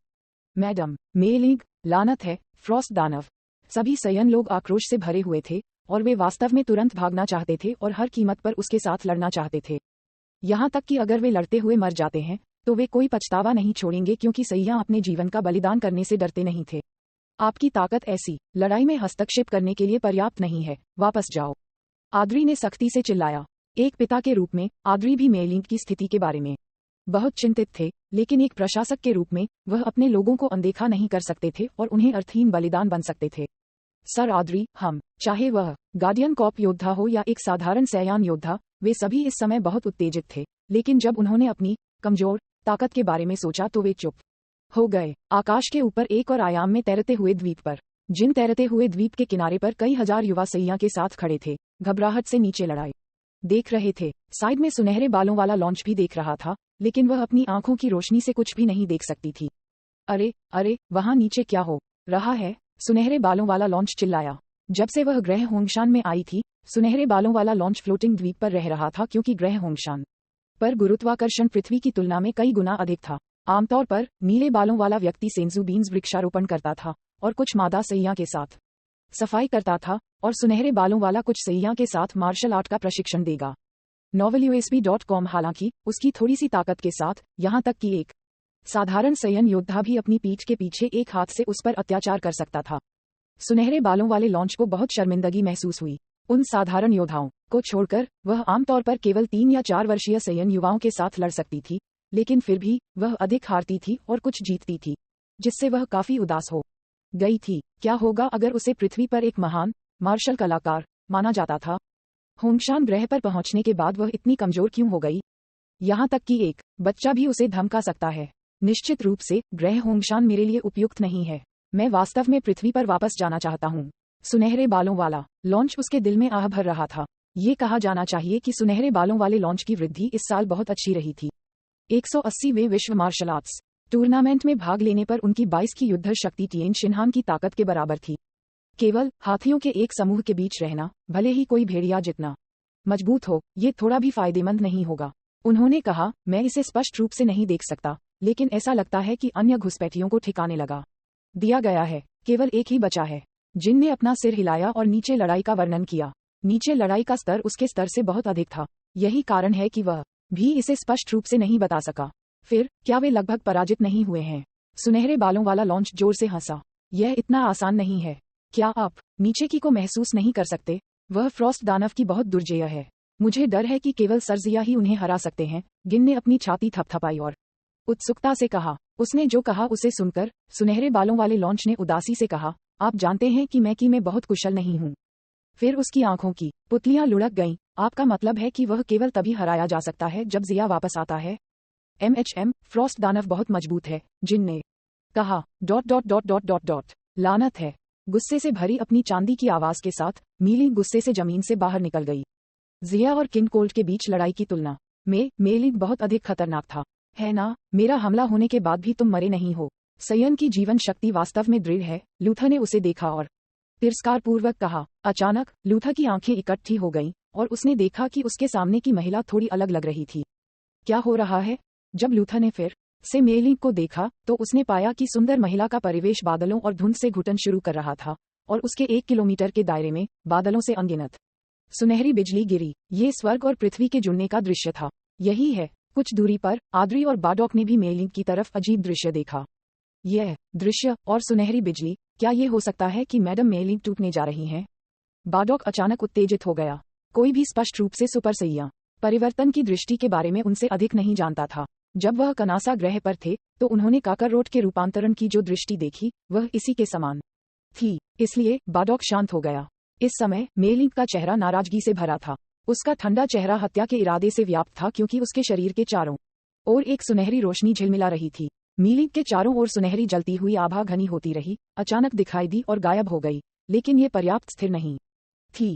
मैडम मेलिंग, लानत है, फ्रॉस्ट दानव। सभी सयन लोग आक्रोश से भरे हुए थे और वे वास्तव में तुरंत भागना चाहते थे और हर कीमत पर उसके साथ लड़ना चाहते थे। यहाँ तक कि अगर वे लड़ते हुए मर जाते हैं तो वे कोई पछतावा नहीं छोड़ेंगे, क्योंकि सैयां अपने जीवन का बलिदान करने से डरते नहीं थे। आपकी ताकत ऐसी लड़ाई में हस्तक्षेप करने के लिए पर्याप्त नहीं है, वापस जाओ, आद्री ने सख्ती से चिल्लाया। एक पिता के रूप में आद्री भी मेलिंग की स्थिति के बारे में बहुत चिंतित थे, लेकिन एक प्रशासक के रूप में वह अपने लोगों को अनदेखा नहीं कर सकते थे और उन्हें अर्थहीन बलिदान बन सकते थे। सर आद्री, हम चाहे वह गार्डियन कॉप योद्धा हो या एक साधारण सयान योद्धा, वे सभी इस समय बहुत उत्तेजित थे। लेकिन जब उन्होंने अपनी कमजोर ताकत के बारे में सोचा तो वे चुप हो गए। आकाश के ऊपर एक और आयाम में तैरते हुए द्वीप पर, जिन तैरते हुए द्वीप के किनारे पर कई हजार युवा सैया के साथ खड़े थे, घबराहट से नीचे लड़ाई देख रहे थे। साइड में सुनहरे बालों वाला लॉन्च भी देख रहा था, लेकिन वह अपनी आंखों की रोशनी से कुछ भी नहीं देख सकती थी। अरे अरे, वहां नीचे क्या हो रहा है? सुनहरे बालों वाला लॉन्च चिल्लाया। जब से वह ग्रह होंगशान में आई थी, सुनहरे बालों वाला लॉन्च फ्लोटिंग द्वीप पर रह रहा था, क्योंकि ग्रह होंगशान पर गुरुत्वाकर्षण पृथ्वी की तुलना में कई गुना अधिक था। आमतौर पर नीले बालों वाला व्यक्ति सेंसु बीन्स वृक्षारोपण करता था और कुछ मादा सैया के साथ सफाई करता था, और सुनहरे बालों वाला कुछ सैया के साथ मार्शल आर्ट का प्रशिक्षण देगा। novelUSB.com हालांकि उसकी थोड़ी सी ताकत के साथ, यहां तक कि एक साधारण सयन योद्धा भी अपनी पीठ के पीछे एक हाथ से उस पर अत्याचार कर सकता था। सुनहरे बालों वाले लॉन्च को बहुत शर्मिंदगी महसूस हुई। उन साधारण योद्धाओं को छोड़कर वह आमतौर पर केवल 3 या 4 वर्षीय सयन युवाओं के साथ लड़ सकती थी, लेकिन फिर भी वह अधिक हारती थी और कुछ जीतती थी, जिससे वह काफी उदास हो गई थी। क्या होगा अगर उसे पृथ्वी पर एक महान मार्शल कलाकार माना जाता था? होंगशान ग्रह पर पहुंचने के बाद वह इतनी कमजोर क्यों हो गई? यहाँ तक कि एक बच्चा भी उसे धमका सकता है। निश्चित रूप से ग्रह होंगशान मेरे लिए उपयुक्त नहीं है। मैं वास्तव में पृथ्वी पर वापस जाना चाहता हूँ। सुनहरे बालों वाला लॉन्च उसके दिल में आह भर रहा था। ये कहा जाना चाहिए कि सुनहरे बालों वाले लॉन्च की वृद्धि इस साल बहुत अच्छी रही थी। 180वें विश्व मार्शल आर्ट्स टूर्नामेंट में भाग लेने पर उनकी 22 की युद्ध शक्ति टिएन शिनहान की ताकत के बराबर थी। केवल हाथियों के एक समूह के बीच रहना, भले ही कोई भेड़िया जितना मजबूत हो, ये थोड़ा भी फायदेमंद नहीं होगा। उन्होंने कहा, मैं इसे स्पष्ट रूप से नहीं देख सकता, लेकिन ऐसा लगता है कि अन्य घुसपैठियों को ठिकाने लगा दिया गया है। केवल एक ही बचा है। जिन ने अपना सिर हिलाया और नीचे लड़ाई का वर्णन किया। नीचे लड़ाई का स्तर उसके स्तर से बहुत अधिक था। यही कारण है कि वह भी इसे स्पष्ट रूप से नहीं बता सका। फिर क्या वे लगभग पराजित नहीं हुए हैं? सुनहरे बालों वाला लॉन्च जोर से हंसा। यह इतना आसान नहीं है। क्या आप नीचे की को महसूस नहीं कर सकते? वह फ्रॉस्ट दानव की बहुत दुर्जय है। मुझे डर है कि केवल सरजिया ही उन्हें हरा सकते हैं। गिन ने अपनी छाती थपथपाई और उत्सुकता से कहा। उसने जो कहा उसे सुनकर सुनहरे बालों वाले लॉन्च ने उदासी से कहा, आप जानते हैं कि मैं बहुत कुशल नहीं हूँ। फिर उसकी आंखों की पुतलियां लुढ़क गईं। आपका मतलब है कि वह केवल तभी हराया जा सकता है जब जिया वापस आता है? फ्रॉस्ट दानव बहुत मजबूत है, जिन ने कहा। लानत है। गुस्से से भरी अपनी चांदी की आवाज के साथ मीली गुस्से से जमीन से बाहर निकल गई। जिया और किंग कोल्ट के बीच लड़ाई की तुलना में मेलिंग बहुत अधिक खतरनाक था, है ना? मेरा हमला होने के बाद भी तुम मरे नहीं हो। सयन की जीवन शक्ति वास्तव में दृढ़ है। लूथर ने उसे देखा और तिरस्कार पूर्वक कहा। अचानक लूथर की आंखें इकट्ठी हो गईं और उसने देखा कि उसके सामने की महिला थोड़ी अलग लग रही थी। क्या हो रहा है? जब लूथर ने फिर से मेलिंग को देखा तो उसने पाया कि सुंदर महिला का परिवेश बादलों और धुंध से घुटन शुरू कर रहा था और उसके 1 किलोमीटर के दायरे में बादलों से अनगिनत सुनहरी बिजली गिरी। ये स्वर्ग और पृथ्वी के जुड़ने का दृश्य था। यही है। कुछ दूरी पर आद्री और बाडॉक ने भी मेलिंग की तरफ अजीब दृश्य देखा। यह दृश्य और सुनहरी बिजली, क्या ये हो सकता है कि मैडम मेलिंग टूटने जा रही हैं? बाडॉक अचानक उत्तेजित हो गया। कोई भी स्पष्ट रूप से सुपर सैया परिवर्तन की दृष्टि के बारे में उनसे अधिक नहीं जानता था। जब वह कनासा ग्रह पर थे तो उन्होंने काकरोट के रूपांतरण की जो दृष्टि देखी वह इसी के समान थी। इसलिए बाडॉक शांत हो गया। इस समय मेलिंग का चेहरा नाराजगी से भरा था। उसका ठंडा चेहरा हत्या के इरादे से व्याप्त था क्योंकि उसके शरीर के चारों ओर एक सुनहरी रोशनी झिलमिला रही थी। मेलिंग के चारों ओर सुनहरी जलती हुई आभा घनी होती रही, अचानक दिखाई दी और गायब हो गई, लेकिन ये पर्याप्त स्थिर नहीं थी।